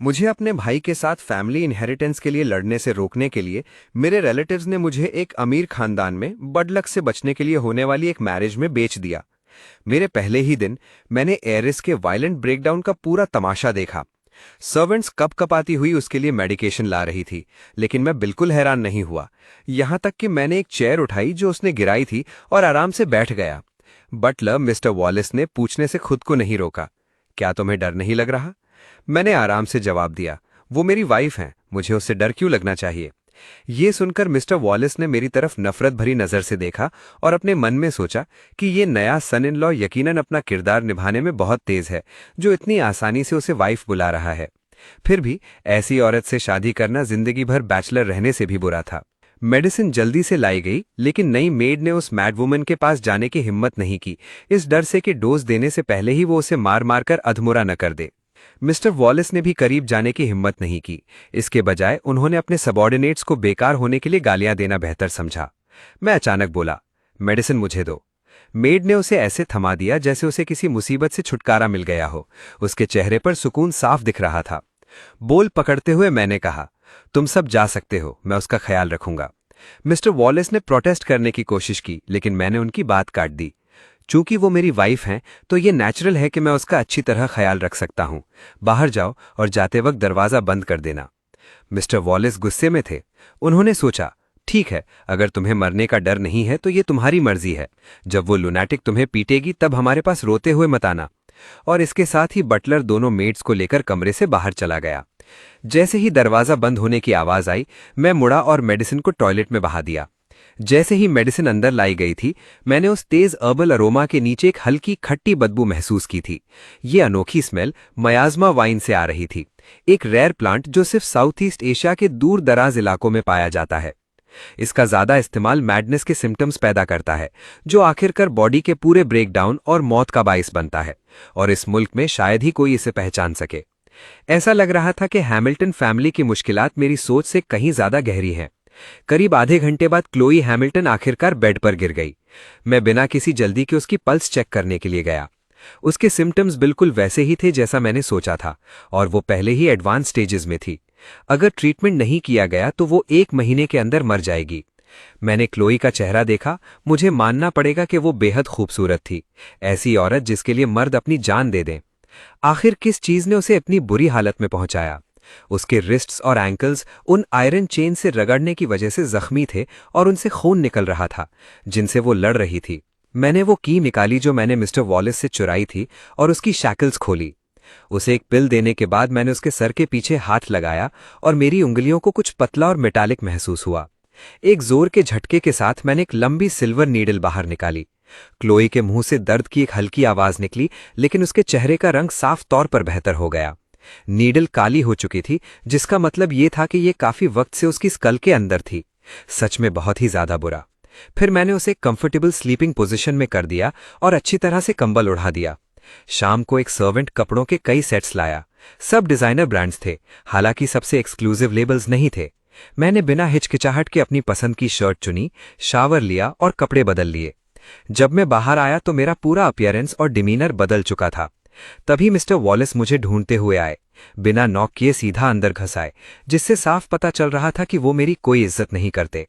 मुझे अपने भाई के साथ फैमिली इनहेरिटेंस के लिए लड़ने से रोकने के लिए मेरे रिलेटिव्स ने मुझे एक अमीर खानदान में बदलक से बचने के लिए होने वाली एक मैरिज में बेच दिया। मेरे पहले ही दिन मैंने एरिस के वायलेंट ब्रेकडाउन का पूरा तमाशा देखा। सर्वेंट्स कप कपाती हुई उसके लिए मेडिकेशन ला रही थी, लेकिन मैं बिल्कुल हैरान नहीं हुआ। यहां तक कि मैंने एक चेयर उठाई जो उसने गिराई थी और आराम से बैठ गया। बटलर मिस्टर वॉलिस ने पूछने से खुद को नहीं रोका, क्या तुम्हें डर नहीं लग रहा? मैंने आराम से जवाब दिया, वो मेरी वाइफ हैं, मुझे उससे डर क्यों लगना चाहिए? ये सुनकर मिस्टर वॉलिस ने मेरी तरफ नफरत भरी नजर से देखा और अपने मन में सोचा कि ये नया सन इन लॉ यकीनन अपना किरदार निभाने में बहुत तेज है, जो इतनी आसानी से उसे वाइफ बुला रहा है। फिर भी ऐसी औरत से शादी करना जिंदगी भर बैचलर रहने से भी बुरा था। मेडिसिन जल्दी से लाई गई, लेकिन नई मेड ने उस मैड वुमन के पास जाने की हिम्मत नहीं की, इस डर से कि डोज देने से पहले ही वो उसे मार मार कर अधमुरा न कर दे। मिस्टर वॉलिस ने भी करीब जाने की हिम्मत नहीं की। इसके बजाय उन्होंने अपने सबॉर्डिनेट्स को बेकार होने के लिए गालियां देना बेहतर समझा। मैं अचानक बोला, मेडिसिन मुझे दो। मेड ने उसे ऐसे थमा दिया जैसे उसे किसी मुसीबत से छुटकारा मिल गया हो। उसके चेहरे पर सुकून साफ दिख रहा था। बोल पकड़ते हुए मैंने कहा, तुम सब जा सकते हो, मैं उसका ख्याल रखूंगा। मिस्टर वॉलिस ने प्रोटेस्ट करने की कोशिश की, लेकिन मैंने उनकी बात काट दी। चूंकि वो मेरी वाइफ हैं, तो ये नेचुरल है कि मैं उसका अच्छी तरह ख्याल रख सकता हूं। बाहर जाओ और जाते वक्त दरवाजा बंद कर देना। मिस्टर वॉलिस गुस्से में थे। उन्होंने सोचा, ठीक है, अगर तुम्हें मरने का डर नहीं है तो ये तुम्हारी मर्जी है। जब वो लुनैटिक तुम्हें पीटेगी तब हमारे पास रोते हुए मत आना। और इसके साथ ही बटलर दोनों मेड्स को लेकर कमरे से बाहर चला गया। जैसे ही दरवाजा बंद होने की आवाज आई, मैं मुड़ा और मेडिसिन को टॉयलेट में बहा दिया। जैसे ही मेडिसिन अंदर लाई गई थी, मैंने उस तेज अर्बल अरोमा के नीचे एक हल्की खट्टी बदबू महसूस की थी। ये अनोखी स्मेल मयाज़मा वाइन से आ रही थी, एक रेयर प्लांट जो सिर्फ साउथ ईस्ट एशिया के दूर दराज इलाकों में पाया जाता है। इसका ज्यादा इस्तेमाल मैडनेस के सिम्टम्स पैदा करता है, जो आखिरकार बॉडी के पूरे ब्रेकडाउन और मौत का बाइस बनता है, और इस मुल्क में शायद ही कोई इसे पहचान सके। ऐसा लग रहा था कि हैमिल्टन फैमिली की मुश्किलात मेरी सोच से कहीं ज्यादा गहरी हैं। करीब आधे घंटे बाद क्लोई हैमिल्टन आखिरकार बेड पर गिर गई। मैं बिना किसी जल्दी के उसकी पल्स चेक करने के लिए गया। उसके सिम्टम्स बिल्कुल वैसे ही थे जैसा मैंने सोचा था, और वो पहले ही एडवांस स्टेजेस में थी। अगर ट्रीटमेंट नहीं किया गया तो वो 1 महीने के अंदर मर जाएगी। मैंने क्लोई का चेहरा देखा। मुझे मानना पड़ेगा कि वो बेहद खूबसूरत थी, ऐसी औरत जिसके लिए मर्द अपनी जान दे दें। आखिर किस चीज ने उसे इतनी बुरी हालत में पहुंचाया? उसके रिस्ट्स और एंकल्स उन आयरन चेन से रगड़ने की वजह से जख्मी थे और उनसे खून निकल रहा था, जिनसे वो लड़ रही थी। मैंने वो की निकाली जो मैंने मिस्टर वॉलिस से चुराई थी और उसकी शैकल्स खोली। उसे एक पिल देने के बाद मैंने उसके सर के पीछे हाथ लगाया और मेरी उंगलियों को कुछ पतला और मेटालिक महसूस हुआ। एक जोर के झटके के साथ मैंने एक लंबी सिल्वर नीडल बाहर निकाली। क्लोई के मुंह से दर्द की एक हल्की आवाज निकली, लेकिन उसके चेहरे का रंग साफ तौर पर बेहतर हो गया। नीडल काली हो चुकी थी, जिसका मतलब ये था कि ये काफी वक्त से उसकी स्कल के अंदर थी। सच में बहुत ही ज्यादा बुरा। फिर मैंने उसे कंफर्टेबल स्लीपिंग पोजीशन में कर दिया और अच्छी तरह से कंबल उड़ा दिया। शाम को एक सर्वेंट कपड़ों के कई सेट्स लाया। सब डिजाइनर ब्रांड्स थे, हालांकि सबसे एक्सक्लूसिव लेबल्स नहीं थे। मैंने बिना हिचकिचाहट के अपनी पसंद की शर्ट चुनी, शावर लिया और कपड़े बदल लिए। जब मैं बाहर आया तो मेरा पूरा अपीयरेंस और डिमीनर बदल चुका था। तभी मिस्टर वॉलिस मुझे ढूंढते हुए आए, बिना नॉक किए सीधा अंदर घस आए, जिससे साफ पता चल रहा था कि वो मेरी कोई इज्जत नहीं करते।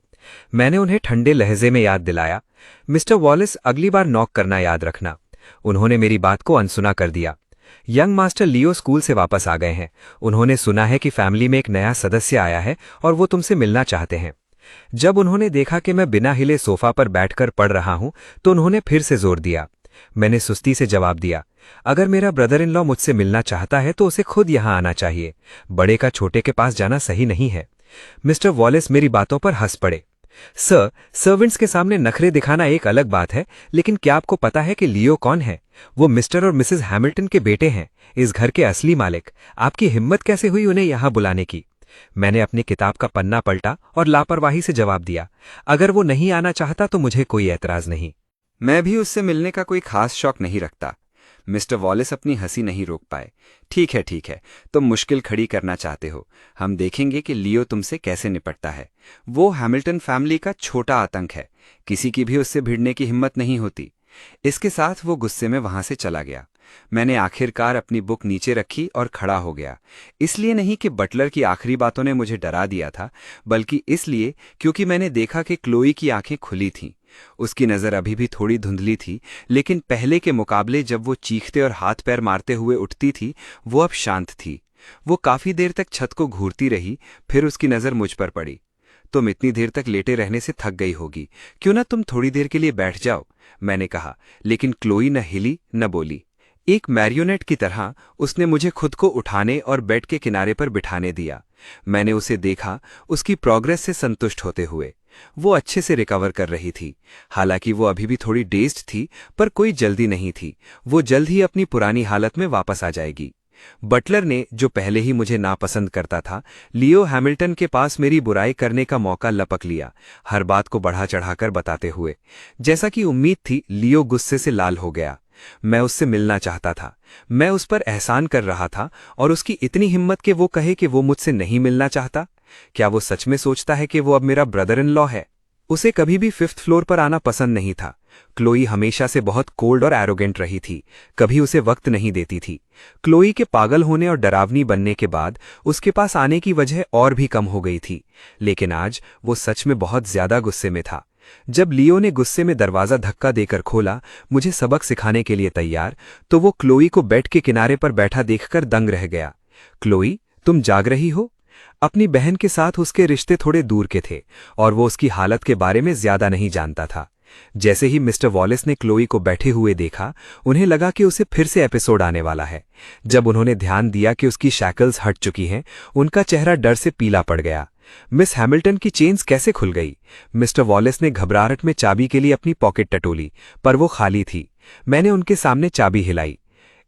मैंने उन्हें ठंडे लहजे में याद दिलाया, मिस्टर वॉलिस, अगली बार नॉक करना याद रखना। उन्होंने मेरी बात को अनसुना कर दिया। यंग मास्टर लियो स्कूल से वापस आ गए हैं। उन्होंने सुना है कि फैमिली में एक नया सदस्य आया है और वो तुमसे मिलना चाहते हैं। जब उन्होंने देखा कि मैं बिना हिले सोफा पर बैठकर पढ़ रहा हूं, तो उन्होंने फिर से जोर दिया। मैंने सुस्ती से जवाब दिया, अगर मेरा ब्रदर इन लॉ मुझसे मिलना चाहता है तो उसे खुद यहां आना चाहिए, बड़े का छोटे के पास जाना सही नहीं है। मिस्टर वॉलिस मेरी बातों पर हंस पड़े। सर, सर्वेंट्स के सामने नखरे दिखाना एक अलग बात है, लेकिन क्या आपको पता है कि लियो कौन है? वो मिस्टर और मिसेस हैमिल्टन के बेटे हैं, इस घर के असली मालिक। आपकी हिम्मत कैसे हुई उन्हें यहां बुलाने की? मैंने अपनी किताब का पन्ना पलटा और लापरवाही से जवाब दिया, अगर वो नहीं आना चाहता तो मुझे कोई एतराज नहीं। मैं भी उससे मिलने का कोई खास शौक नहीं रखता। मिस्टर वॉलिस अपनी हंसी नहीं रोक पाए। ठीक है, तुम मुश्किल खड़ी करना चाहते हो। हम देखेंगे कि लियो तुमसे कैसे निपटता है। वो हैमिल्टन फैमिली का छोटा आतंक है, किसी की भी उससे भिड़ने की हिम्मत नहीं होती। इसके साथ वो गुस्से में वहां से चला गया। मैंने आखिरकार अपनी बुक नीचे रखी और खड़ा हो गया। इसलिए नहीं कि बटलर की आखिरी बातों ने मुझे डरा दिया था, बल्कि इसलिए क्योंकि मैंने देखा कि क्लोई की आंखें खुली थीं। उसकी नज़र अभी भी थोड़ी धुंधली थी, लेकिन पहले के मुकाबले जब वो चीखते और हाथ पैर मारते हुए उठती थी, वो अब शांत थी। वो काफी देर तक छत को घूरती रही, फिर उसकी नज़र मुझ पर पड़ी। तुम इतनी देर तक लेटे रहने से थक गई होगी, क्यों ना तुम थोड़ी देर के लिए बैठ जाओ, मैंने कहा। लेकिन क्लोई न हिली न बोली। एक मैरियोनेट की तरह उसने मुझे खुद को उठाने और बेड के किनारे पर बिठाने दिया। मैंने उसे देखा, उसकी प्रोग्रेस से संतुष्ट होते हुए। वो अच्छे से रिकवर कर रही थी। हालांकि वो अभी भी थोड़ी डेज्ड थी, पर कोई जल्दी नहीं थी। वो जल्द ही अपनी पुरानी हालत में वापस आ जाएगी। बटलर ने, जो पहले ही मुझे नापसंद करता था, लियो हैमिल्टन के पास मेरी बुराई करने का मौका लपक लिया, हर बात को बढ़ा चढ़ाकर बताते हुए। जैसा कि उम्मीद थी, लियो गुस्से से लाल हो गया। मैं उससे मिलना चाहता था। मैं उस पर एहसान कर रहा था, और उसकी इतनी हिम्मत कि वो कहे कि वो मुझसे नहीं मिलना चाहता। क्या वो सच में सोचता है कि वो अब मेरा ब्रदर इन लॉ है? उसे कभी भी 5th फ्लोर पर आना पसंद नहीं था। क्लोई हमेशा से बहुत कोल्ड और एरोगेंट रही थी, कभी उसे वक्त नहीं देती थी। क्लोई के पागल होने और डरावनी बनने के बाद उसके पास आने की वजह और भी कम हो गई थी। लेकिन आज वो सच में बहुत ज्यादा गुस्से में था। जब लियो ने गुस्से में दरवाजा धक्का देकर खोला, मुझे सबक सिखाने के लिए तैयार, तो वो क्लोई को बेड के किनारे पर बैठा देखकर दंग रह गया। क्लोई, तुम जाग रही हो? अपनी बहन के साथ उसके रिश्ते थोड़े दूर के थे, और वो उसकी हालत के बारे में ज्यादा नहीं जानता था। जैसे ही मिस्टर वॉलेस ने क्लोई को बैठे हुए देखा, उन्हें लगा कि उसे फिर से एपिसोड आने वाला है। जब उन्होंने ध्यान दिया कि उसकी शैकल्स हट चुकी हैं, उनका चेहरा डर से पीला पड़ गया। मिस हैमिल्टन की चेन्स कैसे खुल गई? मिस्टर वॉलेस ने घबराहट में चाबी के लिए अपनी पॉकेट टटोली, पर वो खाली थी। मैंने उनके सामने चाबी हिलाई।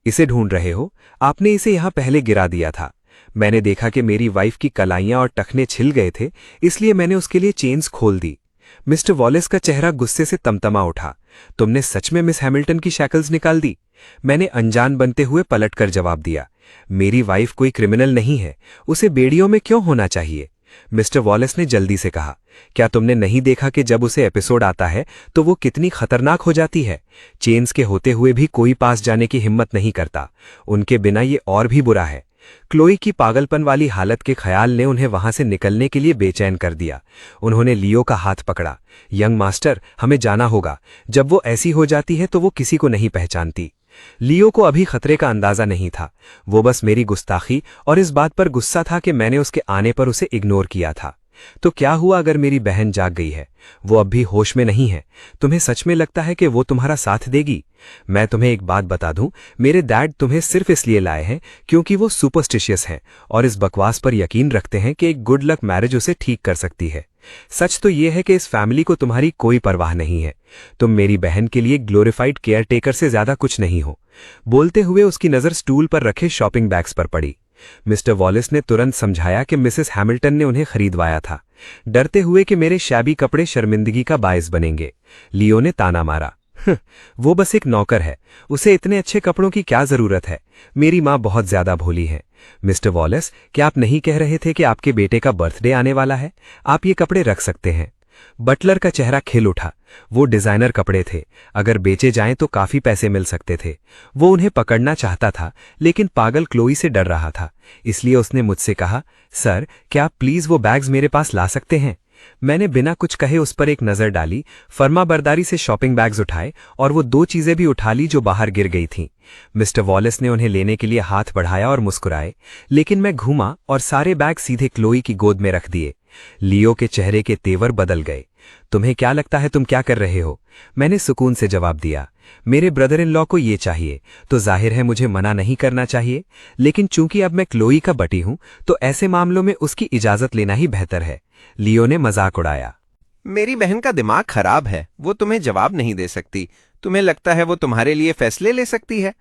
इसे ढूंढ रहे हो? आपने इसे यहां पहले गिरा दिया था। मैंने देखा कि मेरी वाइफ की कलाइयां और टखने छिल गए थे, इसलिए मैंने उसके लिए चेन्स खोल दी। मिस्टर वॉलेस का चेहरा गुस्से से तमतमा उठा। तुमने सच में मिस हैमिल्टन की शैकल्स निकाल दी? मैंने अनजान बनते हुए पलटकर जवाब दिया। मेरी वाइफ कोई क्रिमिनल नहीं है, उसे बेड़ियों में क्यों होना चाहिए? मिस्टर वॉलेस ने जल्दी से कहा, क्या तुमने नहीं देखा कि जब उसे एपिसोड आता है तो वो कितनी खतरनाक हो जाती है? चेन्स के होते हुए भी कोई पास जाने की हिम्मत नहीं करता। उनके बिना ये और भी बुरा है। क्लोई की पागलपन वाली हालत के ख्याल ने उन्हें वहां से निकलने के लिए बेचैन कर दिया। उन्होंने लियो का हाथ पकड़ा। यंग मास्टर, हमें जाना होगा। जब वो ऐसी हो जाती है तो वो किसी को नहीं पहचानती। लियो को अभी खतरे का अंदाजा नहीं था। वो बस मेरी गुस्ताखी और इस बात पर गुस्सा था कि मैंने उसके आने पर उसे इग्नोर किया था। तो क्या हुआ अगर मेरी बहन जाग गई है? वो अब भी होश में नहीं है। तुम्हें सच में लगता है कि वो तुम्हारा साथ देगी? मैं तुम्हें एक बात बता दूं, मेरे डैड तुम्हें सिर्फ इसलिए लाए हैं क्योंकि वो सुपरस्टिशियस हैं और इस बकवास पर यकीन रखते हैं कि एक गुड लक मैरिज उसे ठीक कर सकती है। सच तो यह है कि इस फैमिली को तुम्हारी कोई परवाह नहीं है। तुम मेरी बहन के लिए ग्लोरीफाइड केयर टेकर से ज्यादा कुछ नहीं हो। बोलते हुए उसकी नजर स्टूल पर रखे शॉपिंग बैग्स पर पड़ी। मिस्टर वॉलेस ने तुरंत समझाया कि मिसेस हैमिल्टन ने उन्हें खरीदवाया था, डरते हुए कि मेरे शैबी कपड़े शर्मिंदगी का बायस बनेंगे। लियो ने ताना मारा, वो बस एक नौकर है, उसे इतने अच्छे कपड़ों की क्या जरूरत है? मेरी माँ बहुत ज्यादा भोली है। मिस्टर वॉलेस, क्या आप नहीं कह रहे थे कि आपके बेटे का बर्थडे आने वाला है? आप ये कपड़े रख सकते हैं। बटलर का चेहरा खिल उठा। वो डिजाइनर कपड़े थे, अगर बेचे जाएं तो काफी पैसे मिल सकते थे। वो उन्हें पकड़ना चाहता था, लेकिन पागल क्लोई से डर रहा था। इसलिए उसने मुझसे कहा, सर, क्या आप प्लीज वो बैग्स मेरे पास ला सकते हैं? मैंने बिना कुछ कहे उस पर एक नजर डाली, फर्माबरदारी से शॉपिंग बैग्स उठाए और वो 2 चीजें भी उठा ली जो बाहर गिर गई थीं। मिस्टर वॉलेस ने उन्हें लेने के लिए हाथ बढ़ाया और मुस्कुराए, लेकिन मैं घूमा और सारे बैग सीधे क्लोई की गोद में रख दिए। लियो के चेहरे के तेवर बदल गए। तुम्हें क्या लगता है तुम क्या कर रहे हो? मैंने सुकून से जवाब दिया। मेरे ब्रदर इन लॉ को ये चाहिए, तो जाहिर है मुझे मना नहीं करना चाहिए, लेकिन चूंकि अब मैं क्लोई का बटी हूं, तो ऐसे मामलों में उसकी इजाजत लेना ही बेहतर है। लियो ने मजाक उड़ाया। मेरी बहन का दिमाग खराब है, वो तुम्हें जवाब नहीं दे सकती। तुम्हें लगता है वो तुम्हारे लिए फैसले ले सकती है?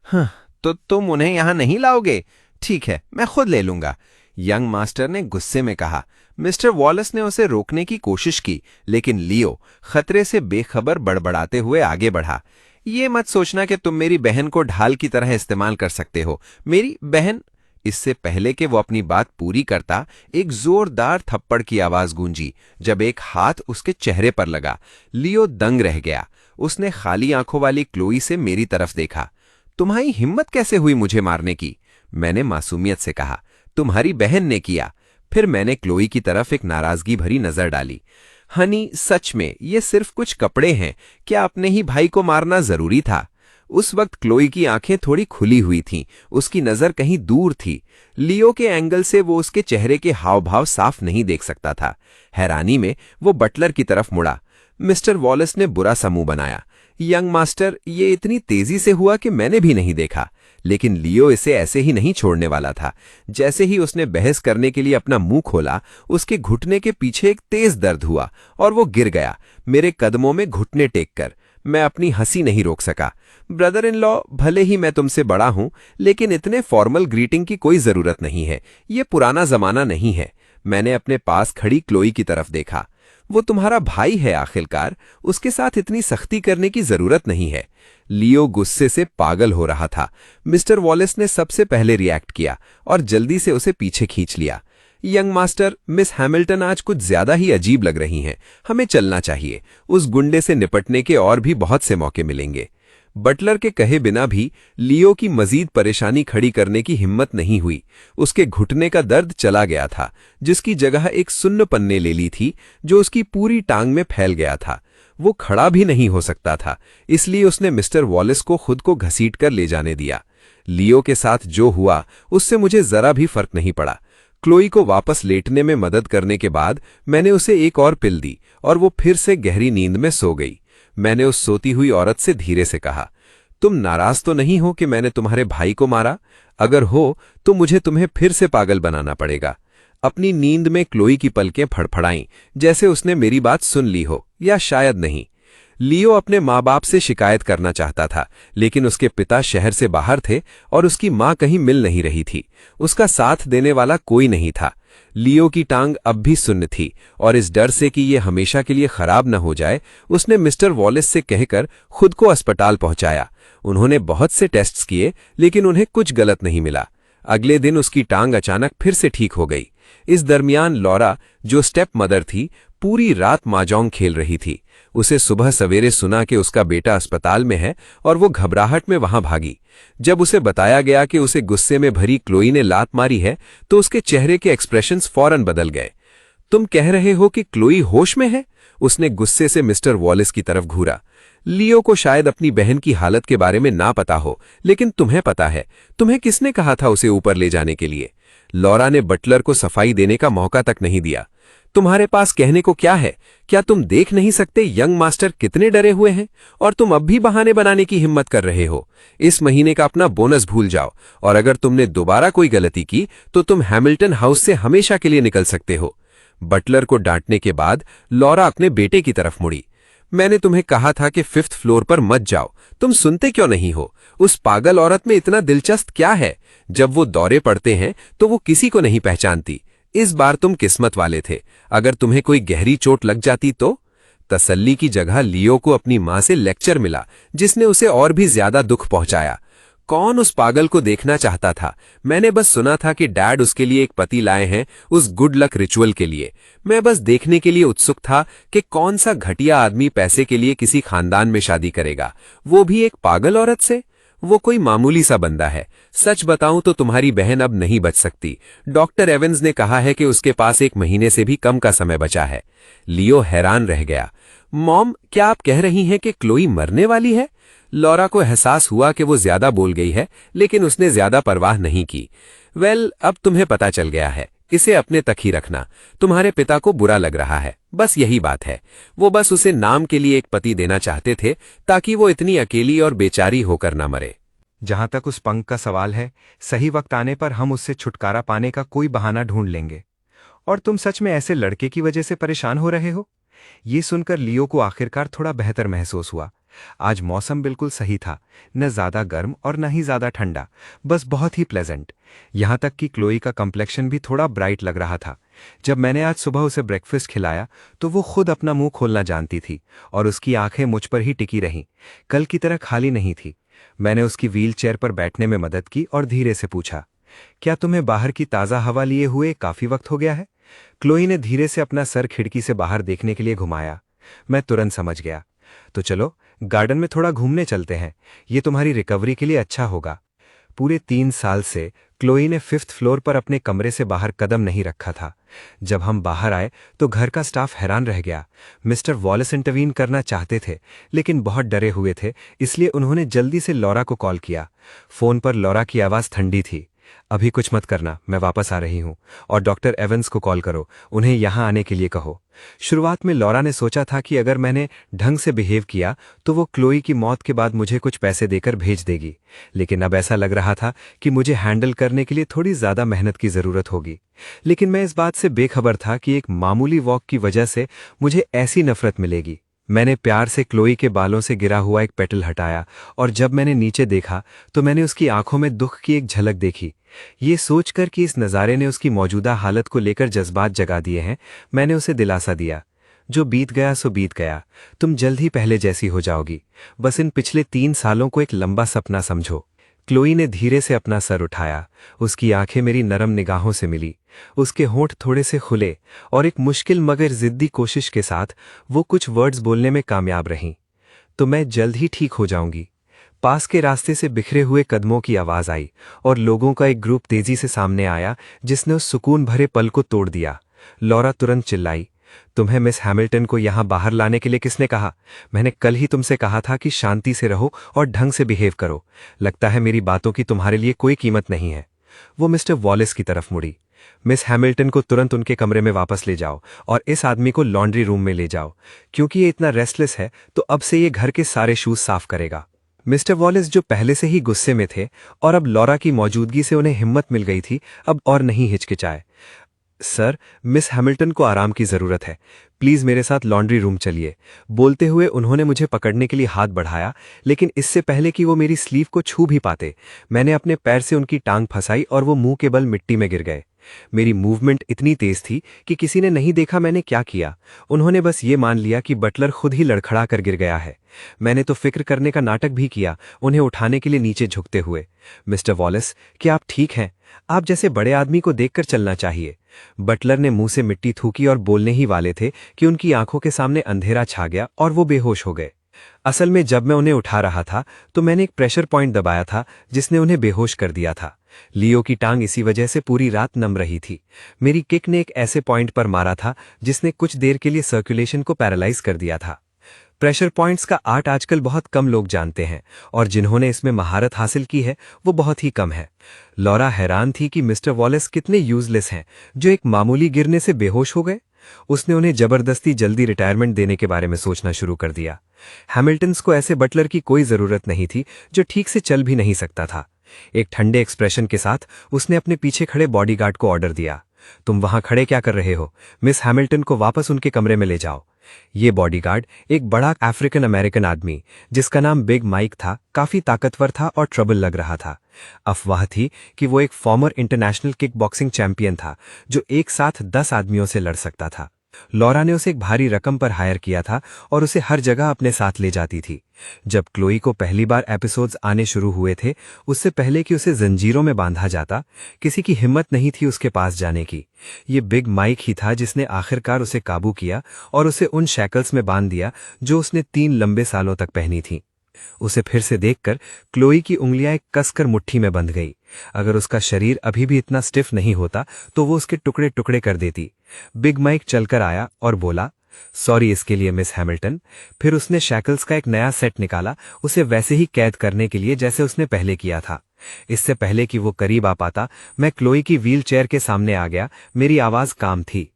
हाँ, तो तुम उन्हें यहां नहीं लाओगे? ठीक है, मैं खुद ले लूंगा, यंग मास्टर ने गुस्से में कहा। मिस्टर वॉलेस ने उसे रोकने की कोशिश की, लेकिन लियो खतरे से बेखबर बड़बड़ाते हुए आगे बढ़ा। ये मत सोचना कि तुम मेरी बहन को ढाल की तरह इस्तेमाल कर सकते हो। मेरी बहन। इससे पहले कि वो अपनी बात पूरी करता, एक जोरदार थप्पड़ की आवाज गूंजी। जब एक हाथ उसके चेहरे पर लगा, लियो दंग रह गया। उसने खाली आंखों वाली क्लोई से मेरी तरफ देखा। तुम्हारी हिम्मत कैसे हुई मुझे मारने की? मैंने मासूमियत से कहा। तुम्हारी बहन ने किया। फिर मैंने क्लोई की तरफ एक नाराजगी भरी नजर डाली। हनी, सच में ये सिर्फ कुछ कपड़े हैं, क्या अपने ही भाई को मारना जरूरी था? उस वक्त क्लोई की आंखें थोड़ी खुली हुई थीं, उसकी नजर कहीं दूर थी। लियो के एंगल से वो उसके चेहरे के हाव भाव साफ नहीं देख सकता था। हैरानी में वो बटलर की तरफ मुड़ा। मिस्टर वॉलेस ने बुरा सा मुंह बनाया। यंग मास्टर, ये इतनी तेजी से हुआ कि मैंने भी नहीं देखा। लेकिन लियो इसे ऐसे ही नहीं छोड़ने वाला था। जैसे ही उसने बहस करने के लिए अपना मुंह खोला, उसके घुटने के पीछे एक तेज दर्द हुआ और वो गिर गया, मेरे कदमों में घुटने टेक कर। मैं अपनी हंसी नहीं रोक सका। ब्रदर इन लॉ, भले ही मैं तुमसे बड़ा हूं, लेकिन इतने फॉर्मल ग्रीटिंग की कोई जरूरत नहीं है। ये पुराना जमाना नहीं है। मैंने अपने पास खड़ी क्लोई की तरफ देखा। वो तुम्हारा भाई है आखिरकार, उसके साथ इतनी सख्ती करने की जरूरत नहीं है। लियो गुस्से से पागल हो रहा था। मिस्टर वॉलेस ने सबसे पहले रिएक्ट किया और जल्दी से उसे पीछे खींच लिया। यंग मास्टर, मिस हैमिल्टन आज कुछ ज्यादा ही अजीब लग रही हैं। हमें चलना चाहिए। उस गुंडे से निपटने के और भी बहुत से मौके मिलेंगे। बटलर के कहे बिना भी लियो की मजीद परेशानी खड़ी करने की हिम्मत नहीं हुई। उसके घुटने का दर्द चला गया था, जिसकी जगह एक सुन्न पन्ने ले ली थी जो उसकी पूरी टांग में फैल गया था। वो खड़ा भी नहीं हो सकता था, इसलिए उसने मिस्टर वॉलेस को खुद को घसीट कर ले जाने दिया। लियो के साथ जो हुआ उससे मुझे जरा भी फर्क नहीं पड़ा। क्लोई को वापस लेटने में मदद करने के बाद मैंने उसे एक और पिल दी और वो फिर से गहरी नींद में सो गई। मैंने उस सोती हुई औरत से धीरे से कहा, तुम नाराज तो नहीं हो कि मैंने तुम्हारे भाई को मारा? अगर हो तो मुझे तुम्हें फिर से पागल बनाना पड़ेगा। अपनी नींद में क्लोई की पलकें फड़फड़ाईं, जैसे उसने मेरी बात सुन ली हो, या शायद नहीं। लियो अपने माँ बाप से शिकायत करना चाहता था, लेकिन उसके पिता शहर से बाहर थे और उसकी माँ कहीं मिल नहीं रही थी। उसका साथ देने वाला कोई नहीं था। लियो की टांग अब भी सुन्न थी और इस डर से कि ये हमेशा के लिए खराब न हो जाए, उसने मिस्टर वॉलेस से कहकर खुद को अस्पताल पहुंचाया। उन्होंने बहुत से टेस्ट्स किए, लेकिन उन्हें कुछ गलत नहीं मिला। अगले दिन उसकी टांग अचानक फिर से ठीक हो गई। इस दरमियान लॉरा, जो स्टेप मदर थी, पूरी रात माजोंग खेल रही थी। उसे सुबह सवेरे सुना कि उसका बेटा अस्पताल में है और वो घबराहट में वहां भागी। जब उसे बताया गया कि उसे गुस्से में भरी क्लोई ने लात मारी है, तो उसके चेहरे के एक्सप्रेशंस फौरन बदल गए। तुम कह रहे हो कि क्लोई होश में है? उसने गुस्से से मिस्टर वॉलेस की तरफ घूरा। लियो को शायद अपनी बहन की हालत के बारे में ना पता हो, लेकिन तुम्हें पता है। तुम्हें किसने कहा था उसे ऊपर ले जाने के लिए? लॉरा ने बटलर को सफाई देने का मौका तक नहीं दिया। तुम्हारे पास कहने को क्या है? क्या तुम देख नहीं सकते यंग मास्टर कितने डरे हुए हैं? और तुम अब भी बहाने बनाने की हिम्मत कर रहे हो। इस महीने का अपना बोनस भूल जाओ, और अगर तुमने दोबारा कोई गलती की तो तुम हैमिल्टन हाउस से हमेशा के लिए निकल सकते हो। बटलर को डांटने के बाद लॉरा अपने बेटे की तरफ मुड़ी। मैंने तुम्हें कहा था कि 5th फ्लोर पर मत जाओ, तुम सुनते क्यों नहीं हो? उस पागल औरत में इतना दिलचस्प क्या है? जब वो दौरे पड़ते हैं तो वो किसी को नहीं पहचानती। इस बार तुम किस्मत वाले थे। अगर तुम्हें कोई गहरी चोट लग जाती तो? तसल्ली की जगह लियो को अपनी मां से लेक्चर मिला, जिसने उसे और भी ज्यादा दुख पहुंचाया। कौन उस पागल को देखना चाहता था? मैंने बस सुना था कि डैड उसके लिए एक पति लाए हैं, उस गुड लक रिचुअल के लिए। मैं बस देखने के लिए उत्सुक था कि कौन सा घटिया आदमी पैसे के लिए किसी खानदान में शादी करेगा, वो भी एक पागल औरत से। वो कोई मामूली सा बंदा है। सच बताऊं तो तुम्हारी बहन अब नहीं बच सकती। डॉक्टर एवंस ने कहा है कि उसके पास 1 महीने से भी कम का समय बचा है। लियो हैरान रह गया। मॉम, क्या आप कह रही हैं कि क्लोई मरने वाली है? लॉरा को एहसास हुआ कि वो ज्यादा बोल गई है, लेकिन उसने ज्यादा परवाह नहीं की। वेल, अब तुम्हें पता चल गया है। इसे अपने तक ही रखना। तुम्हारे पिता को बुरा लग रहा है, बस यही बात है। वो बस उसे नाम के लिए एक पति देना चाहते थे, ताकि वो इतनी अकेली और बेचारी होकर ना मरे। जहां तक उस पंख का सवाल है, सही वक्त आने पर हम उससे छुटकारा पाने का कोई बहाना ढूंढ लेंगे। और तुम सच में ऐसे लड़के की वजह से परेशान हो रहे हो? ये सुनकर लियो को आखिरकार थोड़ा बेहतर महसूस हुआ। आज मौसम बिल्कुल सही था, न ज्यादा गर्म और न ही ज्यादा ठंडा, बस बहुत ही प्लेजेंट। यहां तक कि क्लोई का कम्प्लेक्शन भी थोड़ा ब्राइट लग रहा था। जब मैंने आज सुबह उसे ब्रेकफास्ट खिलाया तो वो खुद अपना मुंह खोलना जानती थी और उसकी आंखें मुझ पर ही टिकी रहीं, कल की तरह खाली नहीं थी। मैंने उसकी व्हील चेयर पर बैठने में मदद की और धीरे से पूछा, क्या तुम्हें बाहर की ताज़ा हवा लिए हुए काफी वक्त हो गया है? क्लोई ने धीरे से अपना सर खिड़की से बाहर देखने के लिए घुमाया। मैं तुरंत समझ गया। तो चलो गार्डन में थोड़ा घूमने चलते हैं, ये तुम्हारी रिकवरी के लिए अच्छा होगा। पूरे 3 साल से क्लोई ने 5th फ्लोर पर अपने कमरे से बाहर कदम नहीं रखा था। जब हम बाहर आए तो घर का स्टाफ हैरान रह गया। मिस्टर वॉलेस इंटरवीन करना चाहते थे, लेकिन बहुत डरे हुए थे, इसलिए उन्होंने जल्दी से लॉरा को कॉल किया। फोन पर लॉरा की आवाज़ ठंडी थी। अभी कुछ मत करना, मैं वापस आ रही हूं, और डॉक्टर एवंस को कॉल करो, उन्हें यहां आने के लिए कहो। शुरुआत में लॉरा ने सोचा था कि अगर मैंने ढंग से बिहेव किया तो वो क्लोई की मौत के बाद मुझे कुछ पैसे देकर भेज देगी, लेकिन अब ऐसा लग रहा था कि मुझे हैंडल करने के लिए थोड़ी ज्यादा मेहनत की जरूरत होगी। लेकिन मैं इस बात से बेखबर था कि एक मामूली वॉक की वजह से मुझे ऐसी नफरत मिलेगी। मैंने प्यार से क्लोई के बालों से गिरा हुआ एक पेटल हटाया, और जब मैंने नीचे देखा तो मैंने उसकी आंखों में दुख की एक झलक देखी। ये सोचकर कि इस नज़ारे ने उसकी मौजूदा हालत को लेकर जज्बात जगा दिए हैं, मैंने उसे दिलासा दिया, जो बीत गया सो बीत गया, तुम जल्द ही पहले जैसी हो जाओगी। बस इन पिछले 3 सालों को एक लंबा सपना समझो। क्लोई ने धीरे से अपना सर उठाया। उसकी आंखें मेरी नरम निगाहों से मिली। उसके होंठ थोड़े से खुले, और एक मुश्किल मगर जिद्दी कोशिश के साथ वो कुछ वर्ड्स बोलने में कामयाब रहीं। तो मैं जल्द ही ठीक हो जाऊंगी। पास के रास्ते से बिखरे हुए कदमों की आवाज आई, और लोगों का एक ग्रुप तेजी से सामने आया, जिसने उस सुकून भरे पल को तोड़ दिया। लॉरा तुरंत चिल्लाई, तुम्हें मिस हैमिल्टन को यहां बाहर लाने के लिए किसने कहा? मैंने कल ही तुमसे कहा था कि शांति से रहो और ढंग से बिहेव करो। लगता है मेरी बातों की तुम्हारे लिए कोई कीमत नहीं है। वो मिस्टर वॉलेस की तरफ मुड़ी। मिस हैमिल्टन को तुरंत उनके कमरे में वापस ले जाओ, और इस आदमी को लॉन्ड्री रूम में ले जाओ, क्योंकि ये इतना रेस्टलेस है तो अब से ये घर के सारे शूज साफ करेगा। मिस्टर वॉलेस, जो पहले से ही गुस्से में थे और अब लॉरा की मौजूदगी से उन्हें हिम्मत मिल गई थी, अब और नहीं हिचकिचाए। सर, मिस हैमिल्टन को आराम की जरूरत है, प्लीज मेरे साथ लॉन्ड्री रूम चलिए। बोलते हुए उन्होंने मुझे पकड़ने के लिए हाथ बढ़ाया, लेकिन इससे पहले कि वो मेरी स्लीव को छू भी पाते, मैंने अपने पैर से उनकी टांग फंसाई और वो मुंह के बल मिट्टी में गिर गए। मेरी मूवमेंट इतनी तेज थी कि किसी ने नहीं देखा मैंने क्या किया। उन्होंने बस ये मान लिया कि बटलर खुद ही लड़खड़ा कर गिर गया है। मैंने तो फिक्र करने का नाटक भी किया, उन्हें उठाने के लिए नीचे झुकते हुए। मिस्टर वॉलेस, क्या आप ठीक हैं? आप जैसे बड़े आदमी को देखकर चलना चाहिए। बटलर ने मुंह से मिट्टी थूकी और बोलने ही वाले थे कि उनकी आंखों के सामने अंधेरा छा गया और वो बेहोश हो गए। असल में जब मैं उन्हें उठा रहा था तो मैंने एक प्रेशर पॉइंट दबाया था, जिसने उन्हें बेहोश कर दिया था। लियो की टांग इसी वजह से पूरी रात नम रही थी। मेरी किक ने एक ऐसे पॉइंट पर मारा था जिसने कुछ देर के लिए सर्कुलेशन को पैरालाइज कर दिया था। प्रेशर पॉइंट्स का आर्ट आजकल बहुत कम लोग जानते हैं, और जिन्होंने इसमें महारत हासिल की है वो बहुत ही कम है। लॉरा हैरान थी कि मिस्टर वॉलेस कितने यूजलेस हैं, जो एक मामूली गिरने से बेहोश हो गए। उसने उन्हें जबरदस्ती जल्दी रिटायरमेंट देने के बारे में सोचना शुरू कर दिया। हैमिल्टन्स को ऐसे बटलर की कोई जरूरत नहीं थी जो ठीक से चल भी नहीं सकता था। एक ठंडे एक्सप्रेशन के साथ उसने अपने पीछे खड़े बॉडीगार्ड को ऑर्डर दिया, तुम वहां खड़े क्या कर रहे हो? मिस हैमिल्टन को वापस उनके कमरे में ले जाओ। ये बॉडीगार्ड एक बड़ा अफ्रीकन अमेरिकन आदमी, जिसका नाम बिग माइक था, काफी ताकतवर था और ट्रबल लग रहा था। अफवाह थी कि वो एक farmer international kick boxing champion था, जो एक साथ 10 आदमियों से लड़ सकता था। लॉरा ने उसे एक भारी रकम पर हायर किया था और उसे हर जगह अपने साथ ले जाती थी। जब क्लोई को पहली बार एपिसोड्स आने शुरू हुए थे, उससे पहले कि उसे जंजीरों में बांधा जाता, किसी की हिम्मत नहीं थी उसके पास जाने की। ये बिग माइक ही था जिसने आखिरकार उसे काबू किया और उसे उन शैकल्स में बांध दिया जो उसने 3 लंबे सालों तक पहनी थी। उसे फिर से देखकर क्लोई की उंगलियां एक कसकर मुट्ठी में बंध गई। अगर उसका शरीर अभी भी इतना स्टिफ नहीं होता तो वो उसके टुकड़े टुकड़े कर देती। बिग माइक चलकर आया और बोला, सॉरी इसके लिए मिस हैमिल्टन। फिर उसने शैकल्स का एक नया सेट निकाला, उसे वैसे ही कैद करने के लिए जैसे उसने पहले किया था। इससे पहले कि वो करीब आ पाता, मैं क्लोई की व्हील चेयर के सामने आ गया। मेरी आवाज काम थी।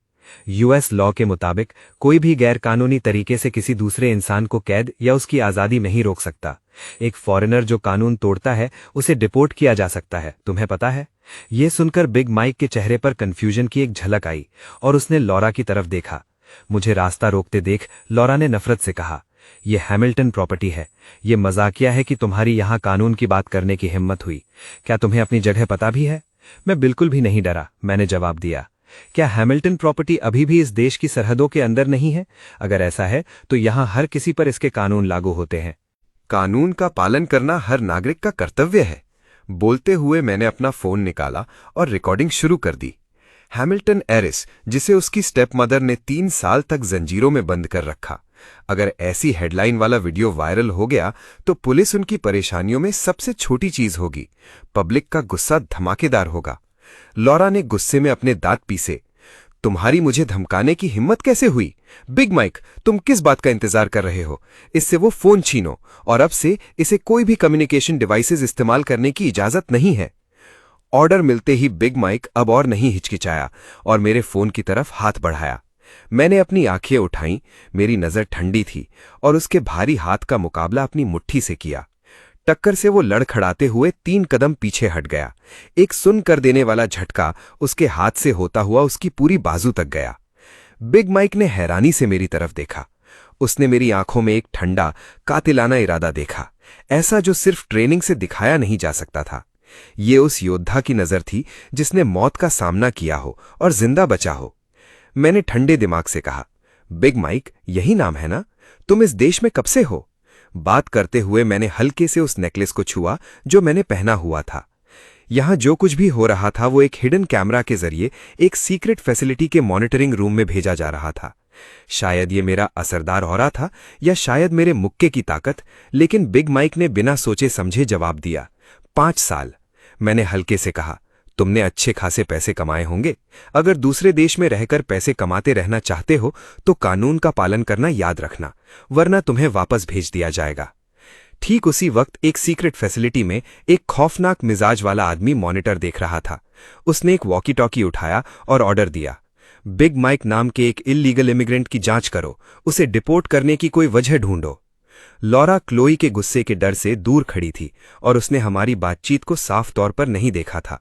यूएस लॉ के मुताबिक कोई भी गैरकानूनी तरीके से किसी दूसरे इंसान को कैद या उसकी आज़ादी नहीं रोक सकता। एक फॉरेनर जो कानून तोड़ता है उसे डिपोर्ट किया जा सकता है, तुम्हें पता है? ये सुनकर बिग माइक के चेहरे पर कंफ्यूजन की एक झलक आई और उसने लॉरा की तरफ देखा। मुझे रास्ता रोकते देख लॉरा ने नफरत से कहा, यह हैमिल्टन प्रॉपर्टी है। ये मजाकिया है कि तुम्हारी यहां कानून की बात करने की हिम्मत हुई। क्या तुम्हें अपनी जगह पता भी है? मैं बिल्कुल भी नहीं डरा, मैंने जवाब दिया। क्या हैमिल्टन प्रॉपर्टी अभी भी इस देश की सरहदों के अंदर नहीं है? अगर ऐसा है तो यहां हर किसी पर इसके कानून लागू होते हैं। कानून का पालन करना हर नागरिक का कर्तव्य है। बोलते हुए मैंने अपना फोन निकाला और रिकॉर्डिंग शुरू कर दी। हैमिल्टन एरिस, जिसे उसकी स्टेप मदर ने 3 साल तक जंजीरों में बंद कर रखा, अगर ऐसी हेडलाइन वाला वीडियो वायरल हो गया तो पुलिस उनकी परेशानियों में सबसे छोटी चीज होगी। पब्लिक का गुस्सा धमाकेदार होगा। लॉरा ने गुस्से में अपने दांत पीसे। तुम्हारी मुझे धमकाने की हिम्मत कैसे हुई? बिग माइक, तुम किस बात का इंतजार कर रहे हो? इससे वो फोन छीनो और अब से इसे कोई भी कम्युनिकेशन डिवाइसेस इस्तेमाल करने की इजाजत नहीं है। ऑर्डर मिलते ही बिग माइक अब और नहीं हिचकिचाया और मेरे फोन की तरफ हाथ बढ़ाया। मैंने अपनी आंखें उठाईं। मेरी नजर ठंडी थी और उसके भारी हाथ का मुकाबला अपनी मुट्ठी से किया। टक्कर से वो लड़खड़ाते हुए 3 कदम पीछे हट गया। एक सुन कर देने वाला झटका उसके हाथ से होता हुआ उसकी पूरी बाजू तक गया। बिग माइक ने हैरानी से मेरी तरफ देखा। उसने मेरी आंखों में एक ठंडा, कातिलाना इरादा देखा, ऐसा जो सिर्फ ट्रेनिंग से दिखाया नहीं जा सकता था। ये उस योद्धा की नजर थी जिसने मौत का सामना किया हो और जिंदा बचा हो। मैंने ठंडे दिमाग से कहा, बिग माइक, यही नाम है ना? तुम इस देश में कब से हो? बात करते हुए मैंने हल्के से उस नेकलेस को छुआ जो मैंने पहना हुआ था। यहां जो कुछ भी हो रहा था वो एक हिडन कैमरा के जरिए एक सीक्रेट फैसिलिटी के मॉनिटरिंग रूम में भेजा जा रहा था। शायद ये मेरा असरदार ऑरा था या शायद मेरे मुक्के की ताकत, लेकिन बिग माइक ने बिना सोचे समझे जवाब दिया, 5 साल। मैंने हल्के से कहा, तुमने अच्छे खासे पैसे कमाए होंगे। अगर दूसरे देश में रहकर पैसे कमाते रहना चाहते हो तो कानून का पालन करना याद रखना, वरना तुम्हें वापस भेज दिया जाएगा। ठीक उसी वक्त एक सीक्रेट फैसिलिटी में एक खौफनाक मिजाज वाला आदमी मॉनिटर देख रहा था। उसने एक वॉकी टॉकी उठाया और ऑर्डर दिया, बिग माइक नाम के एक इल्लीगल इमिग्रेंट की जांच करो, उसे डिपोर्ट करने की कोई वजह ढूंढो। लॉरा क्लोई के गुस्से के डर से दूर खड़ी थी और उसने हमारी बातचीत को साफ तौर पर नहीं देखा था।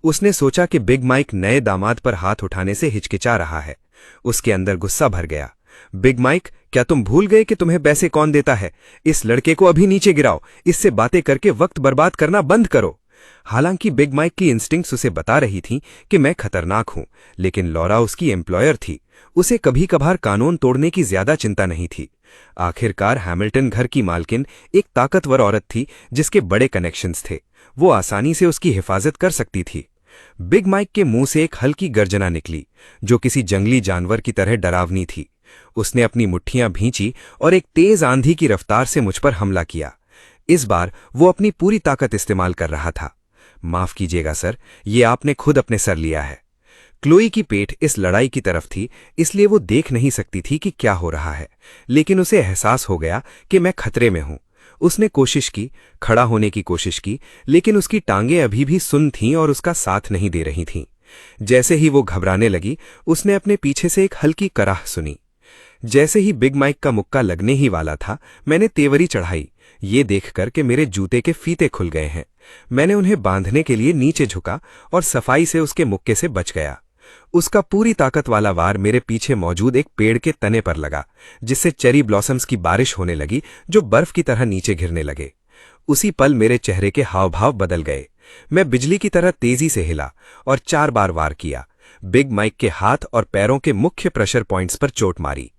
उसने सोचा कि बिग माइक नए दामाद पर हाथ उठाने से हिचकिचा रहा है। उसके अंदर गुस्सा भर गया। बिग माइक, क्या तुम भूल गए कि तुम्हें पैसे कौन देता है? इस लड़के को अभी नीचे गिराओ, इससे बातें करके वक्त बर्बाद करना बंद करो। हालांकि बिग माइक की इंस्टिंक्ट्स उसे बता रही थी कि मैं खतरनाक हूं, लेकिन लॉरा उसकी एम्प्लॉयर थी। उसे कभी कभार कानून तोड़ने की ज्यादा चिंता नहीं थी। आखिरकार हैमिल्टन घर की मालकिन एक ताकतवर औरत थी जिसके बड़े कनेक्शंस थे। वो आसानी से उसकी हिफाजत कर सकती थी। बिग माइक के मुंह से एक हल्की गर्जना निकली जो किसी जंगली जानवर की तरह डरावनी थी। उसने अपनी मुट्ठियां भींची और एक तेज आंधी की रफ्तार से मुझ पर हमला किया। इस बार वो अपनी पूरी ताकत इस्तेमाल कर रहा था। माफ कीजिएगा सर, ये आपने खुद अपने सर लिया है। क्लोई की पेट इस लड़ाई की तरफ थी, इसलिए वो देख नहीं सकती थी कि क्या हो रहा है, लेकिन उसे एहसास हो गया कि मैं खतरे में हूं। उसने कोशिश की, खड़ा होने की कोशिश की, लेकिन उसकी टांगें अभी भी सुन्न थीं और उसका साथ नहीं दे रही थीं। जैसे ही वो घबराने लगी, उसने अपने पीछे से एक हल्की कराह सुनी। जैसे ही बिग माइक का मुक्का लगने ही वाला था, मैंने तेवरी चढ़ाई, ये देखकर कि मेरे जूते के फीते खुल गए हैं। मैंने उन्हें बांधने के लिए नीचे झुका और सफाई से उसके मुक्के से बच गया। उसका पूरी ताकत वाला वार मेरे पीछे मौजूद एक पेड़ के तने पर लगा, जिससे चेरी ब्लॉसम्स की बारिश होने लगी जो बर्फ की तरह नीचे गिरने लगे। उसी पल मेरे चेहरे के हाव भाव बदल गए। मैं बिजली की तरह तेजी से हिला और 4 बार वार किया। बिग माइक के हाथ और पैरों के मुख्य प्रेशर पॉइंट्स पर चोट मारी।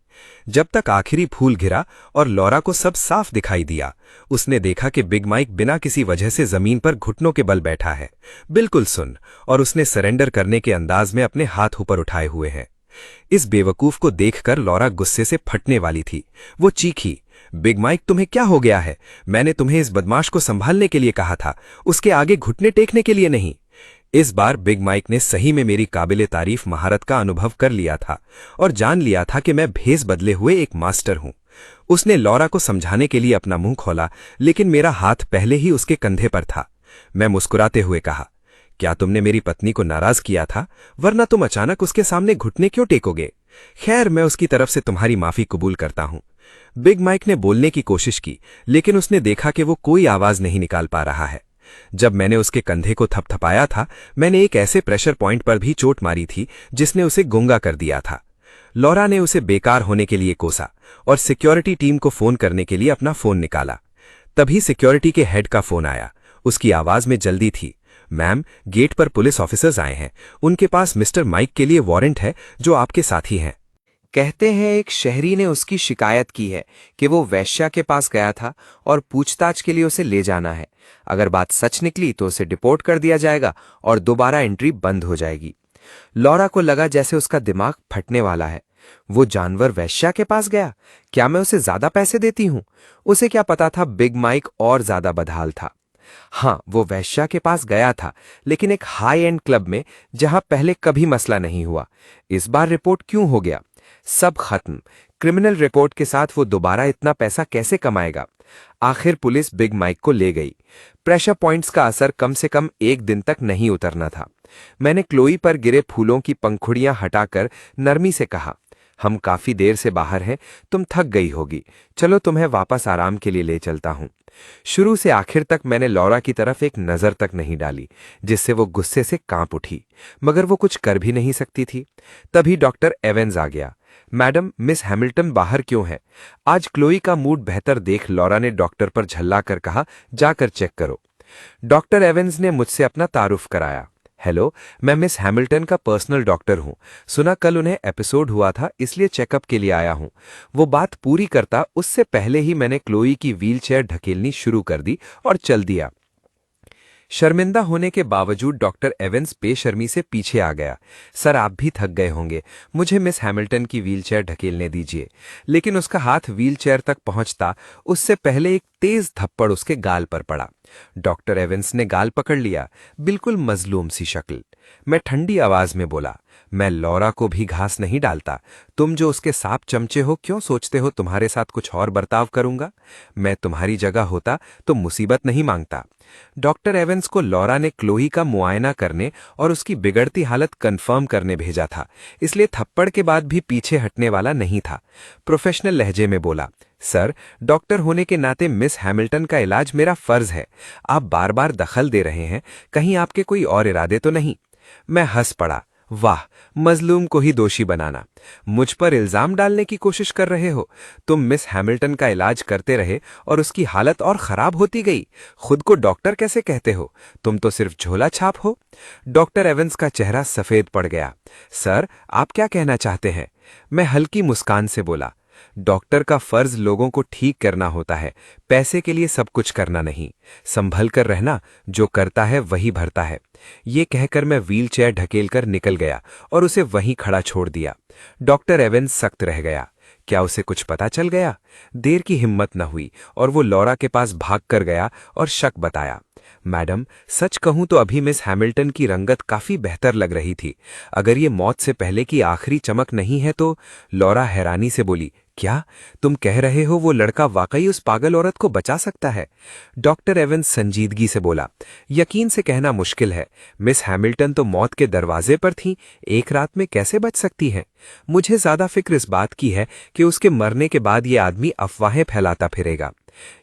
जब तक आखिरी फूल गिरा और लॉरा को सब साफ दिखाई दिया, उसने देखा कि बिग माइक बिना किसी वजह से जमीन पर घुटनों के बल बैठा है, बिल्कुल सुन्न, और उसने सरेंडर करने के अंदाज में अपने हाथ ऊपर उठाए हुए हैं। इस बेवकूफ को देखकर लॉरा गुस्से से फटने वाली थी। वो चीखी, बिग माइक, तुम्हें क्या हो गया है? मैंने तुम्हें इस बदमाश को संभालने के लिए कहा था, उसके आगे घुटने टेकने के लिए नहीं। इस बार बिग माइक ने सही में मेरी काबिले तारीफ महारत का अनुभव कर लिया था और जान लिया था कि मैं भेस बदले हुए एक मास्टर हूं। उसने लॉरा को समझाने के लिए अपना मुंह खोला, लेकिन मेरा हाथ पहले ही उसके कंधे पर था। मैं मुस्कुराते हुए कहा, क्या तुमने मेरी पत्नी को नाराज किया था? वरना तुम अचानक उसके सामने घुटने क्यों टेकोगे? खैर, मैं उसकी तरफ से तुम्हारी माफी कबूल करता हूं। बिग माइक ने बोलने की कोशिश की, लेकिन उसने देखा कि वो कोई आवाज नहीं निकाल पा रहा है। जब मैंने उसके कंधे को थपथपाया था, मैंने एक ऐसे प्रेशर पॉइंट पर भी चोट मारी थी जिसने उसे गूंगा कर दिया था। लॉरा ने उसे बेकार होने के लिए कोसा और सिक्योरिटी टीम को फोन करने के लिए अपना फोन निकाला। तभी सिक्योरिटी के हेड का फोन आया। उसकी आवाज में जल्दी थी, मैम, गेट पर पुलिस ऑफिसर्स आए हैं। उनके पास मिस्टर माइक के लिए वारंट है जो आपके साथी हैं। कहते हैं एक शहरी ने उसकी शिकायत की है कि वो वैश्या के पास गया था और पूछताछ के लिए उसे ले जाना है। अगर बात सच निकली तो उसे डिपोर्ट कर दिया जाएगा और दोबारा एंट्री बंद हो जाएगी। लॉरा को लगा जैसे उसका दिमाग फटने वाला है। वो जानवर वेश्या के पास गया? क्या मैं उसे ज्यादा पैसे देती हूं? उसे क्या पता था बिग माइक और ज्यादा बदहाल था। हाँ, वो वेश्या के पास गया था, लेकिन एक हाई एंड क्लब में, जहां पहले कभी मसला नहीं हुआ। इस बार रिपोर्ट क्यों हो गया? सब खत्म। क्रिमिनल रिपोर्ट के साथ वो दोबारा इतना पैसा कैसे कमाएगा? आखिर पुलिस बिग माइक को ले गई। प्रेशर पॉइंट्स का असर कम से कम 1 दिन तक नहीं उतरना था। मैंने क्लोई पर गिरे फूलों की पंखुड़ियां हटाकर नरमी से कहा, हम काफी देर से बाहर हैं, तुम थक गई होगी, चलो तुम्हें वापस आराम के लिए ले चलता हूं। शुरू से आखिर तक मैंने लॉरा की तरफ एक नजर तक नहीं डाली, जिससे वो गुस्से से कांप उठी, मगर वो कुछ कर भी नहीं सकती थी। तभी डॉक्टर एवेंस आ गया। मैडम, मिस हैमिल्टन बाहर क्यों है? आज क्लोई का मूड बेहतर देख लॉरा ने डॉक्टर पर झल्लाकर कहा, जाकर चेक करो। डॉक्टर एवेंस ने मुझसे अपना तारुफ कराया। हेलो, मैं मिस हैमिल्टन का पर्सनल डॉक्टर हूं। सुना कल उन्हें एपिसोड हुआ था, इसलिए चेकअप के लिए आया हूं। वो बात पूरी करता उससे पहले ही मैंने क्लोई की व्हीलचेयर ढकेलनी शुरू कर दी और चल दिया। शर्मिंदा होने के बावजूद डॉक्टर एवेंस बेशर्मी से पीछे आ गया। सर, आप भी थक गए होंगे, मुझे मिस हैमिल्टन की व्हीलचेयर ढकेलने दीजिए। लेकिन उसका हाथ व्हीलचेयर तक पहुंचता उससे पहले एक तेज थप्पड़ उसके गाल पर पड़ा। डॉक्टर एवेंस ने गाल पकड़ लिया, बिल्कुल मजलूम सी शक्ल। मैं ठंडी आवाज में बोला, मैं लॉरा को भी घास नहीं डालता। तुम जो उसके सांप चमचे हो, क्यों सोचते हो तुम्हारे साथ कुछ और बर्ताव करूंगा? मैं तुम्हारी जगह होता तो मुसीबत नहीं मांगता। डॉक्टर एवेंस को लॉरा ने क्लोई का मुआयना करने और उसकी बिगड़ती हालत कंफर्म करने भेजा था, इसलिए थप्पड़ के बाद भी पीछे हटने वाला नहीं था। प्रोफेशनल लहजे में बोला, सर, डॉक्टर होने के नाते मिस हैमिल्टन का इलाज मेरा फर्ज है। आप बार बार दखल दे रहे हैं, कहीं आपके कोई और इरादे तो नहीं? मैं हंस पड़ा। वाह, मजलूम को ही दोषी बनाना। मुझ पर इल्जाम डालने की कोशिश कर रहे हो? तुम मिस हैमिल्टन का इलाज करते रहे और उसकी हालत और खराब होती गई। खुद को डॉक्टर कैसे कहते हो? तुम तो सिर्फ झोला छाप हो। डॉक्टर एवेंस का चेहरा सफेद पड़ गया। सर, आप क्या कहना चाहते हैं? मैं हल्की मुस्कान से बोला, डॉक्टर का फर्ज लोगों को ठीक करना होता है, पैसे के लिए सब कुछ करना नहीं। संभल कर रहना, जो करता है वही भरता है। ये कहकर मैं व्हीलचेयर ढकेलकर निकल गया और उसे वहीं खड़ा छोड़ दिया। डॉक्टर एवेंस सख्त रह गया। क्या उसे कुछ पता चल गया? देर की हिम्मत न हुई और वो लॉरा के पास भाग कर गया और शक बताया। मैडम, सच कहूं तो अभी मिस हैमिल्टन की रंगत काफी बेहतर लग रही थी। अगर ये मौत से पहले की आखिरी चमक नहीं है तो? लॉरा हैरानी से बोली, क्या तुम कह रहे हो वो लड़का वाकई उस पागल औरत को बचा सकता है? डॉक्टर एवेंस संजीदगी से बोला, यकीन से कहना मुश्किल है। मिस हैमिल्टन तो मौत के दरवाजे पर थी, एक रात में कैसे बच सकती हैं? मुझे ज्यादा फिक्र इस बात की है कि उसके मरने के बाद ये आदमी अफवाहें फैलाता फिरेगा।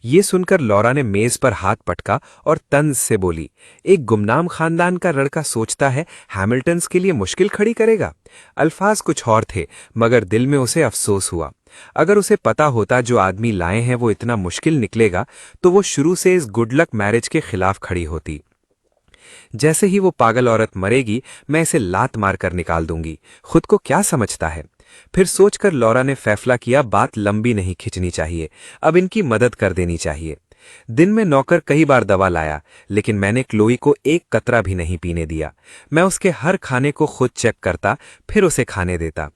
ये सुनकर लॉरा ने मेज पर हाथ पटका और तंज से बोली, एक गुमनाम खानदान का लड़का सोचता है हैमिल्टन्स के लिए मुश्किल खड़ी करेगा? अल्फाज कुछ और थे, मगर दिल में उसे अफसोस हुआ। अगर उसे पता होता जो आदमी लाए हैं वो इतना मुश्किल निकलेगा, तो वो शुरू से इस गुड लक मैरिज के खिलाफ खड़ी होती। जैसे ही वो पागल औरत मरेगी, मैं इसे लात मारकर निकाल दूंगी। खुद को क्या समझता है? फिर सोचकर लॉरा ने फैसला किया, बात लंबी नहीं खिंचनी चाहिए, अब इनकी मदद कर देनी चाहिए। दिन में नौकर कई बार दवा लाया, लेकिन मैंने क्लोई को एक कतरा भी नहीं पीने दिया। मैं उसके हर खाने को खुद चेक करता, फिर उसे खाने देता।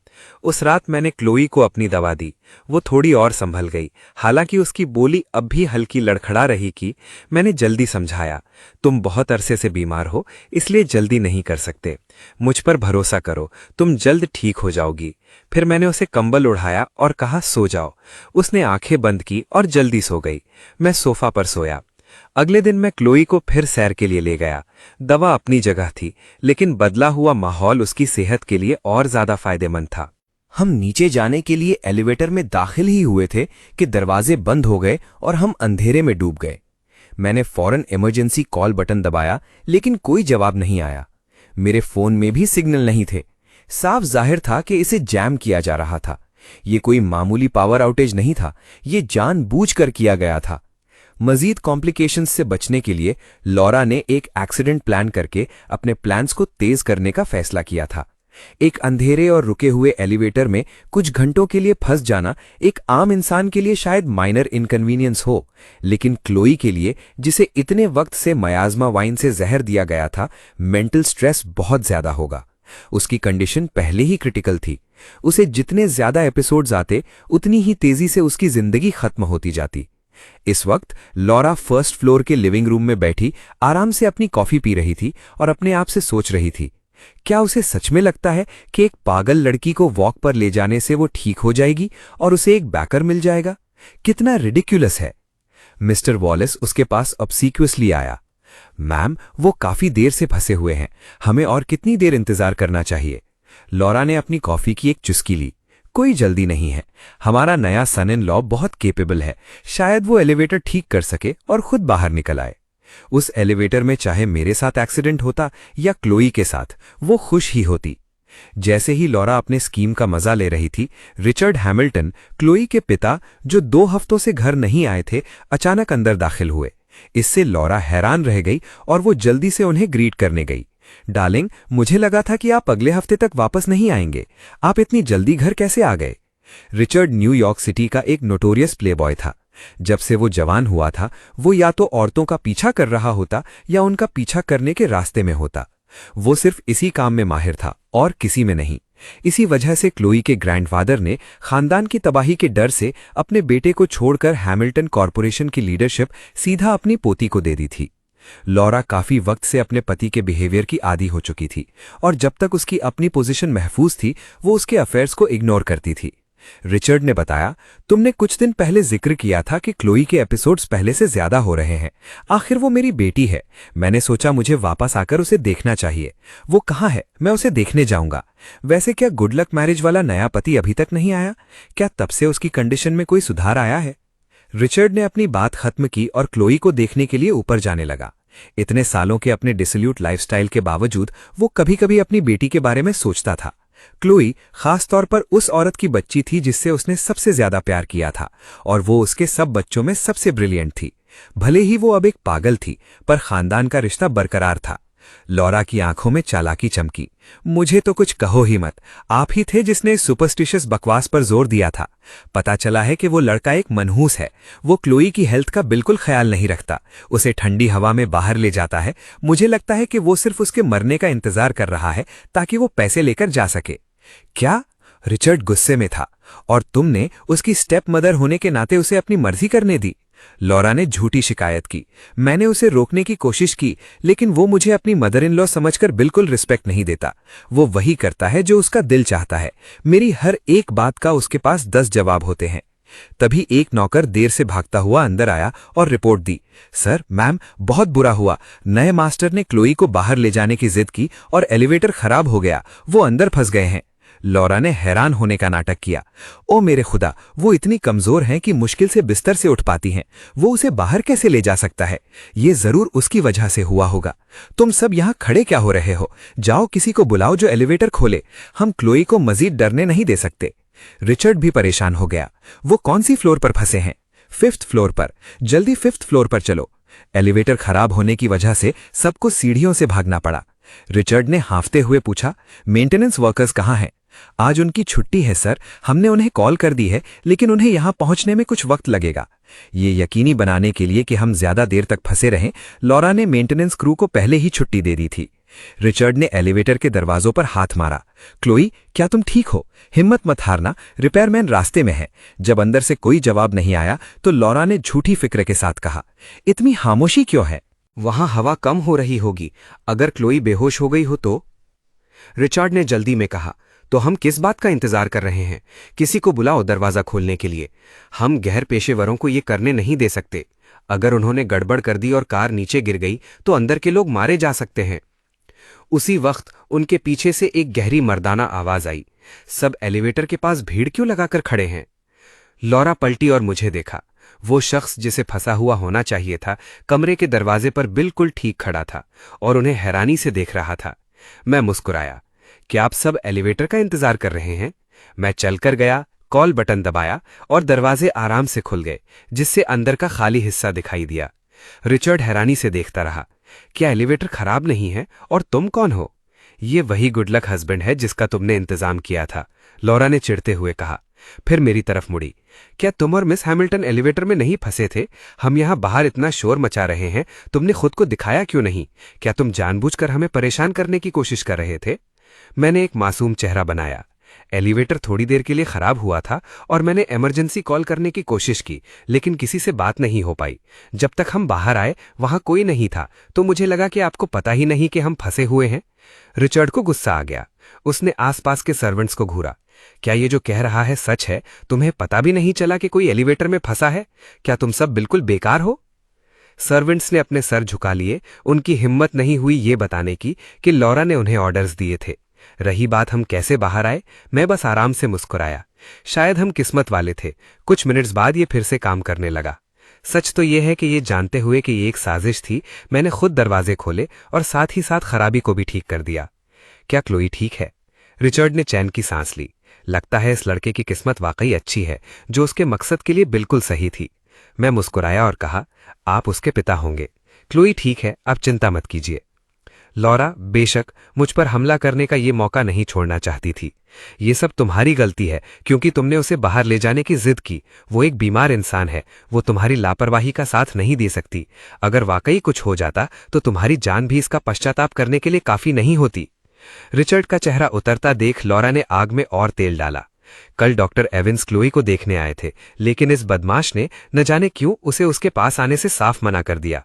उस रात मैंने क्लोई को अपनी दवा दी। वो थोड़ी और संभल गई, हालांकि उसकी बोली अब भी हल्की लड़खड़ा रही कि मैंने जल्दी समझाया, तुम बहुत अरसे से बीमार हो, इसलिए जल्दी नहीं कर सकते। मुझ पर भरोसा करो, तुम जल्द ठीक हो जाओगी। फिर मैंने उसे कंबल उढ़ाया और कहा, सो जाओ। उसने आंखें बंद की और जल्दी सो गई। मैं सोफा पर सोया। अगले दिन मैं क्लोई को फिर सैर के लिए ले गया। दवा अपनी जगह थी, लेकिन बदला हुआ माहौल उसकी सेहत के लिए और ज्यादा फायदेमंद था। हम नीचे जाने के लिए एलिवेटर में दाखिल ही हुए थे कि दरवाजे बंद हो गए और हम अंधेरे में डूब गए। मैंने फौरन इमरजेंसी कॉल बटन दबाया, लेकिन कोई जवाब नहीं आया। मेरे फोन में भी सिग्नल नहीं थे। साफ जाहिर था कि इसे जैम किया जा रहा था। ये कोई मामूली पावर आउटेज नहीं था, ये जानबूझकर किया गया था। मजीद कॉम्प्लिकेशंस से बचने के लिए लॉरा ने एक एक्सीडेंट प्लान करके अपने प्लान्स को तेज करने का फैसला किया था। एक अंधेरे और रुके हुए एलिवेटर में कुछ घंटों के लिए फंस जाना एक आम इंसान के लिए शायद माइनर इनकन्वीनियंस हो, लेकिन क्लोई के लिए, जिसे इतने वक्त से मयाज़मा वाइन से जहर दिया गया था, मेंटल स्ट्रेस बहुत ज्यादा होगा। उसकी कंडीशन पहले ही क्रिटिकल थी। उसे जितने ज्यादा एपिसोड्स आते उतनी ही तेजी से उसकी जिंदगी खत्म होती जाती। इस वक्त लॉरा फर्स्ट फ्लोर के लिविंग रूम में बैठी आराम से अपनी कॉफी पी रही थी और अपने आप से सोच रही थी, क्या उसे सच में लगता है कि एक पागल लड़की को वॉक पर ले जाने से वो ठीक हो जाएगी और उसे एक बैकर मिल जाएगा? कितना रिडिक्युलस है। मिस्टर वॉलेस उसके पास ऑब्सीक्वसली आया। मैम, वो काफी देर से फंसे हुए हैं, हमें और कितनी देर इंतजार करना चाहिए? लॉरा ने अपनी कॉफी की एक चुस्की ली। कोई जल्दी नहीं है, हमारा नया सन इन लॉ बहुत केपेबल है, शायद वो एलिवेटर ठीक कर सके और खुद बाहर निकल आए। उस एलिवेटर में चाहे मेरे साथ एक्सीडेंट होता या क्लोई के साथ, वो खुश ही होती। जैसे ही लॉरा अपने स्कीम का मजा ले रही थी, रिचर्ड हैमिल्टन, क्लोई के पिता, जो 2 हफ्तों से घर नहीं आए थे, अचानक अंदर दाखिल हुए। इससे लॉरा हैरान रह गई और वो जल्दी से उन्हें ग्रीट करने गई। डार्लिंग, मुझे लगा था कि आप अगले हफ्ते तक वापस नहीं आएंगे, आप इतनी जल्दी घर कैसे आ गए? रिचर्ड न्यूयॉर्क सिटी का एक नोटोरियस प्लेबॉय था। जब से वो जवान हुआ था, वो या तो औरतों का पीछा कर रहा होता या उनका पीछा करने के रास्ते में होता। वो सिर्फ इसी काम में माहिर था और किसी में नहीं। इसी वजह से क्लोई के ग्रैंडफादर ने खानदान की तबाही के डर से अपने बेटे को छोड़कर हैमिल्टन कॉरपोरेशन की लीडरशिप सीधा अपनी पोती को दे दी थी। लॉरा काफी वक्त से अपने पति के बिहेवियर की आदी हो चुकी थी और जब तक उसकी अपनी पोजीशन महफूज थी, वो उसके अफेयर्स को इग्नोर करती थी। रिचर्ड ने बताया, तुमने कुछ दिन पहले जिक्र किया था कि क्लोई के एपिसोड्स पहले से ज्यादा हो रहे हैं। आखिर वो मेरी बेटी है, मैंने सोचा मुझे वापस आकर उसे देखना चाहिए। वो कहाँ है? मैं उसे देखने जाऊंगा। वैसे क्या गुड लक मैरिज वाला नया पति अभी तक नहीं आया? क्या तब से उसकी कंडीशन में कोई सुधार आया है? रिचर्ड ने अपनी बात खत्म की और क्लोई को देखने के लिए ऊपर जाने लगा। इतने सालों के अपने डिसोल्यूट लाइफस्टाइल के बावजूद वो कभी कभी अपनी बेटी के बारे में सोचता था। क्लोई खास तौर पर उस औरत की बच्ची थी जिससे उसने सबसे ज्यादा प्यार किया था और वो उसके सब बच्चों में सबसे ब्रिलियंट थी। भले ही वो अब एक पागल थी, पर खानदान का रिश्ता बरकरार था। लॉरा की आंखों में चालाकी चमकी। मुझे तो कुछ कहो ही मत, आप ही थे जिसने सुपरस्टिशियस बकवास पर जोर दिया था। पता चला है कि वो लड़का एक मनहूस है। वो क्लोई की हेल्थ का बिल्कुल ख्याल नहीं रखता, उसे ठंडी हवा में बाहर ले जाता है। मुझे लगता है कि वो सिर्फ उसके मरने का इंतजार कर रहा है ताकि वो पैसे लेकर जा सके। क्या? रिचर्ड गुस्से में था। और तुमने उसकी स्टेप मदर होने के नाते उसे अपनी मर्जी करने दी? लॉरा ने झूठी शिकायत की। मैंने उसे रोकने की कोशिश की, लेकिन वो मुझे अपनी मदर इन लॉ समझकर बिल्कुल रिस्पेक्ट नहीं देता। वो वही करता है जो उसका दिल चाहता है। मेरी हर एक बात का उसके पास 10 जवाब होते हैं। तभी एक नौकर देर से भागता हुआ अंदर आया और रिपोर्ट दी, सर, मैम, बहुत बुरा हुआ। नए मास्टर ने क्लोई को बाहर ले जाने की जिद की और एलिवेटर खराब हो गया, वो अंदर फंस गए हैं। लॉरा ने हैरान होने का नाटक किया। ओ मेरे खुदा, वो इतनी कमजोर हैं कि मुश्किल से बिस्तर से उठ पाती हैं। वो उसे बाहर कैसे ले जा सकता है? ये जरूर उसकी वजह से हुआ होगा। तुम सब यहाँ खड़े क्या हो रहे हो? जाओ किसी को बुलाओ जो एलिवेटर खोले। हम क्लोई को मजीद डरने नहीं दे सकते। रिचर्ड भी परेशान हो गया। वो कौन सी फ्लोर पर फंसे हैं? 5th फ्लोर पर। जल्दी 5th फ्लोर पर चलो। एलिवेटर खराब होने की वजह से सबको सीढ़ियों से भागना पड़ा। रिचर्ड ने हांफते हुए पूछा, मेंटेनेंस वर्कर्स कहाँ हैं? आज उनकी छुट्टी है सर, हमने उन्हें कॉल कर दी है, लेकिन उन्हें यहां पहुंचने में कुछ वक्त लगेगा। ये यकीनी बनाने के लिए कि हम ज्यादा देर तक फंसे रहें, लॉरा ने मेंटेनेंस क्रू को पहले ही छुट्टी दे दी थी। रिचर्ड ने एलिवेटर के दरवाजों पर हाथ मारा। क्लोई, क्या तुम ठीक हो? हिम्मत मत हारना, रिपेयरमैन रास्ते में है। जब अंदर से कोई जवाब नहीं आया तो लॉरा ने झूठी फिक्र के साथ कहा, इतनी खामोशी क्यों है? वहां हवा कम हो रही होगी। अगर क्लोई बेहोश हो गई हो तो? रिचर्ड ने जल्दी में कहा, तो हम किस बात का इंतजार कर रहे हैं? किसी को बुलाओ दरवाजा खोलने के लिए। हम गैर पेशेवरों को ये करने नहीं दे सकते। अगर उन्होंने गड़बड़ कर दी और कार नीचे गिर गई तो अंदर के लोग मारे जा सकते हैं। उसी वक्त उनके पीछे से एक गहरी मर्दाना आवाज आई, सब एलिवेटर के पास भीड़ क्यों लगाकर खड़े हैं? लॉरा पलटी और मुझे देखा। वो शख्स जिसे फंसा हुआ होना चाहिए था, कमरे के दरवाजे पर बिल्कुल ठीक खड़ा था और उन्हें हैरानी से देख रहा था। मैं मुस्कुराया। क्या आप सब एलिवेटर का इंतजार कर रहे हैं? मैं चलकर गया, कॉल बटन दबाया और दरवाजे आराम से खुल गए, जिससे अंदर का खाली हिस्सा दिखाई दिया। रिचर्ड हैरानी से देखता रहा। क्या एलिवेटर खराब नहीं है? और तुम कौन हो? ये वही गुडलक हस्बैंड है जिसका तुमने इंतजाम किया था, लॉरा ने चिढ़ते हुए कहा। फिर मेरी तरफ मुड़ी। क्या तुम और मिस हैमिल्टन एलिवेटर में नहीं फंसे थे? हम यहां बाहर इतना शोर मचा रहे हैं, तुमने खुद को दिखाया क्यों नहीं? क्या तुम जानबूझकर हमें परेशान करने की कोशिश कर रहे थे? मैंने एक मासूम चेहरा बनाया। एलिवेटर थोड़ी देर के लिए खराब हुआ था और मैंने इमरजेंसी कॉल करने की कोशिश की, लेकिन किसी से बात नहीं हो पाई। जब तक हम बाहर आए वहां कोई नहीं था, तो मुझे लगा कि आपको पता ही नहीं कि हम फंसे हुए हैं। रिचर्ड को गुस्सा आ गया। उसने आसपास के सर्वेंट्स को घूरा। क्या ये जो कह रहा है सच है? तुम्हें पता भी नहीं चला कि कोई एलिवेटर में फंसा है? क्या तुम सब बिल्कुल बेकार हो? सर्वेंट्स ने अपने सर झुका लिए। उनकी हिम्मत नहीं हुई ये बताने की कि लॉरा ने उन्हें ऑर्डर्स दिए थे। रही बात हम कैसे बाहर आए, मैं बस आराम से मुस्कुराया। शायद हम किस्मत वाले थे। कुछ मिनट्स बाद ये फिर से काम करने लगा। सच तो यह है कि ये जानते हुए कि ये एक साजिश थी, मैंने खुद दरवाजे खोले और साथ ही साथ खराबी को भी ठीक कर दिया। क्या क्लोई ठीक है? रिचर्ड ने चैन की सांस ली। लगता है इस लड़के की किस्मत वाकई अच्छी है, जो उसके मकसद के लिए बिल्कुल सही थी। मैं मुस्कुराया और कहा, आप उसके पिता होंगे। क्लोई ठीक है, आप चिंता मत कीजिए। लॉरा बेशक मुझ पर हमला करने का ये मौका नहीं छोड़ना चाहती थी। ये सब तुम्हारी गलती है, क्योंकि तुमने उसे बाहर ले जाने की जिद की। वो एक बीमार इंसान है, वो तुम्हारी लापरवाही का साथ नहीं दे सकती। अगर वाकई कुछ हो जाता तो तुम्हारी जान भी इसका पश्चाताप करने के लिए काफी नहीं होती। रिचर्ड का चेहरा उतरता देख लॉरा ने आग में और तेल डाला। कल डॉक्टर एविंस क्लोई को देखने आए थे, लेकिन इस बदमाश ने न जाने क्यों उसे उसके पास आने से साफ मना कर दिया।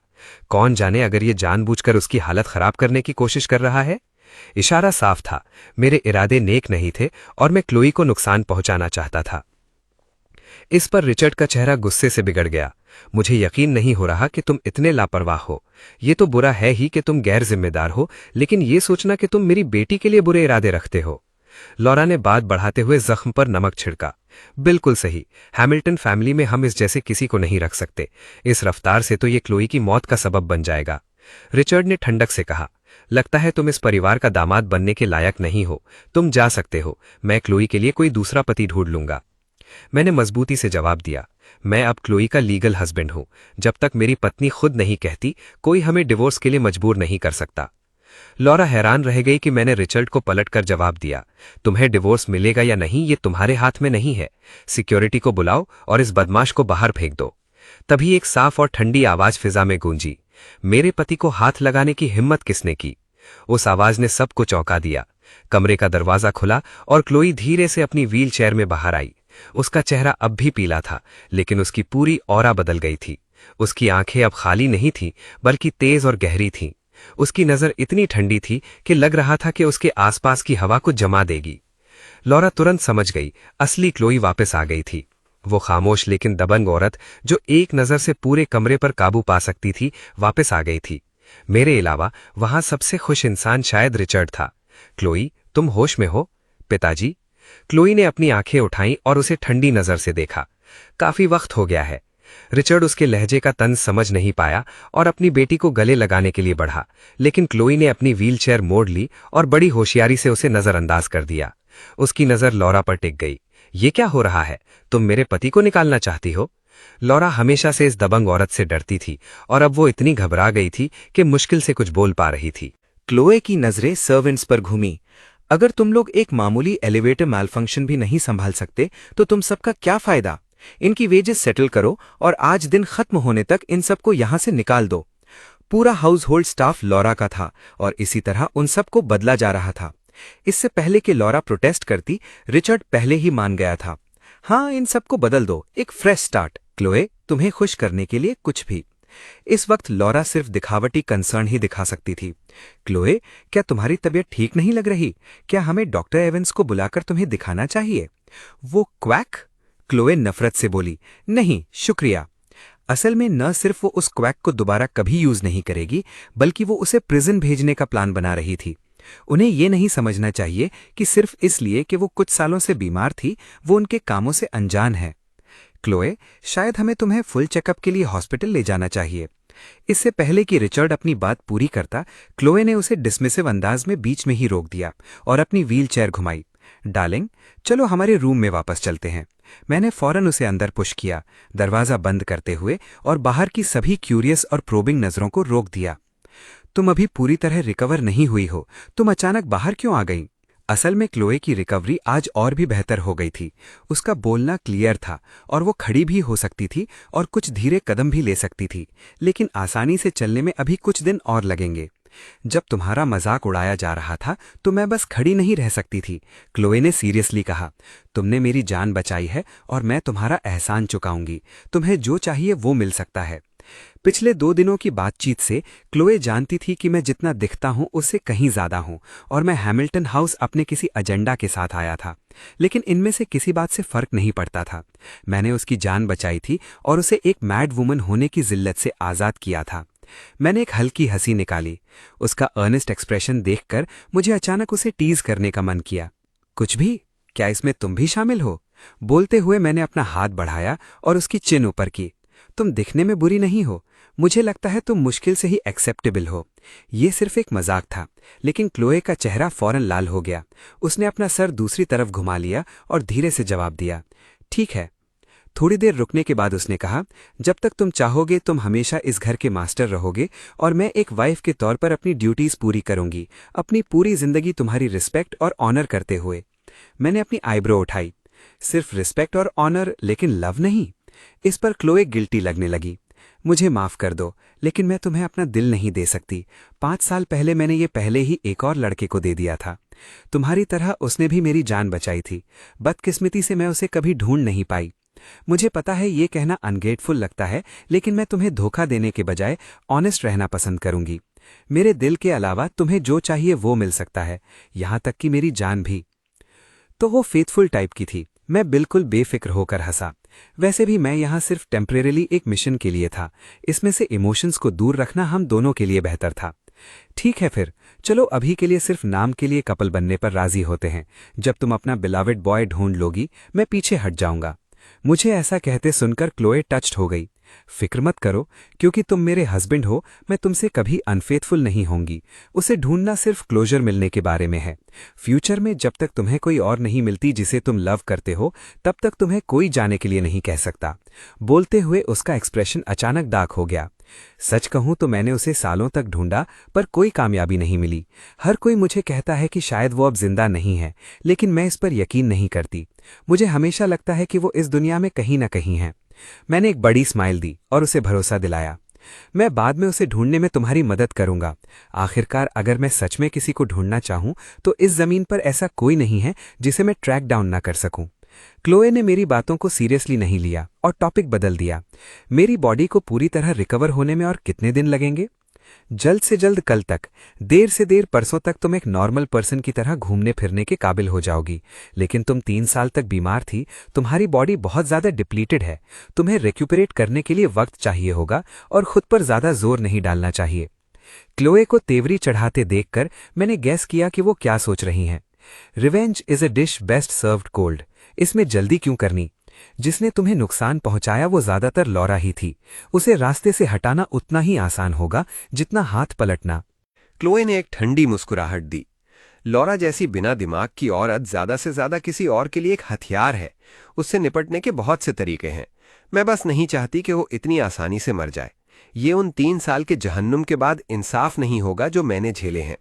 कौन जाने अगर ये जानबूझकर उसकी हालत खराब करने की कोशिश कर रहा है। इशारा साफ था, मेरे इरादे नेक नहीं थे और मैं क्लोई को नुकसान पहुंचाना चाहता था। इस पर रिचर्ड का चेहरा गुस्से से बिगड़ गया। मुझे यकीन नहीं हो रहा कि तुम इतने लापरवाह हो। ये तो बुरा है ही कि तुम गैर जिम्मेदार हो, लेकिन ये सोचना कि तुम मेरी बेटी के लिए बुरे इरादे रखते हो। लॉरा ने बात बढ़ाते हुए जख्म पर नमक छिड़का। बिल्कुल सही, हैमिल्टन फैमिली में हम इस जैसे किसी को नहीं रख सकते। इस रफ्तार से तो ये क्लोई की मौत का सबब बन जाएगा। रिचर्ड ने ठंडक से कहा, लगता है तुम इस परिवार का दामाद बनने के लायक नहीं हो। तुम जा सकते हो, मैं क्लोई के लिए कोई दूसरा पति ढूंढ लूंगा। मैंने मजबूती से जवाब दिया, मैं अब क्लोई का लीगल हस्बैंड हूं। जब तक मेरी पत्नी खुद नहीं कहती, कोई हमें डिवोर्स के लिए मजबूर नहीं कर सकता। लॉरा हैरान रह गई कि मैंने रिचर्ड को पलटकर जवाब दिया, तुम्हें डिवोर्स मिलेगा या नहीं ये तुम्हारे हाथ में नहीं है। सिक्योरिटी को बुलाओ और इस बदमाश को बाहर फेंक दो। तभी एक साफ और ठंडी आवाज फिजा में गूंजी। मेरे पति को हाथ लगाने की हिम्मत किसने की? उस आवाज ने सबको चौंका दिया। कमरे का दरवाजा खुला और क्लोई धीरे से अपनी व्हील चेयर में बाहर आई। उसका चेहरा अब भी पीला था, लेकिन उसकी पूरी ऑरा बदल गई थी। उसकी आंखें अब खाली नहीं थीं, बल्कि तेज और गहरी थीं। उसकी नजर इतनी ठंडी थी कि लग रहा था कि उसके आसपास की हवा को जमा देगी। लॉरा तुरंत समझ गई, असली क्लोई वापस आ गई थी। वो खामोश लेकिन दबंग औरत, जो एक नजर से पूरे कमरे पर काबू पा सकती थी, वापस आ गई थी। मेरे अलावा वहां सबसे खुश इंसान शायद रिचर्ड था। क्लोई, तुम होश में हो? पिताजी। क्लोई ने अपनी आंखें उठाईं और उसे ठंडी नजर से देखा। काफी वक्त हो गया है। रिचर्ड उसके लहजे का तंज समझ नहीं पाया और अपनी बेटी को गले लगाने के लिए बढ़ा, लेकिन क्लोई ने अपनी व्हीलचेयर मोड़ ली और बड़ी होशियारी से उसे नजरअंदाज कर दिया। उसकी नजर लॉरा पर टिक गई। ये क्या हो रहा है? तुम मेरे पति को निकालना चाहती हो? लॉरा हमेशा से इस दबंग औरत से डरती थी और अब वो इतनी घबरा गई थी कि मुश्किल से कुछ बोल पा रही थी। क्लोए की नजरें सर्वेंट्स पर घूमी। अगर तुम लोग एक मामूली एलिवेटर मैलफंक्शन भी नहीं संभाल सकते तो तुम सबका क्या फायदा? इनकी वेजेस सेटल करो और आज दिन खत्म होने तक इन सबको यहां से निकाल दो। पूरा हाउस होल्ड स्टाफ लॉरा का था और इसी तरह उन सबको बदला जा रहा था। इससे पहले कि लॉरा प्रोटेस्ट करती, रिचर्ड पहले ही मान गया था। हाँ, इन सबको बदल दो, एक फ्रेश स्टार्ट। क्लोए, तुम्हें खुश करने के लिए कुछ भी। इस वक्त लॉरा सिर्फ दिखावटी कंसर्न ही दिखा सकती थी। क्लोए, क्या तुम्हारी तबीयत ठीक नहीं लग रही? क्या हमें डॉक्टर एवंस को बुलाकर तुम्हें दिखाना चाहिए? वो क्वैक? क्लोए नफरत से बोली, नहीं शुक्रिया। असल में न सिर्फ वो उस क्वैक को दोबारा कभी यूज नहीं करेगी, बल्कि वो उसे प्रिजन भेजने का प्लान बना रही थी। उन्हें ये नहीं समझना चाहिए कि सिर्फ इसलिए कि वो कुछ सालों से बीमार थी, वो उनके कामों से अनजान है। क्लोए, शायद हमें तुम्हें फुल चेकअप के लिए हॉस्पिटल ले जाना चाहिए। इससे पहले कि रिचर्ड अपनी बात पूरी करता, क्लोए ने उसे डिसमिसिव अंदाज में बीच में ही रोक दिया और अपनी व्हील चेयर घुमाई। डार्लिंग, चलो हमारे रूम में वापस चलते हैं। मैंने फौरन उसे अंदर पुश किया, दरवाजा बंद करते हुए, और बाहर की सभी क्यूरियस और प्रोबिंग नजरों को रोक दिया। तुम अभी पूरी तरह रिकवर नहीं हुई हो, तुम अचानक बाहर क्यों आ गई? असल में क्लोए की रिकवरी आज और भी बेहतर हो गई थी। उसका बोलना क्लियर था और वो खड़ी भी हो सकती थी और कुछ धीरे कदम भी ले सकती थी, लेकिन आसानी से चलने में अभी कुछ दिन और लगेंगे। जब तुम्हारा मजाक उड़ाया जा रहा था तो मैं बस खड़ी नहीं रह सकती थी, क्लोए ने सीरियसली कहा। तुमने मेरी जान बचाई है और मैं तुम्हारा एहसान चुकाऊंगी। तुम्हें जो चाहिए वो मिल सकता है। पिछले 2 दिनों की बातचीत से क्लोए जानती थी कि मैं जितना दिखता हूं उससे कहीं ज्यादा हूं और मैं हैमिल्टन हाउस अपने किसी एजेंडा के साथ आया था, लेकिन इनमें से किसी बात से फर्क नहीं पड़ता था। मैंने उसकी जान बचाई थी और उसे एक मैड वुमन होने की जिल्लत से आजाद किया था। मैंने एक हल्की हंसी निकाली। उसका अर्नेस्ट एक्सप्रेशन देखकर मुझे अचानक उसे टीज करने का मन किया। कुछ भी? क्या इसमें तुम भी शामिल हो? बोलते हुए मैंने अपना हाथ बढ़ाया और उसकी चिन ऊपर की। तुम दिखने में बुरी नहीं हो। मुझे लगता है तुम मुश्किल से ही एक्सेप्टेबल हो। ये सिर्फ एक मजाक था, लेकिन क्लोए का चेहरा फौरन लाल हो गया। उसने अपना सर दूसरी तरफ घुमा लिया और धीरे से जवाब दिया, ठीक है। थोड़ी देर रुकने के बाद उसने कहा, जब तक तुम चाहोगे तुम हमेशा इस घर के मास्टर रहोगे और मैं एक वाइफ के तौर पर अपनी ड्यूटीज पूरी करूंगी, अपनी पूरी जिंदगी तुम्हारी रिस्पेक्ट और ऑनर करते हुए। मैंने अपनी आईब्रो उठाई। सिर्फ रिस्पेक्ट और ऑनर, लेकिन लव नहीं? इस पर क्लोए गिल्टी लगने लगी। मुझे माफ कर दो, लेकिन मैं तुम्हें अपना दिल नहीं दे सकती। 5 साल पहले मैंने ये पहले ही एक और लड़के को दे दिया था। तुम्हारी तरह उसने भी मेरी जान बचाई थी। बदकिस्मती से मैं उसे कभी ढूंढ नहीं पाई। मुझे पता है ये कहना अनग्रेटफुल लगता है, लेकिन मैं तुम्हें धोखा देने के बजाय ऑनेस्ट रहना पसंद करूंगी। मेरे दिल के अलावा तुम्हें जो चाहिए वो मिल सकता है, यहां तक कि मेरी जान भी। तो वो फेथफुल टाइप की थी। मैं बिल्कुल बेफिक्र होकर हंसा। वैसे भी मैं यहां सिर्फ टेम्परेरी एक मिशन के लिए था। इसमें से इमोशंस को दूर रखना हम दोनों के लिए बेहतर था। ठीक है फिर, चलो अभी के लिए सिर्फ नाम के लिए कपल बनने पर राजी होते हैं। जब तुम अपना बिलवेड बॉय ढूंढ लोगी, मैं पीछे हट जाऊंगा। मुझे ऐसा कहते सुनकर क्लोए टच्ड हो गई। फिक्र मत करो, क्योंकि तुम मेरे हस्बैंड हो, मैं तुमसे कभी अनफेथफुल नहीं होंगी। उसे ढूंढना सिर्फ क्लोजर मिलने के बारे में है। फ्यूचर में जब तक तुम्हें कोई और नहीं मिलती जिसे तुम लव करते हो, तब तक तुम्हें कोई जाने के लिए नहीं कह सकता। बोलते हुए उसका एक्सप्रेशन अचानक डार्क हो गया। सच कहूं तो मैंने उसे सालों तक ढूंढा, पर कोई कामयाबी नहीं मिली। हर कोई मुझे कहता है कि शायद वो अब जिंदा नहीं है, लेकिन मैं इस पर यकीन नहीं करती। मुझे हमेशा लगता है कि वो इस दुनिया में कहीं ना कहीं है। मैंने एक बड़ी स्माइल दी और उसे भरोसा दिलाया, मैं बाद में उसे ढूंढने में तुम्हारी मदद करूंगा। आखिरकार अगर मैं सच में किसी को ढूंढना चाहूं तो इस जमीन पर ऐसा कोई नहीं है जिसे मैं ट्रैक डाउन ना कर सकूं। क्लोए ने मेरी बातों को सीरियसली नहीं लिया और टॉपिक बदल दिया। मेरी बॉडी को पूरी तरह रिकवर होने में और कितने दिन लगेंगे? जल्द से जल्द कल तक, देर से देर परसों तक तुम एक नॉर्मल पर्सन की तरह घूमने फिरने के काबिल हो जाओगी। लेकिन तुम 3 साल तक बीमार थी, तुम्हारी बॉडी बहुत ज्यादा डिप्लीटेड है। तुम्हें रिक्यूपरेट करने के लिए वक्त चाहिए होगा और खुद पर ज्यादा जोर नहीं डालना चाहिए। क्लोए को तेवरी चढ़ाते देखकर मैंने गैस किया कि वो क्या सोच रही हैं। Revenge is a dish best served cold. इसमें जल्दी क्यों करनी? जिसने तुम्हें नुकसान पहुंचाया वो ज्यादातर लौरा ही थी। उसे रास्ते से हटाना उतना ही आसान होगा जितना हाथ पलटना। क्लोए ने एक ठंडी मुस्कुराहट दी। लौरा जैसी बिना दिमाग की औरत ज्यादा से ज्यादा किसी और के लिए एक हथियार है। उससे निपटने के बहुत से तरीके हैं। मैं बस नहीं चाहती कि वो इतनी आसानी से मर जाए। ये उन 3 साल के जहन्नुम के बाद इंसाफ नहीं होगा जो मैंने झेले हैं।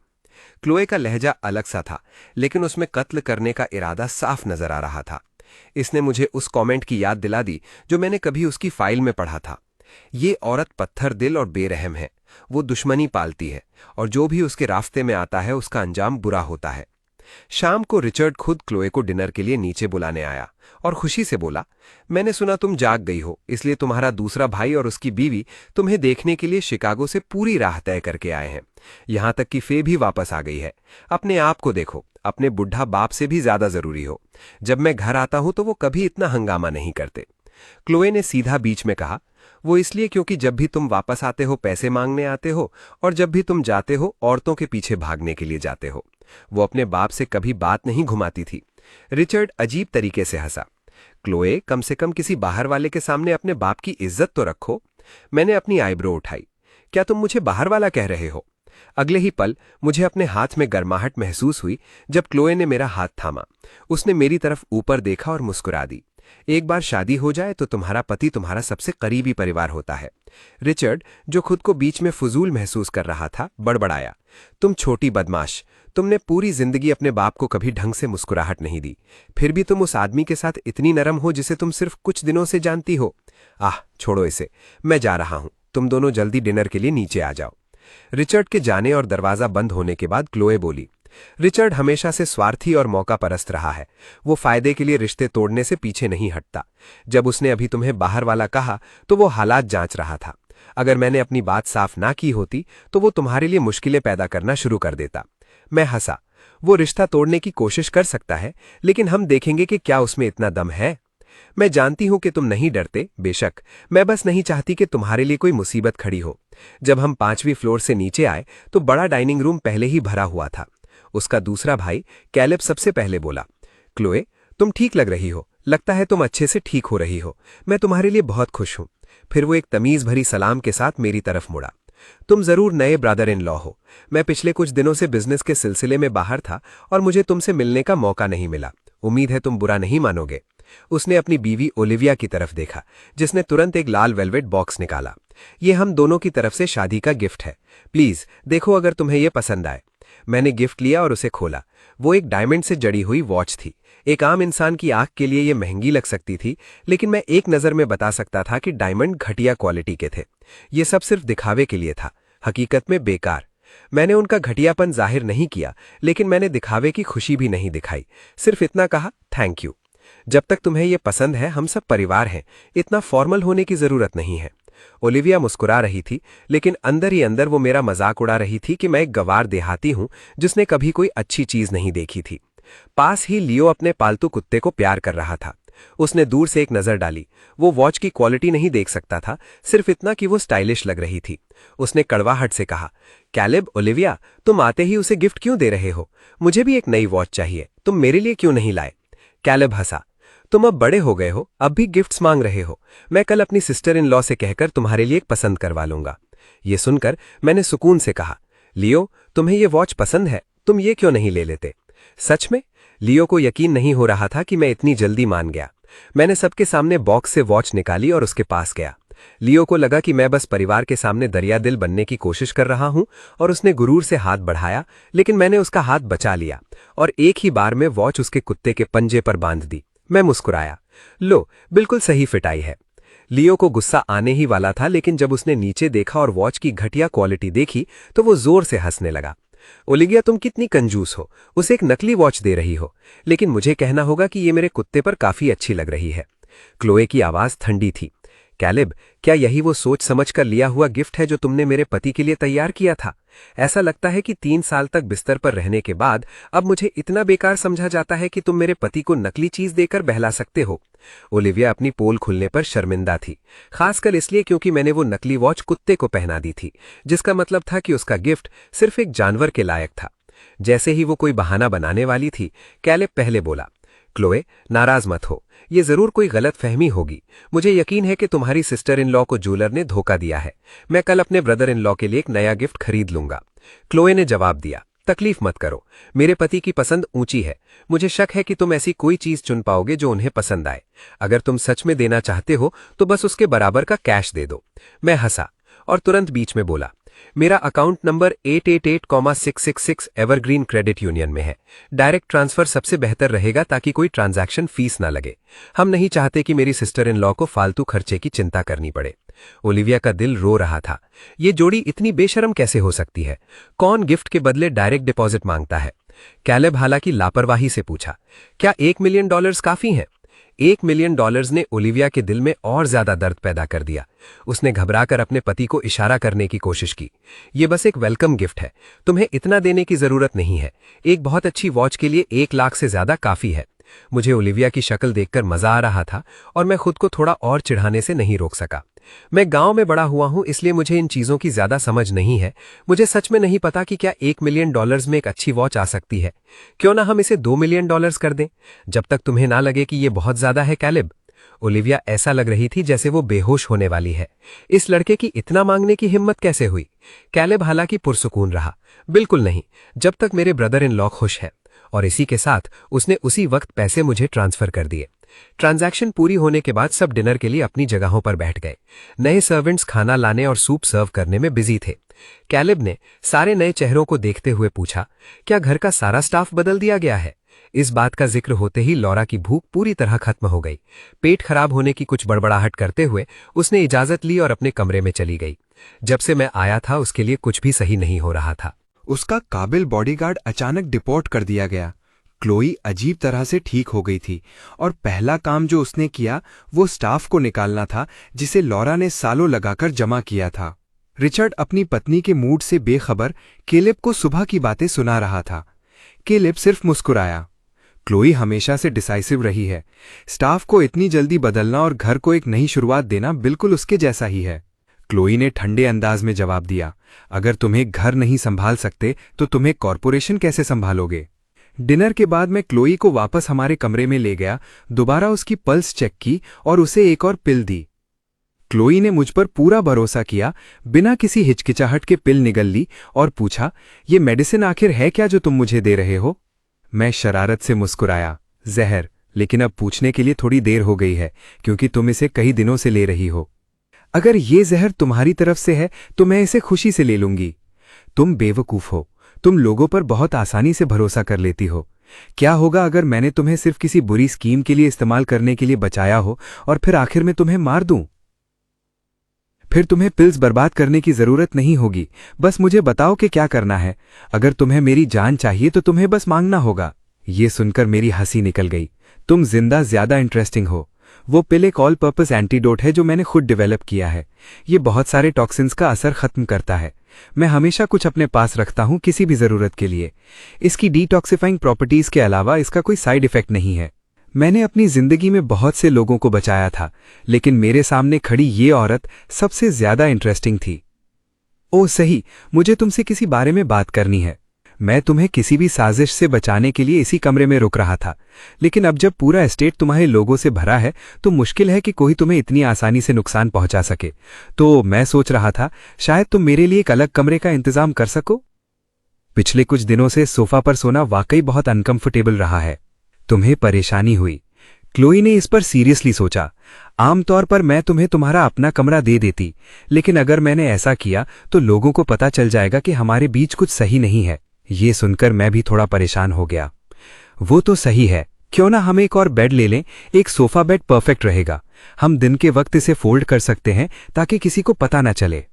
क्लोए का लहजा अलग सा था, लेकिन उसमें कत्ल करने का इरादा साफ नजर आ रहा था। इसने मुझे उस कमेंट की याद दिला दी जो मैंने कभी उसकी फाइल में पढ़ा था। ये औरत पत्थर दिल और बेरहम है। वो दुश्मनी पालती है और जो भी उसके रास्ते में आता है उसका अंजाम बुरा होता है। शाम को रिचर्ड खुद क्लोए को डिनर के लिए नीचे बुलाने आया और खुशी से बोला, मैंने सुना तुम जाग गई हो, इसलिए तुम्हारा दूसरा भाई और उसकी बीवी तुम्हें देखने के लिए शिकागो से पूरी राह तय करके आए हैं। यहां तक कि फे भी वापस आ गई है। अपने आप को देखो, अपने बुढ़ा बाप से भी ज्यादा जरूरी हो। जब मैं घर आता हूं तो वो कभी इतना हंगामा नहीं करते। क्लोए ने सीधा बीच में कहा, वो इसलिए क्योंकि जब भी तुम वापस आते हो पैसे मांगने आते हो और जब भी तुम जाते हो औरतों के पीछे भागने के लिए जाते हो। वो अपने बाप से कभी बात नहीं घुमाती थी। रिचर्ड अजीब तरीके से हंसा। क्लोए, कम से कम किसी बाहर वाले के सामने अपने बाप की इज्जत तो रखो। मैंने अपनी आईब्रो उठाई। क्या तुम मुझे बाहर वाला कह रहे हो? अगले ही पल मुझे अपने हाथ में गर्माहट महसूस हुई जब क्लोए ने मेरा हाथ थामा। उसने मेरी तरफ ऊपर देखा और मुस्कुरा दी। एक बार शादी हो जाए तो तुम्हारा पति तुम्हारा सबसे करीबी परिवार होता है। रिचर्ड, जो खुद को बीच में फजूल महसूस कर रहा था, बड़बड़ाया, तुम छोटी बदमाश, तुमने पूरी जिंदगी अपने बाप को कभी ढंग से मुस्कुराहट नहीं दी। फिर भी तुम उस आदमी के साथ इतनी नरम हो जिसे तुम सिर्फ कुछ दिनों से जानती हो। आह, छोड़ो इसे, मैं जा रहा हूं। तुम दोनों जल्दी डिनर के लिए नीचे आ जाओ। रिचर्ड के जाने और दरवाजा बंद होने के बाद क्लोए बोली, रिचर्ड हमेशा से स्वार्थी और मौका परस्त रहा है। वो फायदे के लिए रिश्ते तोड़ने से पीछे नहीं हटता। जब उसने अभी तुम्हें बाहर वाला कहा तो वो हालात जांच रहा था। अगर मैंने अपनी बात साफ ना की होती तो वो तुम्हारे लिए मुश्किलें पैदा करना शुरू कर देता। मैं हंसा। वो रिश्ता तोड़ने की कोशिश कर सकता है, लेकिन हम देखेंगे कि क्या उसमें इतना दम है। मैं जानती हूं कि तुम नहीं डरते, बेशक। मैं बस नहीं चाहती कि तुम्हारे लिए कोई मुसीबत खड़ी हो। जब हम 5वीं फ्लोर से नीचे आए तो बड़ा डाइनिंग रूम पहले ही भरा हुआ था। उसका दूसरा भाई कैलेब सबसे पहले बोला, क्लोए, तुम ठीक लग रही हो। लगता है तुम अच्छे से ठीक हो रही हो। मैं तुम्हारे लिए बहुत खुश हूं। फिर वो एक तमीज भरी सलाम के साथ मेरी तरफ मुड़ा। तुम जरूर नए ब्रदर इन लॉ हो। मैं पिछले कुछ दिनों से बिजनेस के सिलसिले में बाहर था और मुझे तुमसे मिलने का मौका नहीं मिला। उम्मीद है तुम बुरा नहीं मानोगे। उसने अपनी बीवी ओलिविया की तरफ देखा, जिसने तुरंत एक लाल वेलवेट बॉक्स निकाला। ये हम दोनों की तरफ से शादी का गिफ्ट है। प्लीज देखो अगर तुम्हें यह पसंद आए। मैंने गिफ्ट लिया और उसे खोला। वो एक डायमंड से जड़ी हुई वॉच थी। एक आम इंसान की आंख के लिए यह महंगी लग सकती थी, लेकिन मैं एक नज़र में बता सकता था कि डायमंड घटिया क्वालिटी के थे। ये सब सिर्फ दिखावे के लिए था, हकीकत में बेकार। मैंने उनका घटियापन जाहिर नहीं किया, लेकिन मैंने दिखावे की खुशी भी नहीं दिखाई। सिर्फ इतना कहा, थैंक यू। जब तक तुम्हें यह पसंद है, हम सब परिवार हैं। इतना फॉर्मल होने की जरूरत नहीं है। ओलिविया मुस्कुरा रही थी, लेकिन अंदर ही अंदर वो मेरा मजाक उड़ा रही थी कि मैं एक गवार देहाती हूं जिसने कभी कोई अच्छी चीज नहीं देखी थी। पास ही लियो अपने पालतू कुत्ते को प्यार कर रहा था। उसने दूर से एक नजर डाली। वो वॉच की क्वालिटी नहीं देख सकता था, सिर्फ इतना कि वो स्टाइलिश लग रही थी। उसने कड़वाहट से कहा, कैलेब, ओलिविया, तुम आते ही उसे गिफ्ट क्यों दे रहे हो? मुझे भी एक नई वॉच चाहिए। तुम मेरे लिए क्यों नहीं लाए? कैलेब हंसा। तुम अब बड़े हो गए हो, अब भी गिफ्ट्स मांग रहे हो। मैं कल अपनी सिस्टर इन लॉ से कहकर तुम्हारे लिए एक पसंद करवा लूंगा। ये सुनकर मैंने सुकून से कहा, लियो, तुम्हें ये वॉच पसंद है, तुम ये क्यों नहीं ले लेते? सच में? लियो को यकीन नहीं हो रहा था कि मैं इतनी जल्दी मान गया। मैंने सबके सामने बॉक्स से वॉच निकाली और उसके पास गया। लियो को लगा कि मैं बस परिवार के सामने दरिया दिल बनने की कोशिश कर रहा हूं और उसने गुरूर से हाथ बढ़ाया, लेकिन मैंने उसका हाथ बचा लिया और एक ही बार में वॉच उसके कुत्ते के पंजे पर बांध दी। मैं मुस्कुराया। लो, बिल्कुल सही फिट आई है। लियो को गुस्सा आने ही वाला था, लेकिन जब उसने नीचे देखा और वॉच की घटिया क्वालिटी देखी तो वो जोर से हंसने लगा। ओलिविया, तुम कितनी कंजूस हो, उसे एक नकली वॉच दे रही हो। लेकिन मुझे कहना होगा कि ये मेरे कुत्ते पर काफी अच्छी लग रही है। क्लोए की आवाज ठंडी थी। कैलेब, क्या यही वो सोच समझ कर लिया हुआ गिफ्ट है जो तुमने मेरे पति के लिए तैयार किया था? ऐसा लगता है कि 3 साल तक बिस्तर पर रहने के बाद अब मुझे इतना बेकार समझा जाता है कि तुम मेरे पति को नकली चीज देकर बहला सकते हो। ओलिविया अपनी पोल खुलने पर शर्मिंदा थी, खासकर इसलिए क्योंकि मैंने वो नकली वॉच कुत्ते को पहना दी थी, जिसका मतलब था कि उसका गिफ्ट सिर्फ एक जानवर के लायक था। जैसे ही वो कोई बहाना बनाने वाली थी, कैलेब पहले बोला, क्लोए, नाराज मत हो। ये जरूर कोई गलत फहमी होगी। मुझे यकीन है कि तुम्हारी सिस्टर इन लॉ को जूलर ने धोखा दिया है। मैं कल अपने ब्रदर इन लॉ के लिए एक नया गिफ्ट खरीद लूंगा। क्लोए ने जवाब दिया, तकलीफ मत करो, मेरे पति की पसंद ऊंची है। मुझे शक है कि तुम ऐसी कोई चीज चुन पाओगे जो उन्हें पसंद आए। अगर तुम सच में देना चाहते हो तो बस उसके बराबर का कैश दे दो। मैं हंसा और तुरंत बीच में बोला, मेरा account number 888,666 evergreen credit union में है। डायरेक्ट ट्रांसफर सबसे बेहतर रहेगा ताकि कोई ट्रांजैक्शन फीस ना लगे। हम नहीं चाहते कि मेरी सिस्टर इन लॉ को फालतू खर्चे की चिंता करनी पड़े। ओलिविया का दिल रो रहा था। ये जोड़ी इतनी बेशर्म कैसे हो सकती है? कौन गिफ्ट के बदले डायरेक्ट डिपॉजिट मांगता है? कैलेब हालांकि लापरवाही से पूछा, क्या $1 मिलियन काफी हैं? $1 मिलियन ने ओलिविया के दिल में और ज्यादा दर्द पैदा कर दिया। उसने घबराकर अपने पति को इशारा करने की कोशिश की। यह बस एक वेलकम गिफ्ट है, तुम्हें इतना देने की जरूरत नहीं है। एक बहुत अच्छी वॉच के लिए 1 लाख से ज्यादा काफी है। मुझे ओलिविया की शक्ल देखकर मजा आ रहा था और मैं खुद को थोड़ा और चिढ़ाने से नहीं रोक सका। मैं गांव में बड़ा हुआ हूं, इसलिए मुझे इन चीजों की ज्यादा समझ नहीं है। मुझे सच में नहीं पता कि क्या $1 मिलियन में एक अच्छी वॉच आ सकती है। क्यों ना हम इसे $2 मिलियन कर दें, जब तक तुम्हें ना लगे कि यह बहुत ज्यादा है। कैलेब, ओलिविया ऐसा लग रही थी जैसे वो बेहोश होने वाली है। इस लड़के की इतना मांगने की हिम्मत कैसे हुई? कैलेब हालांकि पुरसुकून रहा, बिल्कुल नहीं, जब तक मेरे ब्रदर इन लॉ खुश है। और इसी के साथ उसने उसी वक्त पैसे मुझे ट्रांसफर कर दिए। ट्रांजैक्शन पूरी होने के बाद सब डिनर के लिए अपनी जगहों पर बैठ गए। नए सर्वेंट्स खाना लाने और सूप सर्व करने में बिजी थे। कैलेब ने सारे नए चेहरों को देखते हुए पूछा, क्या घर का सारा स्टाफ बदल दिया गया है? इस बात का जिक्र होते ही लॉरा की भूख पूरी तरह खत्म हो गई। पेट खराब होने की कुछ बड़बड़ाहट करते हुए उसने इजाजत ली और अपने कमरे में चली गई। जब से मैं आया था उसके लिए कुछ भी सही नहीं हो रहा था। उसका काबिल बॉडीगार्ड अचानक डिपोर्ट कर दिया गया। क्लोई अजीब तरह से ठीक हो गई थी और पहला काम जो उसने किया वो स्टाफ को निकालना था जिसे लॉरा ने सालों लगाकर जमा किया था। रिचर्ड अपनी पत्नी के मूड से बेखबर केलेब को सुबह की बातें सुना रहा था। केलेब सिर्फ मुस्कुराया। क्लोई हमेशा से डिसाइसिव रही है। स्टाफ को इतनी जल्दी बदलना और घर को एक नई शुरुआत देना बिल्कुल उसके जैसा ही है। क्लोई ने ठंडे अंदाज में जवाब दिया, अगर तुम्हें घर नहीं संभाल सकते तो तुम्हें कॉरपोरेशन कैसे संभालोगे। डिनर के बाद मैं क्लोई को वापस हमारे कमरे में ले गया, दोबारा उसकी पल्स चेक की और उसे एक और पिल दी। क्लोई ने मुझ पर पूरा भरोसा किया, बिना किसी हिचकिचाहट के पिल निगल ली और पूछा, ये मेडिसिन आखिर है क्या जो तुम मुझे दे रहे हो। मैं शरारत से मुस्कुराया, जहर, लेकिन अब पूछने के लिए थोड़ी देर हो गई है क्योंकि तुम इसे कई दिनों से ले रही हो। अगर ये जहर तुम्हारी तरफ से है तो मैं इसे खुशी से ले लूंगी। तुम बेवकूफ हो, तुम लोगों पर बहुत आसानी से भरोसा कर लेती हो। क्या होगा अगर मैंने तुम्हें सिर्फ किसी बुरी स्कीम के लिए इस्तेमाल करने के लिए बचाया हो और फिर आखिर में तुम्हें मार दूं? फिर तुम्हें पिल्स बर्बाद करने की जरूरत नहीं होगी, बस मुझे बताओ कि क्या करना है। अगर तुम्हें मेरी जान चाहिए तो तुम्हें बस मांगना होगा। ये सुनकर मेरी हंसी निकल गई। तुम जिंदा ज्यादा इंटरेस्टिंग हो। वो पिल एक ऑल पर्पस एंटीडोट है जो मैंने खुद डेवलप किया है। ये बहुत सारे टॉक्सिन्स का असर खत्म करता है। मैं हमेशा कुछ अपने पास रखता हूं किसी भी जरूरत के लिए। इसकी डिटॉक्सिफाइंग प्रॉपर्टीज के अलावा इसका कोई साइड इफेक्ट नहीं है। मैंने अपनी जिंदगी में बहुत से लोगों को बचाया था, लेकिन मेरे सामने खड़ी ये औरत सबसे ज्यादा इंटरेस्टिंग थी। ओह सही, मुझे तुमसे किसी बारे में बात करनी है। मैं तुम्हें किसी भी साजिश से बचाने के लिए इसी कमरे में रुक रहा था, लेकिन अब जब पूरा एस्टेट तुम्हारे लोगों से भरा है तो मुश्किल है कि कोई तुम्हें इतनी आसानी से नुकसान पहुंचा सके। तो मैं सोच रहा था शायद तुम मेरे लिए एक अलग कमरे का इंतजाम कर सको। पिछले कुछ दिनों से सोफा पर सोना वाकई बहुत अनकंफर्टेबल रहा है। तुम्हें परेशानी हुई। क्लोई ने इस पर सीरियसली सोचा। आमतौर पर मैं तुम्हें तुम्हारा अपना कमरा दे देती, लेकिन अगर मैंने ऐसा किया तो लोगों को पता चल जाएगा कि हमारे बीच कुछ सही नहीं है। ये सुनकर मैं भी थोड़ा परेशान हो गया। वो तो सही है, क्यों ना हम एक और बेड ले लें। एक सोफा बेड परफेक्ट रहेगा। हम दिन के वक्त इसे फोल्ड कर सकते हैं ताकि किसी को पता न चले।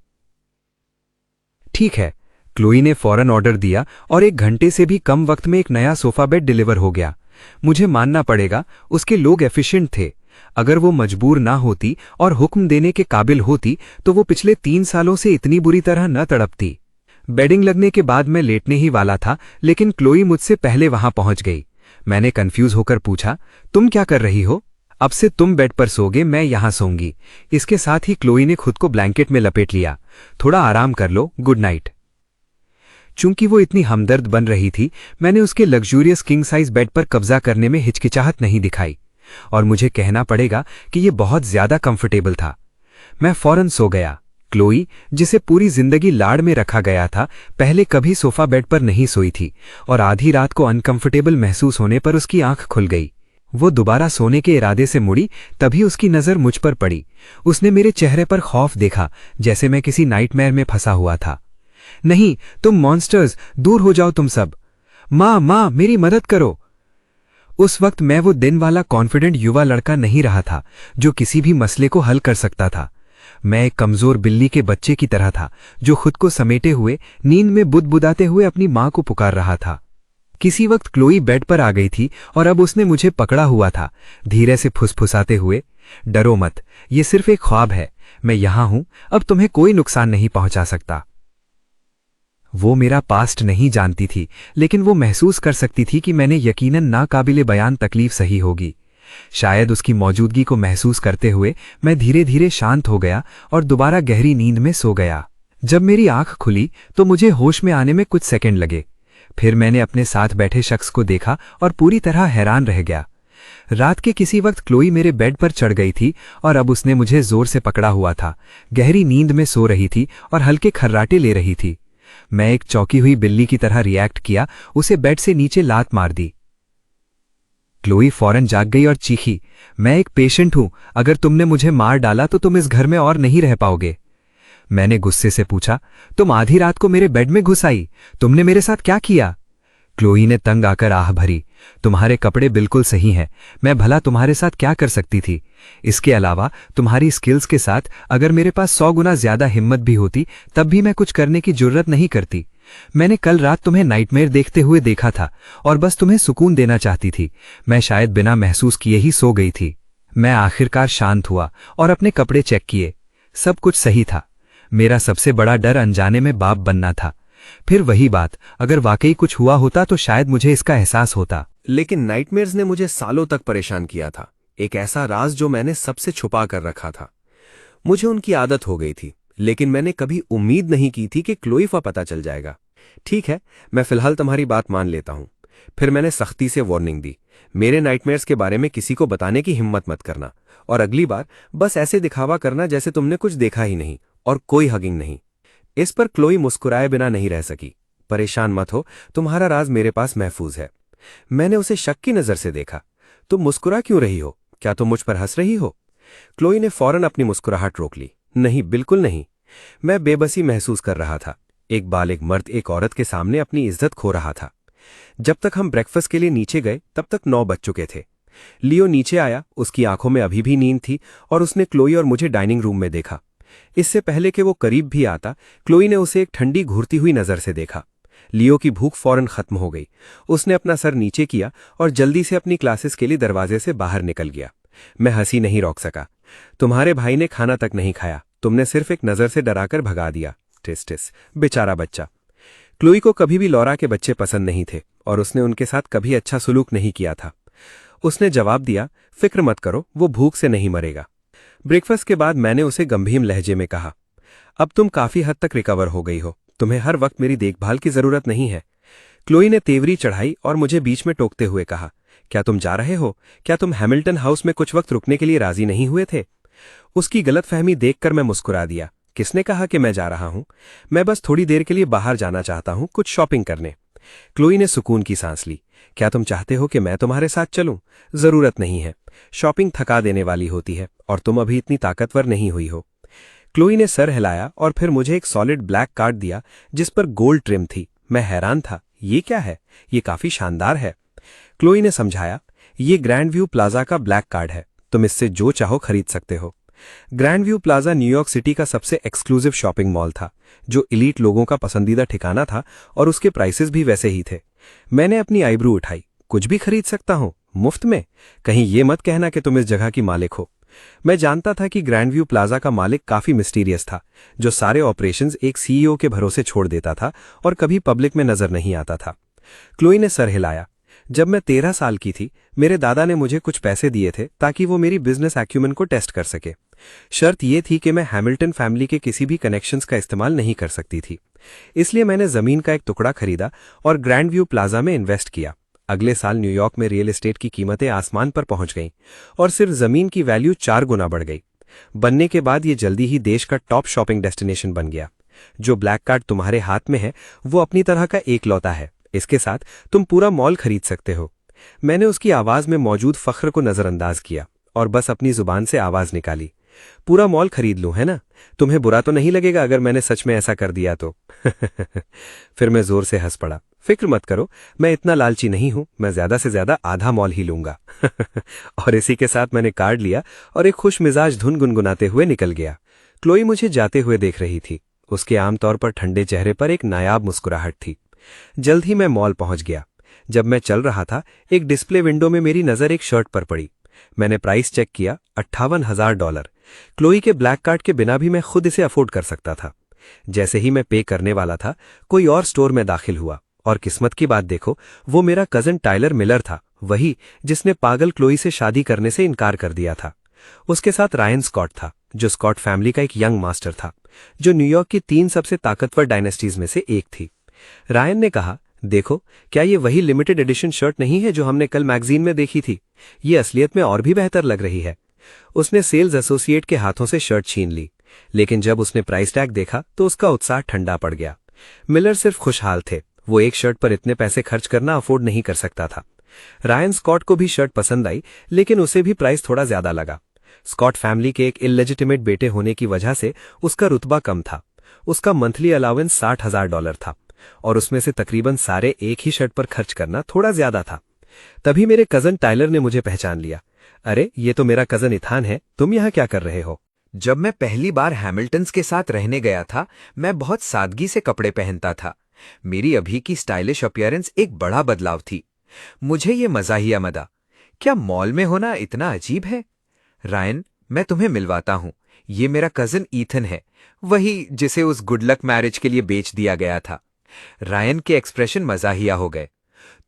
ठीक है, क्लोई ने फौरन ऑर्डर दिया और 1 घंटे से भी कम वक्त में एक नया सोफा बेड डिलीवर हो गया। मुझे मानना पड़ेगा उसके लोग एफिशिएंट थे। अगर वो मजबूर ना होती और हुक्म देने के काबिल होती तो वो पिछले 3 सालों से इतनी बुरी तरह न तड़पती। बेडिंग लगने के बाद मैं लेटने ही वाला था, लेकिन क्लोई मुझसे पहले वहां पहुंच गई। मैंने कंफ्यूज होकर पूछा, तुम क्या कर रही हो? अब से तुम बेड पर सोगे, मैं यहां सोऊंगी। इसके साथ ही क्लोई ने खुद को ब्लैंकेट में लपेट लिया। थोड़ा आराम कर लो, गुड नाइट। चूंकि वो इतनी हमदर्द बन रही थी, मैंने उसके लग्जूरियस किंग साइज बेड पर कब्जा करने में हिचकिचाहट नहीं दिखाई, और मुझे कहना पड़ेगा कि ये बहुत ज्यादा कंफर्टेबल था। मैं फौरन सो गया। क्लोई, जिसे पूरी जिंदगी लाड़ में रखा गया था, पहले कभी सोफा बेड पर नहीं सोई थी, और आधी रात को अनकंफर्टेबल महसूस होने पर उसकी आंख खुल गई। वो दोबारा सोने के इरादे से मुड़ी, तभी उसकी नजर मुझ पर पड़ी। उसने मेरे चेहरे पर खौफ देखा, जैसे मैं किसी नाइटमेयर में फंसा हुआ था। नहीं, तुम मॉन्स्टर्स, दूर हो जाओ तुम सब। माँ, मेरी मदद करो। उस वक्त मैं वो दिन वाला कॉन्फिडेंट युवा लड़का नहीं रहा था जो किसी भी मसले को हल कर सकता था। मैं एक कमजोर बिल्ली के बच्चे की तरह था जो खुद को समेटे हुए नींद में बुदबुदाते हुए अपनी मां को पुकार रहा था। किसी वक्त क्लोई बेड पर आ गई थी और अब उसने मुझे पकड़ा हुआ था, धीरे से फुसफुसाते हुए, डरो मत, ये सिर्फ एक ख्वाब है। मैं यहां हूं, अब तुम्हें कोई नुकसान नहीं पहुंचा सकता। वो मेरा पास्ट नहीं जानती थी, लेकिन वो महसूस कर सकती थी कि मैंने यकीनन नाकाबिले बयान तकलीफ सही होगी। शायद उसकी मौजूदगी को महसूस करते हुए मैं धीरे धीरे शांत हो गया और दोबारा गहरी नींद में सो गया। जब मेरी आंख खुली तो मुझे होश में आने में कुछ सेकंड लगे। फिर मैंने अपने साथ बैठे शख्स को देखा और पूरी तरह हैरान रह गया। रात के किसी वक्त क्लोई मेरे बेड पर चढ़ गई थी और अब उसने मुझे जोर से पकड़ा हुआ था। गहरी नींद में सो रही थी और हल्के खर्राटे ले रही थी। मैं एक चौंकी हुई बिल्ली की तरह रिएक्ट किया, उसे बेड से नीचे लात मार दी। क्लोई फौरन जाग गई और चीखी, मैं एक पेशेंट हूं, अगर तुमने मुझे मार डाला तो तुम इस घर में और नहीं रह पाओगे। मैंने गुस्से से पूछा, तुम आधी रात को मेरे बेड में घुस आई, तुमने मेरे साथ क्या किया? क्लोई ने तंग आकर आह भरी, तुम्हारे कपड़े बिल्कुल सही हैं, मैं भला तुम्हारे साथ क्या कर सकती थी। इसके अलावा तुम्हारी स्किल्स के साथ अगर मेरे पास 100 गुना ज्यादा हिम्मत भी होती तब भी मैं कुछ करने की जुर्रत नहीं करती। मैंने कल रात तुम्हें नाइटमेयर देखते हुए देखा था और बस तुम्हें सुकून देना चाहती थी। मैं शायद बिना महसूस किए ही सो गई थी। मैं आखिरकार शांत हुआ और अपने कपड़े चेक किए। सब कुछ सही था। मेरा सबसे बड़ा डर अनजाने में बाप बनना था। फिर वही बात, अगर वाकई कुछ हुआ होता तो शायद मुझे इसका एहसास होता। लेकिन नाइटमेयर्स ने मुझे सालों तक परेशान किया था, एक ऐसा राज जो मैंने सबसे छुपा कर रखा था। मुझे उनकी आदत हो गई थी, लेकिन मैंने कभी उम्मीद नहीं की थी कि क्लोई का पता चल जाएगा। ठीक है, मैं फिलहाल तुम्हारी बात मान लेता हूं। फिर मैंने सख्ती से वार्निंग दी, मेरे नाइटमेयर्स के बारे में किसी को बताने की हिम्मत मत करना, और अगली बार बस ऐसे दिखावा करना जैसे तुमने कुछ देखा ही नहीं, और कोई हगिंग नहीं। इस पर क्लोई मुस्कुराए बिना नहीं रह सकी। परेशान मत हो, तुम्हारा राज मेरे पास महफूज है। मैंने उसे शक की नजर से देखा। तुम मुस्कुरा क्यों रही हो? क्या तुम मुझ पर हंस रही हो? क्लोई ने फौरन अपनी मुस्कुराहट रोक ली। नहीं, बिल्कुल नहीं। मैं बेबसी महसूस कर रहा था। एक बालिग मर्द एक औरत के सामने अपनी इज्जत खो रहा था। जब तक हम ब्रेकफास्ट के लिए नीचे गए तब तक 9 बज चुके थे। लियो नीचे आया, उसकी आंखों में अभी भी नींद थी, और उसने क्लोई और मुझे डाइनिंग रूम में देखा। इससे पहले कि वो करीब भी आता, क्लोई ने उसे एक ठंडी घूरती हुई नजर से देखा। लियो की भूख फौरन खत्म हो गई। उसने अपना सर नीचे किया और जल्दी से अपनी क्लासेस के लिए दरवाजे से बाहर निकल गया। मैं हंसी नहीं रोक सका। तुम्हारे भाई ने खाना तक नहीं खाया, तुमने सिर्फ एक नजर से डराकर भगा दिया। टिस टिस, बेचारा बच्चा। क्लोई को कभी भी लॉरा के बच्चे पसंद नहीं थे और उसने उनके साथ कभी अच्छा सुलूक नहीं किया था। उसने जवाब दिया, फिक्र मत करो, वो भूख से नहीं मरेगा। ब्रेकफास्ट के बाद मैंने उसे गंभीर लहजे में कहा, अब तुम काफी हद तक रिकवर हो गई हो, तुम्हें हर वक्त मेरी देखभाल की जरूरत नहीं है। क्लोई ने तेवरी चढ़ाई और मुझे बीच में टोकते हुए कहा, क्या तुम जा रहे हो? क्या तुम हैमिल्टन हाउस में कुछ वक्त रुकने के लिए राजी नहीं हुए थे? उसकी गलतफहमी देखकर मैं मुस्कुरा दिया। किसने कहा कि मैं जा रहा हूं? मैं बस थोड़ी देर के लिए बाहर जाना चाहता हूं, कुछ शॉपिंग करने। क्लोई ने सुकून की सांस ली। क्या तुम चाहते हो कि मैं तुम्हारे साथ चलूं? जरूरत नहीं है, शॉपिंग थका देने वाली होती है और तुम अभी इतनी ताकतवर नहीं हुई हो। क्लोई ने सर हिलाया और फिर मुझे एक सॉलिड ब्लैक कार्ड दिया जिस पर गोल्ड ट्रिम थी। मैं हैरान था, ये क्या है? ये काफी शानदार है। क्लोई ने समझाया, ये ग्रैंड व्यू प्लाजा का ब्लैक कार्ड है, तुम इससे जो चाहो खरीद सकते हो। Grand View plaza New York city का सबसे एक्सक्लूसिव शॉपिंग मॉल था, जो इलीट लोगों का पसंदीदा ठिकाना था, और उसके प्राइसेस भी वैसे ही थे। मैंने अपनी आईब्रो उठाई। कुछ भी खरीद सकता हूं मुफ्त में? कहीं ये मत कहना कि तुम इस जगह की मालिक हो। मैं जानता था कि ग्रैंड व्यू प्लाजा का मालिक काफी मिस्टीरियस था, जो सारे ऑपरेशंस एक सीईओ के भरोसे छोड़ देता था और कभी पब्लिक में नजर नहीं आता था। क्लोई ने सर हिलाया। जब मैं 13 साल की थी, मेरे दादा ने मुझे कुछ पैसे दिए थे ताकि वो मेरी बिजनेस एक्यूमेन को टेस्ट कर सके। शर्त यह थी कि मैं हैमिल्टन फैमिली के किसी भी कनेक्शंस का इस्तेमाल नहीं कर सकती थी। इसलिए मैंने जमीन का एक टुकड़ा खरीदा और ग्रैंड व्यू प्लाजा में इन्वेस्ट किया। अगले साल न्यूयॉर्क में रियल एस्टेट की कीमतें आसमान पर पहुंच गईं और सिर्फ जमीन की वैल्यू 4 गुना बढ़ गई। बनने के बाद ये जल्दी ही देश का टॉप शॉपिंग डेस्टिनेशन बन गया। जो ब्लैक कार्ड तुम्हारे हाथ में है वो अपनी तरह का एकलौता है। इसके साथ तुम पूरा मॉल खरीद सकते हो। मैंने उसकी आवाज में मौजूद फख्र को नजरअंदाज किया और बस अपनी जुबान से आवाज निकाली, पूरा मॉल खरीद लूं, है ना? तुम्हें बुरा तो नहीं लगेगा अगर मैंने सच में ऐसा कर दिया तो? फिर मैं जोर से हंस पड़ा। फिक्र मत करो, मैं इतना लालची नहीं हूं, मैं ज्यादा से ज्यादा आधा मॉल ही लूंगा। और इसी के साथ मैंने कार्ड लिया और एक खुश मिजाज धुन गुनगुनाते हुए निकल गया। क्लोई मुझे जाते हुए देख रही थी। उसके आमतौर पर ठंडे चेहरे पर एक नायाब मुस्कुराहट थी। जल्द ही मैं मॉल पहुंच गया। जब मैं चल रहा था, एक डिस्प्ले विंडो में मेरी नजर एक शर्ट पर पड़ी। मैंने प्राइस चेक किया, $58,000। क्लोई के ब्लैक कार्ड के बिना भी मैं खुद इसे अफोर्ड कर सकता था। जैसे ही मैं पे करने वाला था, कोई और स्टोर में दाखिल हुआ और किस्मत की बात देखो, वो मेरा कजन टाइलर मिलर था, वही जिसने पागल क्लोई से शादी करने से इनकार कर दिया था। उसके साथ रायन स्कॉट था, जो स्कॉट फैमिली का एक यंग मास्टर था, जो न्यूयॉर्क की 3 सबसे ताकतवर डायनेस्टीज में से एक थी। रायन ने कहा, देखो, क्या ये वही लिमिटेड एडिशन शर्ट नहीं है जो हमने कल मैगजीन में देखी थी? ये असलियत में और भी बेहतर लग रही है। उसने सेल्स एसोसिएट के हाथों से शर्ट छीन ली, लेकिन जब उसने प्राइस टैग देखा तो उसका उत्साह ठंडा पड़ गया। मिलर सिर्फ खुशहाल थे, वो एक शर्ट पर इतने पैसे खर्च करना अफोर्ड नहीं कर सकता था। रायन स्कॉट को भी शर्ट पसंद आई, लेकिन उसे भी प्राइस थोड़ा ज्यादा लगा। स्कॉट फैमिली के एक इलेजिटिमेट बेटे होने की वजह से उसका रुतबा कम था। उसका मंथली अलाउंस $60,000 था और उसमें से तकरीबन सारे एक ही शर्ट पर खर्च करना थोड़ा ज्यादा था। तभी मेरे कजन टाइलर ने मुझे पहचान लिया। अरे, ये तो मेरा कजन इथान है, तुम यहाँ क्या कर रहे हो? जब मैं पहली बार हैमिल्टन्स के साथ रहने गया था, मैं बहुत सादगी से कपड़े पहनता था। मेरी अभी की स्टाइलिश अपीयरेंस एक बड़ा बदलाव थी। मुझे ये मजा ही मदा। क्या मॉल में होना इतना अजीब है? रायन, मैं तुम्हें मिलवाता हूं। ये मेरा कजन ईथन है, वही जिसे उस गुड लक मैरिज के लिए बेच दिया गया था। रायन के एक्सप्रेशन मजाहिया हो गए।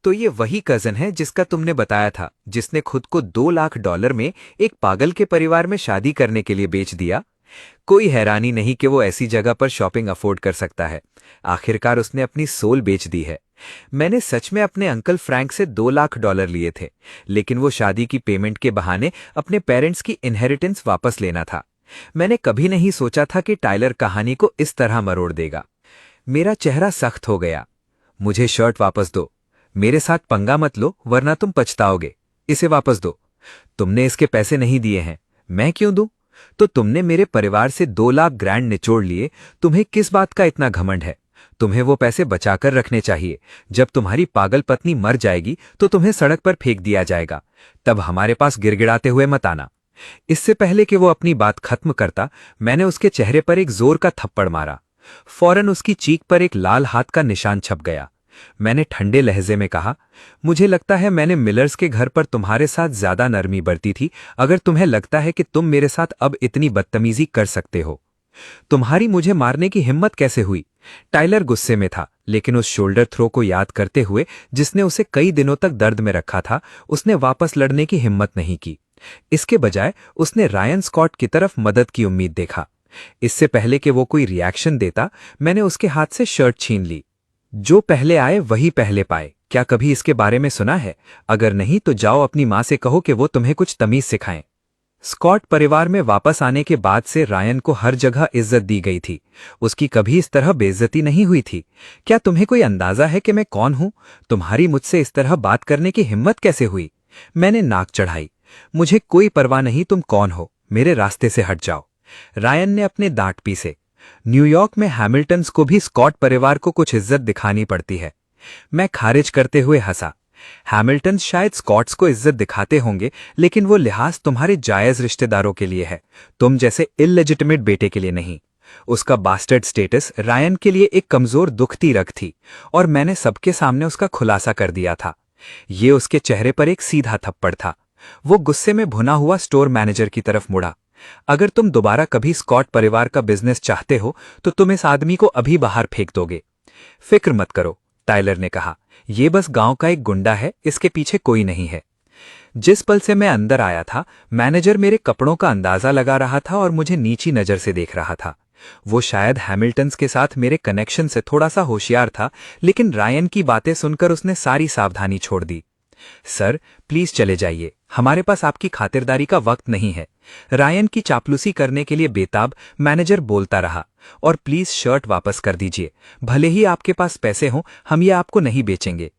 तो ये वही कजन है जिसका तुमने बताया था, जिसने खुद को $2 लाख में एक पागल के परिवार में शादी करने के लिए बेच दिया। कोई हैरानी नहीं कि वो ऐसी जगह पर शॉपिंग अफोर्ड कर सकता है। आखिरकार उसने अपनी सोल बेच दी है। मैंने सच में अपने अंकल फ्रैंक से $2 लाख लिए थे, लेकिन वो शादी की पेमेंट के बहाने अपने पेरेंट्स की इनहेरिटेंस वापस लेना था। मैंने कभी नहीं सोचा था कि टाइलर कहानी को इस तरह मरोड़ देगा। मेरा चेहरा सख्त हो गया। मुझे शर्ट वापस दो। मेरे साथ पंगा मत लो, वरना तुम पछताओगे। इसे वापस दो। तुमने इसके पैसे नहीं दिए हैं, मैं क्यों दूं? तो तुमने मेरे परिवार से 2 लाख ग्रैंड निचोड़ लिए। तुम्हें किस बात का इतना घमंड है? तुम्हें वो पैसे बचाकर रखने चाहिए। जब तुम्हारी पागल पत्नी मर जाएगी तो तुम्हें सड़क पर फेंक दिया जाएगा। तब हमारे पास गिड़गिड़ाते हुए मत आना। इससे पहले कि वो अपनी बात खत्म करता, मैंने उसके चेहरे पर एक जोर का थप्पड़ मारा। फौरन उसकी चीख पर एक लाल हाथ का निशान छप गया। मैंने ठंडे लहजे में कहा, मुझे लगता है मैंने मिलर्स के घर पर तुम्हारे साथ ज्यादा नरमी बरती थी, अगर तुम्हें लगता है कि तुम मेरे साथ अब इतनी बदतमीजी कर सकते हो। तुम्हारी मुझे मारने की हिम्मत कैसे हुई? टाइलर गुस्से में था, लेकिन उस शोल्डर थ्रो को याद करते हुए जिसने उसे कई दिनों तक दर्द में रखा था, उसने वापस लड़ने की हिम्मत नहीं की। इसके बजाय उसने रायन स्कॉट की तरफ मदद की उम्मीद देखा। इससे पहले कि वो कोई रिएक्शन देता, मैंने उसके हाथ से शर्ट छीन ली। जो पहले आए वही पहले पाए। क्या कभी इसके बारे में सुना है? अगर नहीं तो जाओ अपनी मां से कहो कि वो तुम्हें कुछ तमीज सिखाएं। स्कॉट परिवार में वापस आने के बाद से रायन को हर जगह इज्जत दी गई थी। उसकी कभी इस तरह बेइज्जती नहीं हुई थी। क्या तुम्हें कोई अंदाजा है कि मैं कौन हूं? तुम्हारी मुझसे इस तरह बात करने की हिम्मत कैसे हुई? मैंने नाक चढ़ाई। मुझे कोई परवाह नहीं तुम कौन हो, मेरे रास्ते से हट जाओ। रायन ने अपने दांत पीसे। न्यूयॉर्क में हैमिल्टन्स को भी स्कॉट परिवार को कुछ इज्जत दिखानी पड़ती है। मैं खारिज करते हुए हंसा। हैमिल्टन्स शायद स्कॉट्स को इज्जत दिखाते होंगे, लेकिन वो लिहाज तुम्हारे जायज रिश्तेदारों के लिए है, तुम जैसे इललेजिटिमेट बेटे के लिए नहीं। उसका बास्टर्ड स्टेटस रायन के लिए एक कमजोर दुखती रग थी, और मैंने सबके सामने उसका खुलासा कर दिया था। ये उसके चेहरे पर एक सीधा थप्पड़ था। वो गुस्से में भुना हुआ स्टोर मैनेजर की तरफ मुड़ा। अगर तुम दोबारा कभी स्कॉट परिवार का बिजनेस चाहते हो तो तुम इस आदमी को अभी बाहर फेंक दोगे। फिक्र मत करो, टाइलर ने कहा। ये बस गांव का एक गुंडा है, इसके पीछे कोई नहीं है। जिस पल से मैं अंदर आया था, मैनेजर मेरे कपड़ों का अंदाजा लगा रहा था और मुझे नीची नजर से देख रहा था। वो शायद हैमिल्टन्स के साथ मेरे कनेक्शन से थोड़ा सा होशियार था, लेकिन रायन की बातें सुनकर उसने सारी सावधानी छोड़ दी। सर, प्लीज चले जाइए, हमारे पास आपकी खातिरदारी का वक्त नहीं है। रायन की चापलूसी करने के लिए बेताब मैनेजर बोलता रहा। और प्लीज शर्ट वापस कर दीजिए, भले ही आपके पास पैसे हों, हम ये आपको नहीं बेचेंगे।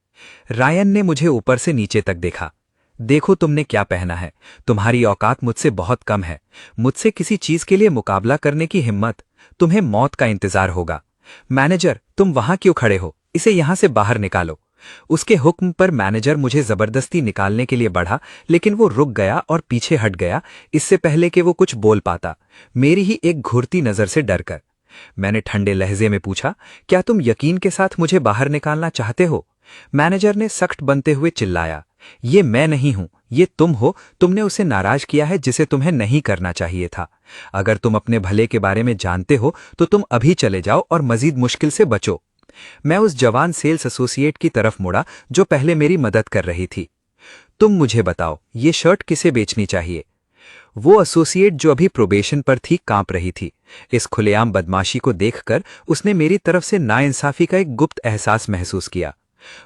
रायन ने मुझे ऊपर से नीचे तक देखा। देखो तुमने क्या पहना है, तुम्हारी औकात मुझसे बहुत कम है। मुझसे किसी चीज के लिए मुकाबला करने की हिम्मत, तुम्हें मौत का इंतजार होगा। मैनेजर, तुम वहां क्यों खड़े हो? इसे यहां से बाहर निकालो। उसके हुक्म पर मैनेजर मुझे जबरदस्ती निकालने के लिए बढ़ा, लेकिन वो रुक गया और पीछे हट गया, इससे पहले कि वो कुछ बोल पाता, मेरी ही एक घूरती नजर से डरकर। मैंने ठंडे लहजे में पूछा, क्या तुम यकीन के साथ मुझे बाहर निकालना चाहते हो? मैनेजर ने सख्त बनते हुए चिल्लाया, ये मैं नहीं हूं, ये तुम हो। तुमने उसे नाराज किया है जिसे तुम्हें नहीं करना चाहिए था। अगर तुम अपने भले के बारे में जानते हो तो तुम अभी चले जाओ और मजीद मुश्किल से बचो। मैं उस जवान सेल्स एसोसिएट की तरफ मुड़ा जो पहले मेरी मदद कर रही थी। तुम मुझे बताओ, ये शर्ट किसे बेचनी चाहिए? वो एसोसिएट जो अभी प्रोबेशन पर थी कांप रही थी। इस खुलेआम बदमाशी को देखकर उसने मेरी तरफ से नाइंसाफी का एक गुप्त एहसास महसूस किया।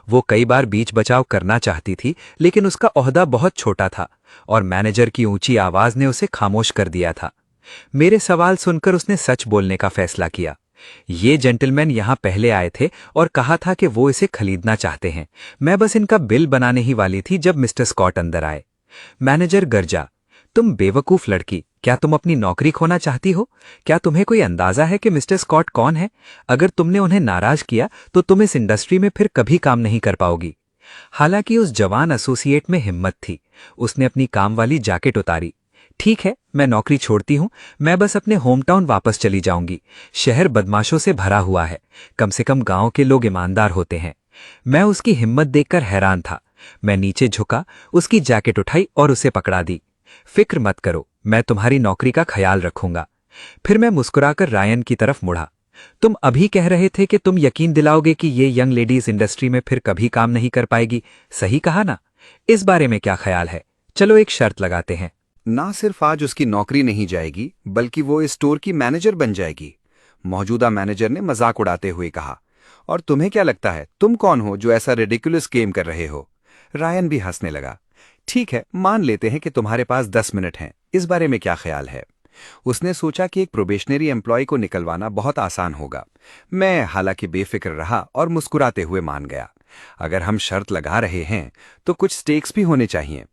वो कई बार बीच बचाव करना चाहती थी, लेकिन उसका ओहदा बहुत छोटा था और मैनेजर की ऊंची आवाज ने उसे खामोश कर दिया था। मेरे सवाल सुनकर उसने सच बोलने का फैसला किया। ये जेंटलमैन यहां पहले आए थे और कहा था कि वो इसे खरीदना चाहते हैं। मैं बस इनका बिल बनाने ही वाली थी जब मिस्टर स्कॉट अंदर आए। मैनेजर गरजा, तुम बेवकूफ लड़की, क्या तुम अपनी नौकरी खोना चाहती हो? क्या तुम्हें कोई अंदाजा है कि मिस्टर स्कॉट कौन है? अगर तुमने उन्हें नाराज किया तो तुम इस इंडस्ट्री में फिर कभी काम नहीं कर पाओगी। हालांकि उस जवान एसोसिएट में हिम्मत थी। उसने अपनी काम वाली जैकेट उतारी। ठीक है, मैं नौकरी छोड़ती हूं। मैं बस अपने होम टाउन वापस चली जाऊंगी। शहर बदमाशों से भरा हुआ है। कम से कम गांव के लोग ईमानदार होते हैं। मैं उसकी हिम्मत देखकर हैरान था। मैं नीचे झुका, उसकी जैकेट उठाई और उसे पकड़ा दी। फिक्र मत करो, मैं तुम्हारी नौकरी का ख्याल रखूंगा। फिर मैं मुस्कुराकर रायन की तरफ मुड़ा। तुम अभी कह रहे थे कि तुम यकीन दिलाओगे कि ये यंग लेडी इस इंडस्ट्री में फिर कभी काम नहीं कर पाएगी, सही कहा ना? इस बारे में क्या ख्याल है? चलो एक शर्त लगाते हैं। ना सिर्फ आज उसकी नौकरी नहीं जाएगी, बल्कि वो इस स्टोर की मैनेजर बन जाएगी, मौजूदा मैनेजर ने मजाक उड़ाते हुए कहा। और तुम्हें क्या लगता है, तुम कौन हो जो ऐसा रिडिकुलस गेम कर रहे हो? रायन भी हंसने लगा। ठीक है, मान लेते हैं कि तुम्हारे पास 10 मिनट हैं। इस बारे में क्या ख्याल है? उसने सोचा कि एक प्रोबेशनरी एम्प्लॉय को निकलवाना बहुत आसान होगा। मैं हालांकि बेफिक्र रहा और मुस्कुराते हुए मान गया। अगर हम शर्त लगा रहे हैं तो कुछ स्टेक्स भी होने चाहिए।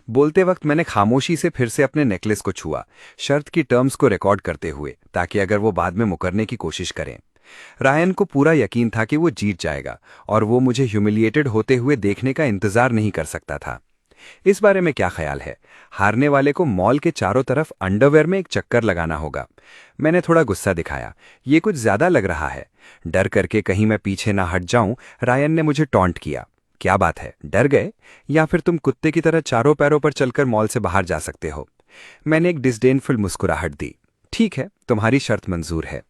बोलते वक्त मैंने खामोशी से फिर से अपने नेकलेस को छुआ, शर्त की टर्म्स को रिकॉर्ड करते हुए, ताकि अगर वो बाद में मुकरने की कोशिश करें। रायन को पूरा यकीन था कि वो जीत जाएगा और वो मुझे ह्यूमिलिएटेड होते हुए देखने का इंतजार नहीं कर सकता था। इस बारे में क्या ख्याल है? हारने वाले को मॉल के चारों तरफ अंडरवेयर में एक चक्कर लगाना होगा। मैंने थोड़ा गुस्सा दिखाया। ये कुछ ज्यादा लग रहा है। डर करके कहीं मैं पीछे ना हट जाऊं, रायन ने मुझे टॉन्ट किया। क्या बात है, डर गए? या फिर तुम कुत्ते की तरह चारों पैरों पर चलकर मॉल से बाहर जा सकते हो? मैंने एक डिस्डेनफुल मुस्कुराहट दी। ठीक है, तुम्हारी शर्त मंजूर है।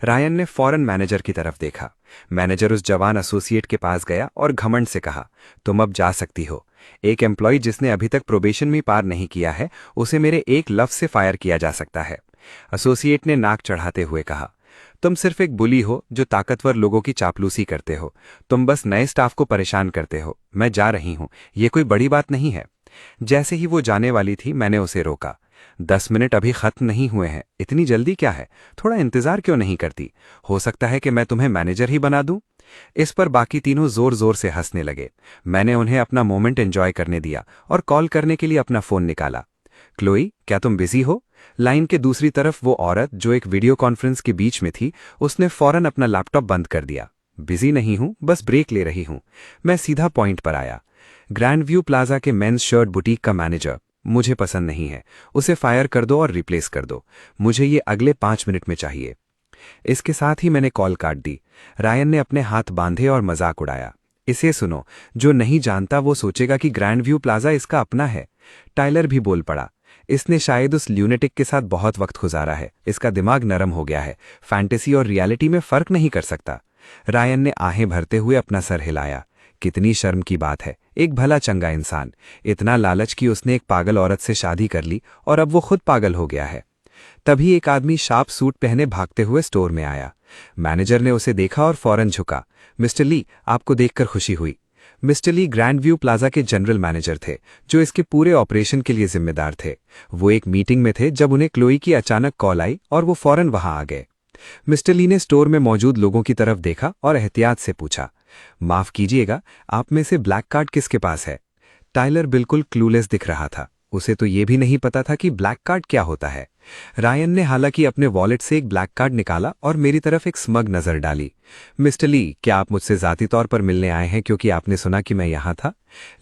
रायन ने फौरन मैनेजर की तरफ देखा। मैनेजर उस जवान एसोसिएट के पास गया और घमंड से कहा, तुम अब जा सकती हो। एक एम्प्लॉय जिसने अभी तक प्रोबेशन भी पार नहीं किया है, उसे मेरे एक लफ्ज से फायर किया जा सकता है। एसोसिएट ने नाक चढ़ाते हुए कहा, तुम सिर्फ एक बुली हो जो ताकतवर लोगों की चापलूसी करते हो। तुम बस नए स्टाफ को परेशान करते हो। मैं जा रही हूं, ये कोई बड़ी बात नहीं है। जैसे ही वो जाने वाली थी, मैंने उसे रोका। 10 मिनट अभी खत्म नहीं हुए हैं, इतनी जल्दी क्या है? थोड़ा इंतजार क्यों नहीं करती? हो सकता है कि मैं तुम्हें मैनेजर ही बना दूं। इस पर बाकी तीनों जोर जोर से हंसने लगे। मैंने उन्हें अपना मोमेंट एंजॉय करने दिया और कॉल करने के लिए अपना फोन निकाला। क्लोई, क्या तुम बिजी हो? लाइन के दूसरी तरफ वो औरत जो एक वीडियो कॉन्फ्रेंस के बीच में थी, उसने फौरन अपना लैपटॉप बंद कर दिया। बिजी नहीं हूं, बस ब्रेक ले रही हूं। मैं सीधा पॉइंट पर आया। ग्रैंड व्यू प्लाजा के मेंस शर्ट बुटीक का मैनेजर मुझे पसंद नहीं है। उसे फायर कर दो और रिप्लेस कर दो। मुझे ये अगले 5 मिनट में चाहिए। इसके साथ ही मैंने कॉल काट दी। रायन ने अपने हाथ बांधे और मजाक उड़ाया। इसे सुनो, जो नहीं जानता वो सोचेगा कि ग्रैंड व्यू प्लाजा इसका अपना है। टाइलर भी बोल पड़ा। इसने शायद उस ल्यूनेटिक के साथ बहुत वक्त गुजारा है। इसका दिमाग नरम हो गया है। फैंटेसी और रियलिटी में फर्क नहीं कर सकता। रायन ने आहें भरते हुए अपना सर हिलाया। कितनी शर्म की बात है, एक भला चंगा इंसान, इतना लालच कि उसने एक पागल औरत से शादी कर ली और अब वो खुद पागल हो गया है। तभी एक आदमी शार्प सूट पहने भागते हुए स्टोर में आया। मैनेजर ने उसे देखा और फौरन झुका। मिस्टर ली, आपको देखकर खुशी हुई। Mister Lee Grand View Plaza के जनरल मैनेजर थे, जो इसके पूरे ऑपरेशन के लिए जिम्मेदार थे। वो एक मीटिंग में थे जब उन्हें क्लोई की अचानक कॉल आई और वो फौरन वहां आ गए। मिस्टर ली ने स्टोर में मौजूद लोगों की तरफ देखा और एहतियात से पूछा, माफ कीजिएगा, आप में से ब्लैक कार्ड किसके पास है? टाइलर बिल्कुल क्लूलेस दिख रहा था। उसे तो ये भी नहीं पता था कि ब्लैक कार्ड क्या होता है। रायन ने हालांकि अपने वॉलेट से एक ब्लैक कार्ड निकाला और मेरी तरफ एक स्मग नजर डाली। मिस्टर ली, क्या आप मुझसे जाती तौर पर मिलने आए हैं क्योंकि आपने सुना कि मैं यहां था?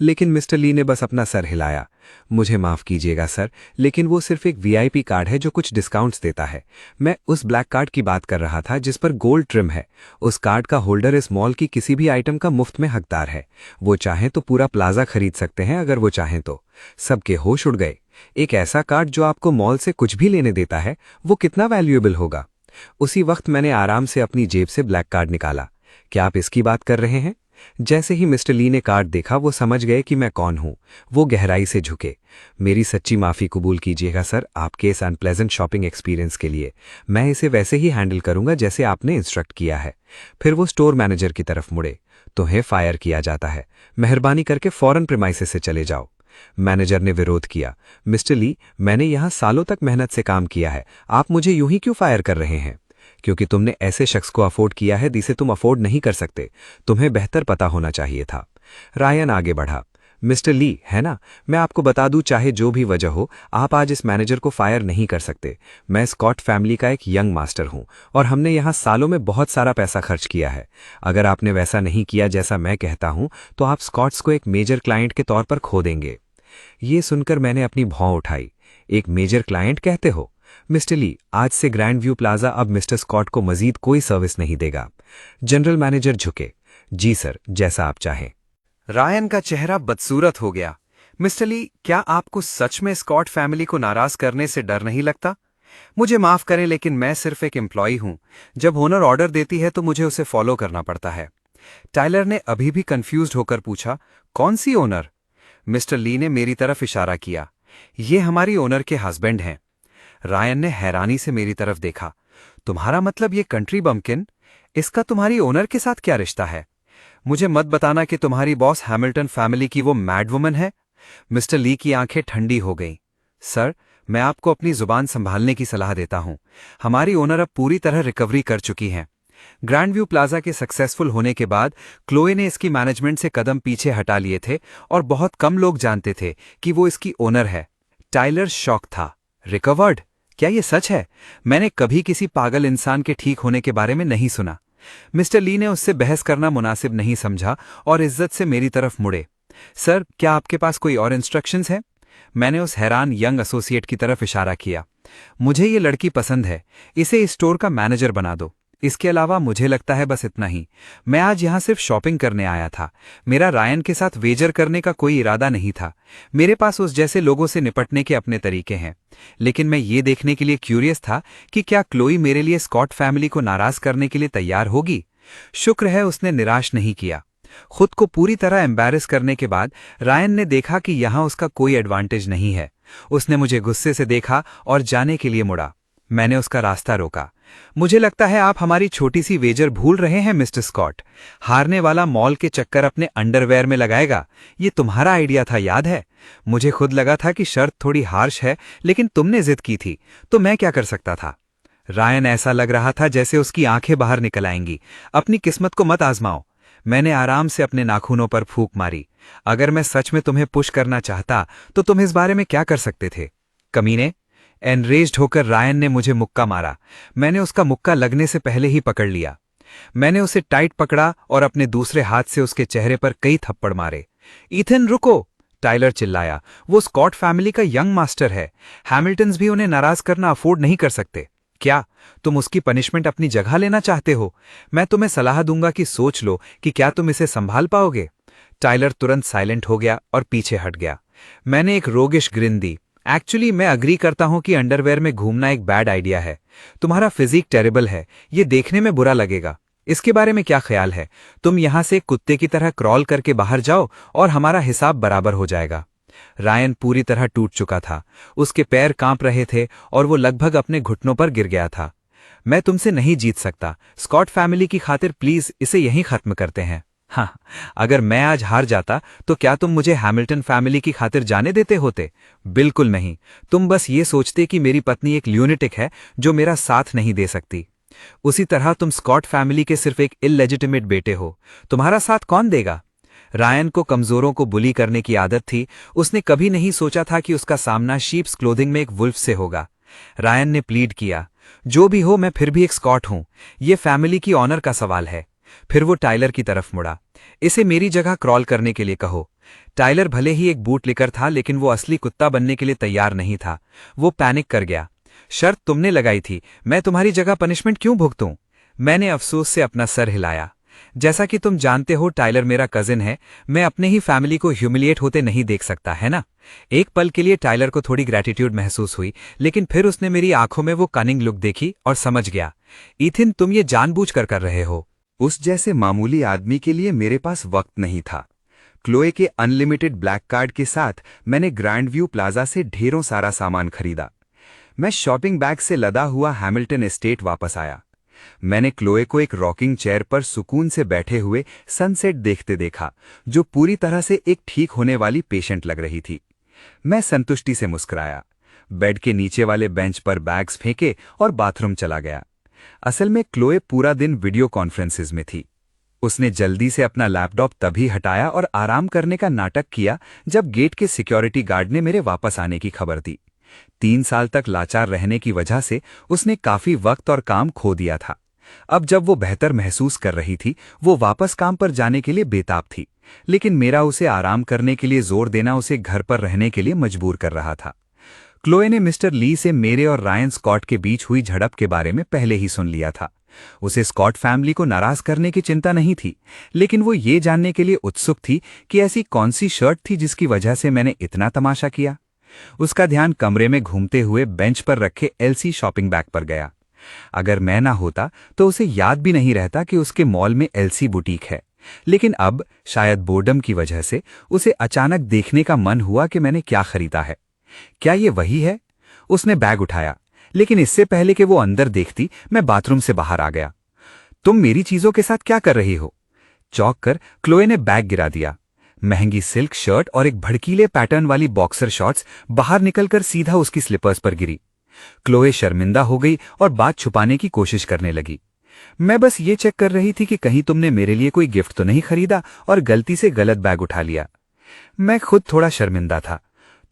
लेकिन मिस्टर ली ने बस अपना सर हिलाया। मुझे माफ कीजिएगा सर, लेकिन वो सिर्फ एक वीआईपी कार्ड है जो कुछ डिस्काउंट्स देता है। मैं उस ब्लैक कार्ड की बात कर रहा था जिस पर गोल्ड ट्रिम है। उस कार्ड का होल्डर इस मॉल की किसी भी आइटम का मुफ्त में हकदार है। वो चाहें तो पूरा प्लाजा खरीद सकते हैं अगर वो चाहें तो। सबके होश उड़ गए। एक ऐसा कार्ड जो आपको मॉल से कुछ भी लेने देता है, वो कितना वैल्यूएबल होगा? उसी वक्त मैंने आराम से अपनी जेब से ब्लैक कार्ड निकाला। क्या आप इसकी बात कर रहे हैं? जैसे ही मिस्टर ली ने कार्ड देखा, वो समझ गए कि मैं कौन हूं। वो गहराई से झुके। मेरी सच्ची माफी कबूल कीजिएगा सर, आपके इस अनप्लेजेंट शॉपिंग एक्सपीरियंस के लिए। मैं इसे वैसे ही हैंडल करूंगा जैसे आपने इंस्ट्रक्ट किया है। फिर वो स्टोर मैनेजर की तरफ मुड़े। तुम्हें फायर किया जाता है। मेहरबानी करके फौरन प्रीमाइसेस से चले जाओ। मैनेजर ने विरोध किया। मिस्टर ली, मैंने यहां सालों तक मेहनत से काम किया है। आप मुझे यूं ही क्यों फायर कर रहे हैं? क्योंकि तुमने ऐसे शख्स को अफोर्ड किया है जिसे तुम अफोर्ड नहीं कर सकते। तुम्हें बेहतर पता होना चाहिए था। रायन आगे बढ़ा। मिस्टर ली, है ना, मैं आपको बता दूं, चाहे जो भी वजह हो, आप आज इस मैनेजर को फायर नहीं कर सकते। मैं स्कॉट फैमिली का एक यंग मास्टर हूं और हमने यहां सालों में बहुत सारा पैसा खर्च किया है। अगर आपने वैसा नहीं किया जैसा मैं कहता हूं, तो आप स्कॉट्स को एक मेजर क्लाइंट के तौर पर खो देंगे। ये सुनकर मैंने अपनी भौं उठाई। एक मेजर क्लाइंट कहते हो? मिस्टर ली, आज से ग्रैंड व्यू प्लाजा अब मिस्टर स्कॉट को मजीद कोई सर्विस नहीं देगा। जनरल मैनेजर झुके। जी सर, जैसा आप चाहें। रायन का चेहरा बदसूरत हो गया। मिस्टर ली, क्या आपको सच में स्कॉट फैमिली को नाराज करने से डर नहीं लगता? मुझे माफ करें, लेकिन मैं सिर्फ एक एम्प्लॉय हूं। जब ओनर ऑर्डर देती है तो मुझे उसे फॉलो करना पड़ता है। टाइलर ने अभी भी कंफ्यूज्ड होकर पूछा, कौन सी ओनर? मिस्टर ली ने मेरी तरफ इशारा किया। ये हमारी ओनर के हस्बैंड हैं। रायन ने हैरानी से मेरी तरफ देखा। तुम्हारा मतलब ये कंट्री बम्पकिन? इसका तुम्हारी ओनर के साथ क्या रिश्ता है? मुझे मत बताना कि तुम्हारी बॉस हैमिल्टन फैमिली की वो मैड वुमन है। मिस्टर ली की आंखें ठंडी हो गईं। सर, मैं आपको अपनी जुबान संभालने की सलाह देता हूं। हमारी ओनर अब पूरी तरह रिकवरी कर चुकी हैं। ग्रैंड व्यू प्लाजा के सक्सेसफुल होने के बाद क्लोए ने इसकी मैनेजमेंट से कदम पीछे हटा लिए थे और बहुत कम लोग जानते थे कि वो इसकी ओनर है। टाइलर शॉक था। रिकवर्ड? क्या ये सच है? मैंने कभी किसी पागल इंसान के ठीक होने के बारे में नहीं सुना। मिस्टर ली ने उससे बहस करना मुनासिब नहीं समझा और इज्जत से मेरी तरफ मुड़े। सर, क्या आपके पास कोई और इंस्ट्रक्शंस हैं? मैंने उस हैरान यंग एसोसिएट की तरफ इशारा किया। मुझे ये लड़की पसंद है, इसे इस स्टोर का मैनेजर बना दो। इसके अलावा मुझे लगता है बस इतना ही। मैं आज यहां सिर्फ शॉपिंग करने आया था। मेरा रायन के साथ वेजर करने का कोई इरादा नहीं था। मेरे पास उस जैसे लोगों से निपटने के अपने तरीके हैं। लेकिन मैं ये देखने के लिए क्यूरियस था कि क्या क्लोई मेरे लिए स्कॉट फैमिली को नाराज करने के लिए तैयार होगी। शुक्र है उसने निराश नहीं किया। खुद को पूरी तरह एम्बैरेस करने के बाद रायन ने देखा कि यहां उसका कोई एडवांटेज नहीं है। उसने मुझे गुस्से से देखा और जाने के लिए मुड़ा। मैंने उसका रास्ता रोका। मुझे लगता है आप हमारी छोटी सी वेजर भूल रहे हैं मिस्टर स्कॉट। हारने वाला मॉल के चक्कर अपने अंडरवेयर में लगाएगा, ये तुम्हारा आइडिया था, याद है? मुझे खुद लगा था कि शर्त थोड़ी हार्श है, लेकिन तुमने जिद की थी, तो मैं क्या कर सकता था? रायन ऐसा लग रहा था जैसे उसकी आंखें बाहर निकल आएंगी। अपनी किस्मत को मत आजमाओ। मैंने आराम से अपने नाखूनों पर फूंक मारी। अगर मैं सच में तुम्हें पुश करना चाहता तो तुम इस बारे में क्या कर सकते थे? कमीने! एनरेज्ड होकर रायन ने मुझे मुक्का मारा। मैंने उसका मुक्का लगने से पहले ही पकड़ लिया। मैंने उसे टाइट पकड़ा और अपने दूसरे हाथ से उसके चेहरे पर कई थप्पड़ मारे। ईथन, रुको! टाइलर चिल्लाया। वो स्कॉट फैमिली का यंग मास्टर है। हैमिल्टन्स भी उन्हें नाराज करना अफोर्ड नहीं कर सकते। क्या तुम उसकी पनिशमेंट अपनी जगह लेना चाहते हो? मैं तुम्हें सलाह दूंगा कि सोच लो कि क्या तुम इसे संभाल पाओगे। टाइलर तुरंत साइलेंट हो गया और पीछे हट गया। मैंने एक रोगिश ग्रिन दी। एक्चुअली मैं अग्री करता हूं कि अंडरवेयर में घूमना एक बैड आइडिया है। तुम्हारा फिजिक टेरेबल है, ये देखने में बुरा लगेगा। इसके बारे में क्या ख्याल है? तुम यहां से कुत्ते की तरह क्रॉल करके बाहर जाओ और हमारा हिसाब बराबर हो जाएगा। रायन पूरी तरह टूट चुका था। उसके पैर कांप रहे थे और वो लगभग अपने घुटनों पर गिर गया था। मैं तुमसे नहीं जीत सकता। स्कॉट फैमिली की खातिर प्लीज इसे यहीं खत्म करते हैं। हाँ, अगर मैं आज हार जाता तो क्या तुम मुझे हैमिल्टन फैमिली की खातिर जाने देते होते? बिल्कुल नहीं। तुम बस ये सोचते कि मेरी पत्नी एक ल्यूनेटिक है जो मेरा साथ नहीं दे सकती। उसी तरह तुम स्कॉट फैमिली के सिर्फ एक इललेजिटिमेट बेटे हो। तुम्हारा साथ कौन देगा? रायन को कमजोरों को बुली करने की आदत थी। उसने कभी नहीं सोचा था कि उसका सामना शीप्स क्लोथिंग में एक वुल्फ से होगा। रायन ने प्लीड किया, जो भी हो, मैं फिर भी एक स्कॉट हूं। ये फैमिली की ऑनर का सवाल है। फिर वो टाइलर की तरफ मुड़ा। इसे मेरी जगह क्रॉल करने के लिए कहो। टाइलर भले ही एक बूट लिकर था, लेकिन वो असली कुत्ता बनने के लिए तैयार नहीं था। वो पैनिक कर गया। शर्त तुमने लगाई थी, मैं तुम्हारी जगह पनिशमेंट क्यों भुगतूं? मैंने अफसोस से अपना सर हिलाया। जैसा कि तुम जानते हो, टाइलर मेरा कजिन है। मैं अपने ही फैमिली को ह्यूमिलिएट होते नहीं देख सकता, है ना? एक पल के लिए टाइलर को थोड़ी ग्रैटिट्यूड महसूस हुई, लेकिन फिर उसने मेरी आंखों में वो कनिंग लुक देखी और समझ गया। ईथिन, तुम ये जानबूझकर कर रहे हो। उस जैसे मामूली आदमी के लिए मेरे पास वक्त नहीं था। क्लोए के अनलिमिटेड ब्लैक कार्ड के साथ मैंने ग्रैंड व्यू प्लाजा से ढेरों सारा सामान खरीदा। मैं शॉपिंग बैग से लदा हुआ हैमिल्टन एस्टेट वापस आया। मैंने क्लोए को एक रॉकिंग चेयर पर सुकून से बैठे हुए सनसेट देखते देखा, जो पूरी तरह से एक ठीक होने वाली पेशेंट लग रही थी। मैं संतुष्टि से मुस्कुराया, बेड के नीचे वाले बेंच पर बैग्स फेंके और बाथरूम चला गया। असल में क्लोए पूरा दिन वीडियो कॉन्फ्रेंसेज में थी। उसने जल्दी से अपना लैपटॉप तभी हटाया और आराम करने का नाटक किया जब गेट के सिक्योरिटी गार्ड ने मेरे वापस आने की खबर दी। 3 साल तक लाचार रहने की वजह से उसने काफी वक्त और काम खो दिया था। अब जब वो बेहतर महसूस कर रही थी, वो वापस काम पर जाने के लिए बेताब थी, लेकिन मेरा उसे आराम करने के लिए जोर देना उसे घर पर रहने के लिए मजबूर कर रहा था। क्लोए ने मिस्टर ली से मेरे और रायन स्कॉट के बीच हुई झड़प के बारे में पहले ही सुन लिया था। उसे स्कॉट फैमिली को नाराज करने की चिंता नहीं थी, लेकिन वो ये जानने के लिए उत्सुक थी कि ऐसी कौन सी शर्ट थी जिसकी वजह से मैंने इतना तमाशा किया। उसका ध्यान कमरे में घूमते हुए बेंच पर रखे एलसी शॉपिंग बैग पर गया। अगर मैं ना होता तो उसे याद भी नहीं रहता कि उसके मॉल में एलसी बुटीक है, लेकिन अब शायद बोर्डम की वजह से उसे अचानक देखने का मन हुआ कि मैंने क्या खरीदा है। क्या ये वही है? उसने बैग उठाया, लेकिन इससे पहले कि वो अंदर देखती, मैं बाथरूम से बाहर आ गया। तुम मेरी चीजों के साथ क्या कर रही हो? चौंक कर क्लोए ने बैग गिरा दिया। महंगी सिल्क शर्ट और एक भड़कीले पैटर्न वाली बॉक्सर शॉर्ट्स बाहर निकलकर सीधा उसकी स्लीपर्स पर गिरी। क्लोए शर्मिंदा हो गई और बात छुपाने की कोशिश करने लगी। मैं बस ये चेक कर रही थी कि कहीं तुमने मेरे लिए कोई गिफ्ट तो नहीं खरीदा और गलती से गलत बैग उठा लिया। मैं खुद थोड़ा शर्मिंदा था।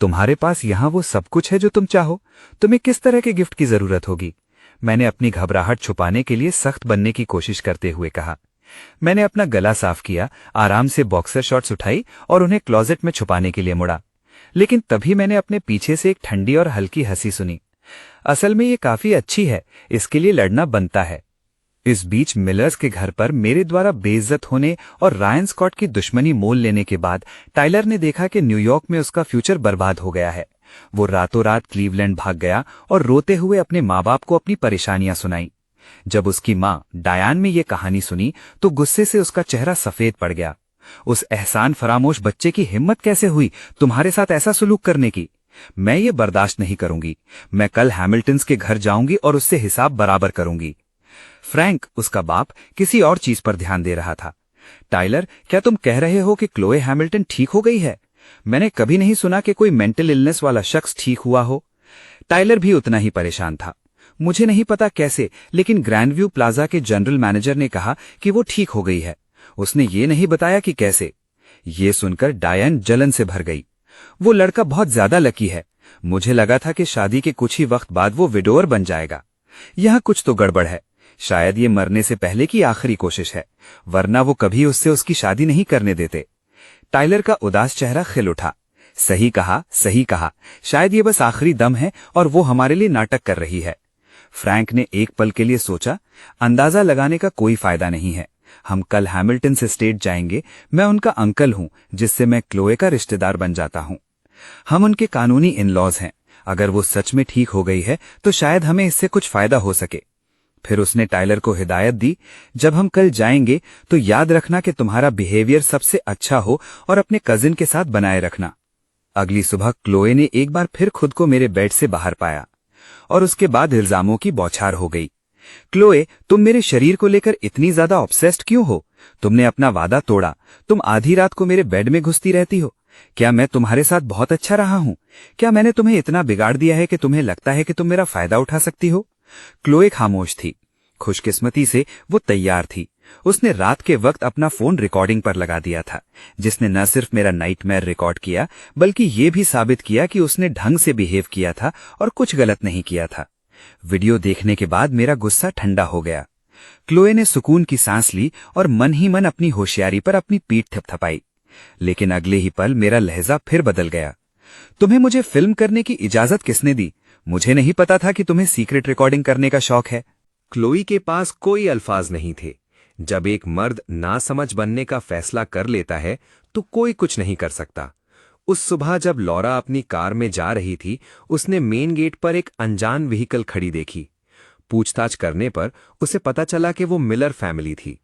तुम्हारे पास यहां वो सब कुछ है जो तुम चाहो, तुम्हें किस तरह के गिफ्ट की जरूरत होगी? मैंने अपनी घबराहट छुपाने के लिए सख्त बनने की कोशिश करते हुए कहा। मैंने अपना गला साफ किया, आराम से बॉक्सर शॉर्ट्स उठाई और उन्हें क्लोजेट में छुपाने के लिए मुड़ा, लेकिन तभी मैंने अपने पीछे से एक ठंडी और हल्की हंसी सुनी। असल में ये काफी अच्छी है, इसके लिए लड़ना बनता है। इस बीच मिलर्स के घर पर मेरे द्वारा बेइज्जत होने और रायन स्कॉट की दुश्मनी मोल लेने के बाद टाइलर ने देखा कि न्यूयॉर्क में उसका फ्यूचर बर्बाद हो गया है। वो रातों रात क्लीवलैंड भाग गया और रोते हुए अपने माँ बाप को अपनी परेशानियां सुनाई। जब उसकी माँ डायान में ये कहानी सुनी तो गुस्से से उसका चेहरा सफेद पड़ गया। उस एहसान फरामोश बच्चे की हिम्मत कैसे हुई तुम्हारे साथ ऐसा सुलूक करने की? मैं ये बर्दाश्त नहीं करूंगी। मैं कल हैमिल्टन्स के घर जाऊंगी और उससे हिसाब बराबर करूंगी। फ्रैंक, उसका बाप, किसी और चीज पर ध्यान दे रहा था। टाइलर, क्या तुम कह रहे हो कि क्लोए हैमिल्टन ठीक हो गई है? मैंने कभी नहीं सुना कि कोई मेंटल इलनेस वाला शख्स ठीक हुआ हो। टाइलर भी उतना ही परेशान था। मुझे नहीं पता कैसे, लेकिन ग्रैंडव्यू प्लाजा के जनरल मैनेजर ने कहा कि वो ठीक हो गई है। उसने ये नहीं बताया कि कैसे। ये सुनकर डायन जलन से भर गई। वो लड़का बहुत ज्यादा लकी है। मुझे लगा था कि शादी के कुछ ही वक्त बाद वो विडोअर बन जाएगा। यहां कुछ तो गड़बड़ है। शायद ये मरने से पहले की आखिरी कोशिश है, वरना वो कभी उससे उसकी शादी नहीं करने देते। टाइलर का उदास चेहरा खिल उठा। सही कहा, सही कहा। शायद ये बस आखिरी दम है और वो हमारे लिए नाटक कर रही है। फ्रैंक ने एक पल के लिए सोचा। अंदाजा लगाने का कोई फायदा नहीं है। हम कल हैमिल्टन से स्टेट जाएंगे। मैं उनका अंकल हूं, जिससे मैं क्लोए का रिश्तेदार बन जाता हूं। हम उनके कानूनी इन लॉज हैं। अगर वो सच में ठीक हो गई है तो शायद हमें इससे कुछ फायदा हो सके। फिर उसने टाइलर को हिदायत दी, जब हम कल जाएंगे तो याद रखना कि तुम्हारा बिहेवियर सबसे अच्छा हो और अपने कजिन के साथ बनाए रखना। अगली सुबह क्लोए ने एक बार फिर खुद को मेरे बेड से बाहर पाया और उसके बाद इल्जामों की बौछार हो गई। क्लोए, तुम मेरे शरीर को लेकर इतनी ज्यादा ऑब्सेस्ड क्यों हो? तुमने अपना वादा तोड़ा। तुम आधी रात को मेरे बेड में घुसती रहती हो। क्या मैं तुम्हारे साथ बहुत अच्छा रहा हूं? क्या मैंने तुम्हें इतना बिगाड़ दिया है कि तुम्हें लगता है कि तुम मेरा फायदा उठा सकती हो? क्लोए खामोश थी। खुशकिस्मती से वो तैयार थी। उसने रात के वक्त अपना फोन रिकॉर्डिंग पर लगा दिया था, जिसने न सिर्फ मेरा नाइटमेयर रिकॉर्ड किया, बल्कि ये भी साबित किया कि उसने ढंग से बिहेव किया था और कुछ गलत नहीं किया था। वीडियो देखने के बाद मेरा गुस्सा ठंडा हो गया। क्लोए ने सुकून की सांस ली और मन ही मन अपनी होशियारी पर अपनी पीठ थपथपाई। लेकिन अगले ही पल मेरा लहजा फिर बदल गया। तुम्हें मुझे फिल्म करने की इजाजत किसने दी? मुझे नहीं पता था कि तुम्हें सीक्रेट रिकॉर्डिंग करने का शौक है। क्लोई के पास कोई अल्फाज नहीं थे। जब एक मर्द नासमझ बनने का फैसला कर लेता है तो कोई कुछ नहीं कर सकता। उस सुबह जब लॉरा अपनी कार में जा रही थी, उसने मेन गेट पर एक अनजान व्हीकल खड़ी देखी। पूछताछ करने पर उसे पता चला कि वो मिलर फैमिली थी।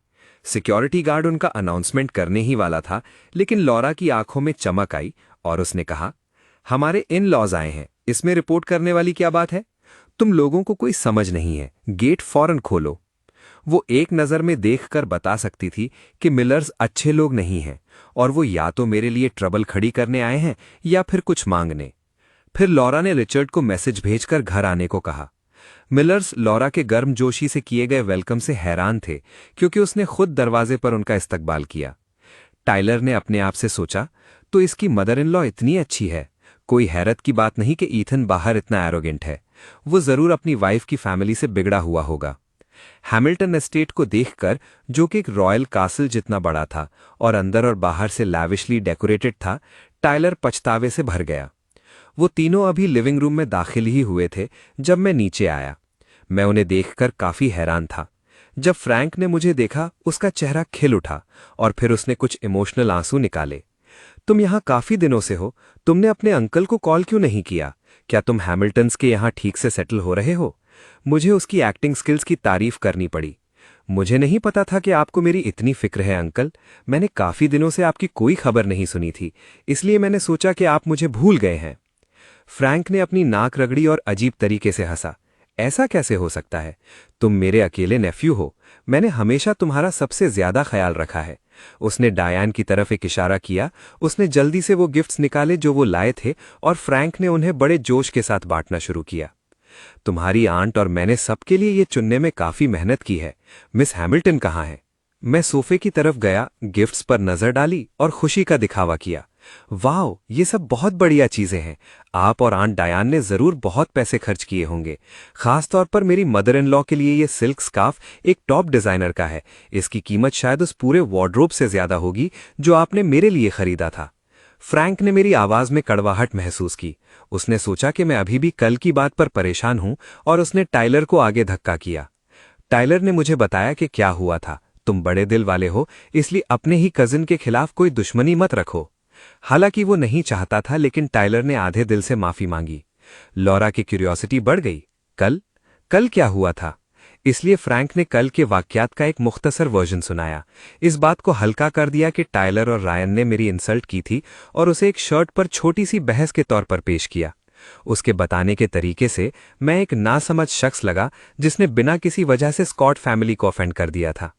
सिक्योरिटी गार्ड उनका अनाउंसमेंट करने ही वाला था, लेकिन लॉरा की आंखों में चमक आई और उसने कहा, हमारे इन लॉज आए हैं, इसमें रिपोर्ट करने वाली क्या बात है? तुम लोगों को कोई समझ नहीं है, गेट फौरन खोलो। वो एक नजर में देखकर बता सकती थी कि मिलर्स अच्छे लोग नहीं हैं और वो या तो मेरे लिए ट्रबल खड़ी करने आए हैं या फिर कुछ मांगने। फिर लॉरा ने रिचर्ड को मैसेज भेजकर घर आने को कहा। मिलर्स लॉरा के गर्मजोशी से किए गए वेलकम से हैरान थे क्योंकि उसने खुद दरवाजे पर उनका इस्तकबाल किया। टाइलर ने अपने आप से सोचा, तो इसकी मदर इन लॉ इतनी अच्छी है। कोई हैरत की बात नहीं कि ईथन बाहर इतना एरोगेंट है। वो जरूर अपनी वाइफ की फैमिली से बिगड़ा हुआ होगा। हैमिल्टन एस्टेट को देखकर, जो कि एक रॉयल कासल जितना बड़ा था और अंदर और बाहर से लैविशली डेकोरेटेड था, टाइलर पछतावे से भर गया। वो तीनों अभी लिविंग रूम में दाखिल ही हुए थे जब मैं नीचे आया। मैं उन्हें देखकर काफी हैरान था। जब फ्रैंक ने मुझे देखा, उसका चेहरा खिल उठा और फिर उसने कुछ इमोशनल आंसू निकाले। तुम यहां काफी दिनों से हो, तुमने अपने अंकल को कॉल क्यों नहीं किया? क्या तुम हैमिल्टन्स के यहां ठीक से सेटल हो रहे हो? मुझे उसकी एक्टिंग स्किल्स की तारीफ करनी पड़ी। मुझे नहीं पता था कि आपको मेरी इतनी फिक्र है अंकल। मैंने काफी दिनों से आपकी कोई खबर नहीं सुनी थी, इसलिए मैंने सोचा कि आप मुझे भूल गए हैं। फ्रैंक ने अपनी नाक रगड़ी और अजीब तरीके से हंसा। ऐसा कैसे हो सकता है? तुम मेरे अकेले नेफ्यू हो। मैंने हमेशा तुम्हारा सबसे ज्यादा ख्याल रखा है। उसने डायन की तरफ एक इशारा किया। उसने जल्दी से वो गिफ्ट्स निकाले जो वो लाए थे और फ्रैंक ने उन्हें बड़े जोश के साथ बांटना शुरू किया। तुम्हारी आंट और मैंने सबके लिए ये चुनने में काफी मेहनत की है। मिस हैमिल्टन कहाँ है? मैं सोफे की तरफ गया, गिफ्ट्स पर नजर डाली और खुशी का दिखावा किया। वाओ, ये सब बहुत बढ़िया चीजें हैं। आप और आंट डायान ने जरूर बहुत पैसे खर्च किए होंगे। खास तौर पर मेरी मदर इन लॉ के लिए ये सिल्क स्कार्फ एक टॉप डिजाइनर का है। इसकी कीमत शायद उस पूरे वार्डरोब से ज्यादा होगी जो आपने मेरे लिए खरीदा था। फ्रैंक ने मेरी आवाज में कड़वाहट महसूस की। उसने सोचा कि मैं अभी भी कल की बात पर परेशान हूं और उसने टाइलर को आगे धक्का किया। टाइलर ने मुझे बताया कि क्या हुआ था। तुम बड़े दिल वाले हो, इसलिए अपने ही कजिन के खिलाफ कोई दुश्मनी मत रखो। हालांकि वो नहीं चाहता था, लेकिन टाइलर ने आधे दिल से माफी मांगी। लॉरा की क्यूरियोसिटी बढ़ गई। कल क्या हुआ था? इसलिए फ्रैंक ने कल के वाक्यात का एक मुख्तसर वर्जन सुनाया। इस बात को हल्का कर दिया कि टाइलर और रायन ने मेरी इंसल्ट की थी और उसे एक शर्ट पर छोटी सी बहस के तौर पर पेश किया। उसके बताने के तरीके से मैं एक नासमझ शख्स लगा जिसने बिना किसी वजह से स्कॉट फैमिली को ऑफेंड कर दिया था।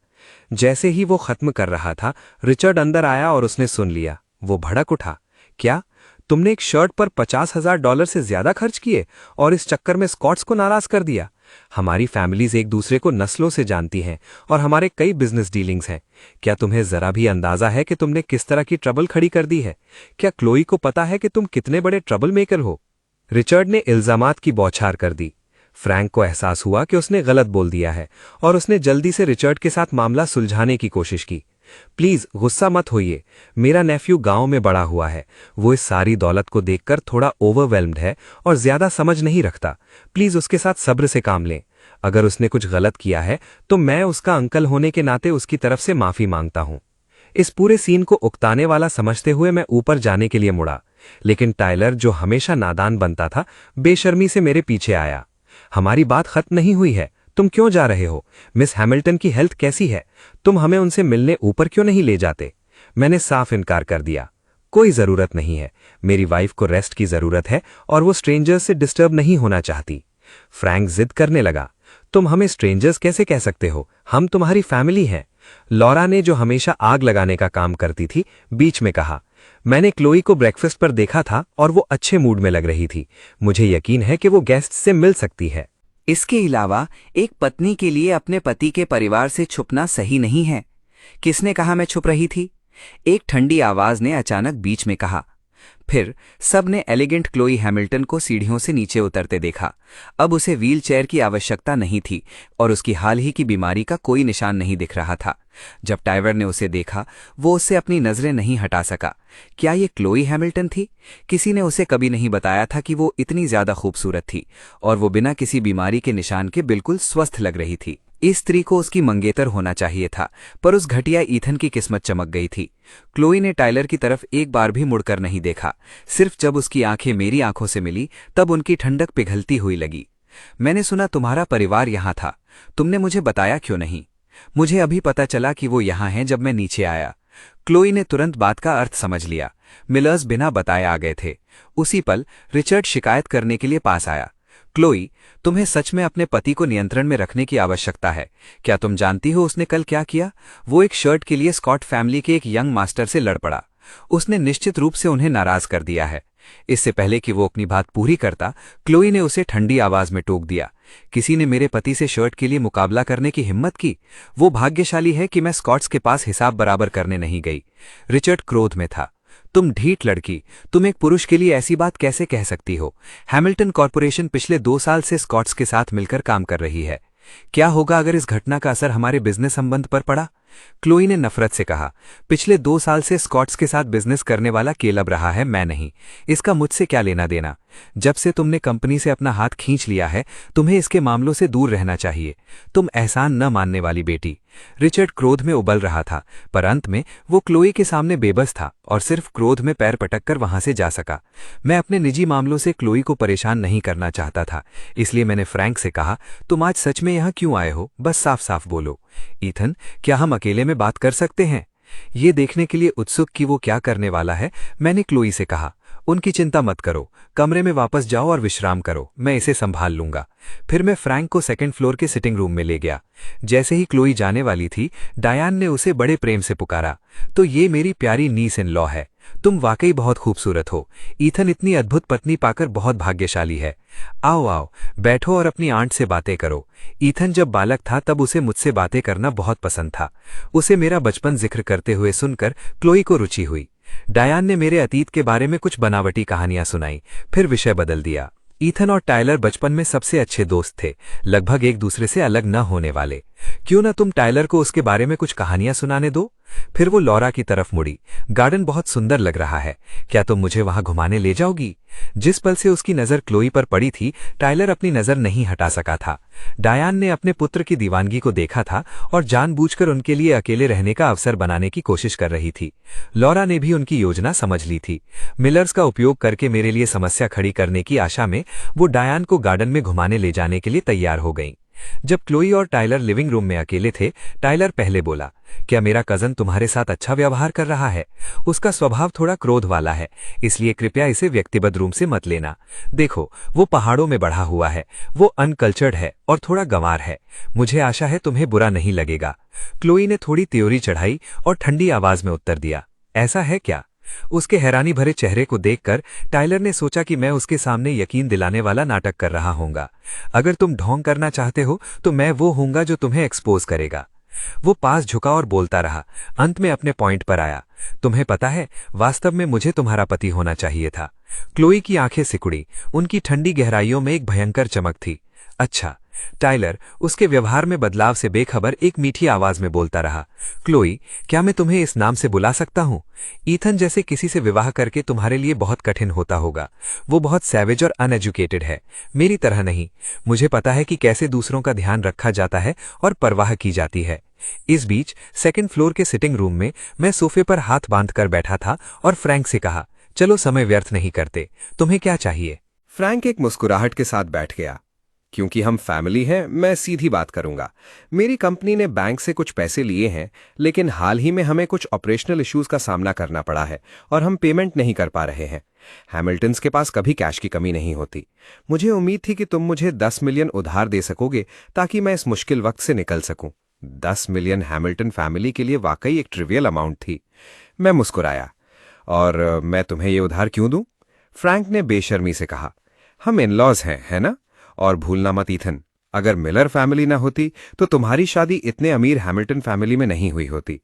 जैसे ही वो खत्म कर रहा था, रिचर्ड अंदर आया और उसने सुन लिया। वो भड़क उठा। क्या तुमने एक शर्ट पर $50,000 से ज्यादा खर्च किए और इस चक्कर में स्कॉट्स को नाराज कर दिया? हमारी फैमिलीज एक दूसरे को नस्लों से जानती हैं और हमारे कई बिजनेस डीलिंग्स हैं। क्या तुम्हें जरा भी अंदाजा है कि तुमने किस तरह की ट्रबल खड़ी कर दी है? क्या क्लोई को पता है कि तुम कितने बड़े ट्रबल मेकर हो? रिचर्ड ने इल्जामात की बौछार कर दी। फ्रैंक को एहसास हुआ कि उसने गलत बोल दिया है और उसने जल्दी से रिचर्ड के साथ मामला सुलझाने की कोशिश की। प्लीज गुस्सा मत होइए। मेरा नेफ्यू गांव में बड़ा हुआ है। वो इस सारी दौलत को देखकर थोड़ा ओवरवेल्म्ड है और ज्यादा समझ नहीं रखता। प्लीज उसके साथ सब्र से काम लें। अगर उसने कुछ गलत किया है तो मैं उसका अंकल होने के नाते उसकी तरफ से माफी मांगता हूं। इस पूरे सीन को उकताने वाला समझते हुए मैं ऊपर जाने के लिए मुड़ा, लेकिन टाइलर, जो हमेशा नादान बनता था, बेशर्मी से मेरे पीछे आया। हमारी बात खत्म नहीं हुई है। तुम क्यों जा रहे हो? मिस हैमिल्टन की हेल्थ कैसी है? तुम हमें उनसे मिलने ऊपर क्यों नहीं ले जाते? मैंने साफ इनकार कर दिया। कोई जरूरत नहीं है। मेरी वाइफ को रेस्ट की जरूरत है और वो स्ट्रेंजर्स से डिस्टर्ब नहीं होना चाहती। फ्रैंक जिद करने लगा। तुम हमें स्ट्रेंजर्स कैसे कह सकते हो? हम तुम्हारी फैमिली हैं। लॉरा ने, जो हमेशा आग लगाने का काम करती थी, बीच में कहा। मैंने क्लोई को ब्रेकफास्ट पर देखा था और वो अच्छे मूड में लग रही थी। मुझे यकीन है कि वो गेस्ट से मिल सकती है। इसके अलावा एक पत्नी के लिए अपने पति के परिवार से छुपना सही नहीं है। किसने कहा मैं छुप रही थी? एक ठंडी आवाज ने अचानक बीच में कहा। फिर सबने एलिगेंट क्लोई हैमिल्टन को सीढ़ियों से नीचे उतरते देखा। अब उसे व्हील चेयर की आवश्यकता नहीं थी और उसकी हाल ही की बीमारी का कोई निशान नहीं दिख रहा था। जब टाइवर ने उसे देखा, वो उससे अपनी नजरें नहीं हटा सका। क्या ये क्लोई हैमिल्टन थी? किसी ने उसे कभी नहीं बताया था कि वो इतनी ज्यादा खूबसूरत थी और वो बिना किसी बीमारी के निशान के बिल्कुल स्वस्थ लग रही थी। इस स्त्री को उसकी मंगेतर होना चाहिए था, पर उस घटिया ईथन की किस्मत चमक गई थी। क्लोई ने टाइलर की तरफ एक बार भी मुड़कर नहीं देखा। सिर्फ जब उसकी आंखें मेरी आंखों से मिली, तब उनकी ठंडक पिघलती हुई लगी। मैंने सुना तुम्हारा परिवार यहां था। तुमने मुझे बताया क्यों नहीं? मुझे अभी पता चला कि वो यहां हैं जब मैं नीचे आया। क्लोई ने तुरंत बात का अर्थ समझ लिया। मिलर्स बिना बताए आ गए थे। उसी पल रिचर्ड शिकायत करने के लिए पास आया। क्लोई, तुम्हें सच में अपने पति को नियंत्रण में रखने की आवश्यकता है। क्या तुम जानती हो उसने कल क्या किया? वो एक शर्ट के लिए स्कॉट फैमिली के एक यंग मास्टर से लड़ पड़ा। उसने निश्चित रूप से उन्हें नाराज कर दिया है। इससे पहले कि वो अपनी बात पूरी करता, क्लोई ने उसे ठंडी आवाज में टोक दिया। किसी ने मेरे पति से शर्ट के लिए मुकाबला करने की हिम्मत की? वो भाग्यशाली है कि मैं स्कॉट्स के पास हिसाब बराबर करने नहीं गई। रिचर्ड क्रोध में था। तुम ढीठ लड़की, तुम एक पुरुष के लिए ऐसी बात कैसे कह सकती हो? हैमिल्टन कॉर्पोरेशन पिछले 2 साल से स्कॉट्स के साथ मिलकर काम कर रही है। क्या होगा अगर इस घटना का असर हमारे बिजनेस संबंध पर पड़ा? क्लोई ने नफरत से कहा। पिछले 2 साल से स्कॉट्स के साथ बिजनेस करने वाला केलब रहा है, मैं नहीं। इसका मुझसे क्या लेना देना? जब से तुमने कंपनी से अपना हाथ खींच लिया है, तुम्हें इसके मामलों से दूर रहना चाहिए। तुम एहसान न मानने वाली बेटी। रिचर्ड क्रोध में उबल रहा था, पर अंत में वो क्लोई के सामने बेबस था और सिर्फ क्रोध में पैर पटककर वहां से जा सका। मैं अपने निजी मामलों से क्लोई को परेशान नहीं करना चाहता था, इसलिए मैंने फ्रैंक से कहा, तुम आज सच में यहां क्यों आए हो? बस साफ साफ बोलो। ईथन, क्या हम अकेले में बात कर सकते हैं? ये देखने के लिए उत्सुक कि वो क्या करने वाला है, मैंने क्लोई से कहा, उनकी चिंता मत करो, कमरे में वापस जाओ और विश्राम करो, मैं इसे संभाल लूंगा। फिर मैं फ्रैंक को 2nd फ्लोर के सिटिंग रूम में ले गया। जैसे ही क्लोई जाने वाली थी, डायान ने उसे बड़े प्रेम से पुकारा, तो ये मेरी प्यारी नीस इन लॉ है। तुम वाकई बहुत खूबसूरत हो। ईथन इतनी अद्भुत पत्नी पाकर बहुत भाग्यशाली है। आओ आओ, बैठो और अपनी आंट से बातें करो। ईथन जब बालक था तब उसे मुझसे बातें करना बहुत पसंद था। उसे मेरा बचपन जिक्र करते हुए सुनकर क्लोई को रुचि हुई। डायान ने मेरे अतीत के बारे में कुछ बनावटी कहानियां सुनाई, फिर विषय बदल दिया। ईथन और टायलर बचपन में सबसे अच्छे दोस्त थे, लगभग एक दूसरे से अलग न होने वाले। क्यों ना तुम टायलर को उसके बारे में कुछ कहानियां सुनाने दो? फिर वो लॉरा की तरफ मुड़ी। गार्डन बहुत सुंदर लग रहा है, क्या तुम मुझे वहां घुमाने ले जाओगी? जिस पल से उसकी नजर क्लोई पर पड़ी थी, टायलर अपनी नजर नहीं हटा सका था। डायान ने अपने पुत्र की दीवानगी को देखा था और जानबूझकर उनके लिए अकेले रहने का अवसर बनाने की कोशिश कर रही थी। लॉरा ने भी उनकी योजना समझ ली थी। मिलर्स का उपयोग करके मेरे लिए समस्या खड़ी करने की आशा में वो डायान को गार्डन में घुमाने ले जाने के लिए तैयार हो गईं। जब क्लोई और टायलर लिविंग रूम में अकेले थे, टायलर पहले बोला, क्या मेरा कजन तुम्हारे साथ अच्छा व्यवहार कर रहा है? उसका स्वभाव थोड़ा क्रोध वाला है, इसलिए कृपया इसे व्यक्तिगत रूम से मत लेना। देखो, वो पहाड़ों में बढ़ा हुआ है, वो अनकल्चर्ड है और थोड़ा गंवार है। मुझे आशा है तुम्हें बुरा नहीं लगेगा। क्लोई ने थोड़ी त्योरी चढ़ाई और ठंडी आवाज में उत्तर दिया, ऐसा है क्या? उसके हैरानी भरे चेहरे को देखकर टायलर ने सोचा कि मैं उसके सामने यकीन दिलाने वाला नाटक कर रहा हूंगा। अगर तुम ढोंग करना चाहते हो तो मैं वो हूंगा जो तुम्हें एक्सपोज करेगा। वो पास झुका और बोलता रहा, अंत में अपने पॉइंट पर आया, तुम्हें पता है, वास्तव में मुझे तुम्हारा पति होना चाहिए था। क्लोई की आंखें सिकुड़ी, उनकी ठंडी गहराइयों में एक भयंकर चमक थी। अच्छा। टायलर उसके व्यवहार में बदलाव से बेखबर एक मीठी आवाज में बोलता रहा, क्लोई, क्या मैं तुम्हें इस नाम से बुला सकता हूं? ईथन जैसे किसी से विवाह करके तुम्हारे लिए बहुत कठिन होता होगा। वो बहुत सैवेज और अनएजुकेटेड है, मेरी तरह नहीं। मुझे पता है कि कैसे दूसरों का ध्यान रखा जाता है और परवाह की जाती है। इस बीच 2nd फ्लोर के सिटिंग रूम में मैं सोफे पर हाथ बांधकर बैठा था और फ्रैंक से कहा, चलो समय व्यर्थ नहीं करते, तुम्हें क्या चाहिए? फ्रैंक एक मुस्कुराहट के साथ बैठ गया। क्योंकि हम फैमिली हैं, मैं सीधी बात करूंगा। मेरी कंपनी ने बैंक से कुछ पैसे लिए हैं, लेकिन हाल ही में हमें कुछ ऑपरेशनल इश्यूज का सामना करना पड़ा है और हम पेमेंट नहीं कर पा रहे हैं। हैमिल्टन्स के पास कभी कैश की कमी नहीं होती। मुझे उम्मीद थी कि तुम मुझे 10 मिलियन उधार दे सकोगे ताकि मैं इस मुश्किल वक्त से निकल सकूं। 10 मिलियन हैमिल्टन फैमिली के लिए वाकई एक ट्रिवियल अमाउंट थी। मैं मुस्कुराया। और मैं तुम्हें ये उधार क्यों दूं? फ्रैंक ने बेशर्मी से कहा, हम इन-लॉज हैं, है ना? और भूलना मत ईथन, अगर मिलर फैमिली ना होती तो तुम्हारी शादी इतने अमीर हैमिल्टन फैमिली में नहीं हुई होती।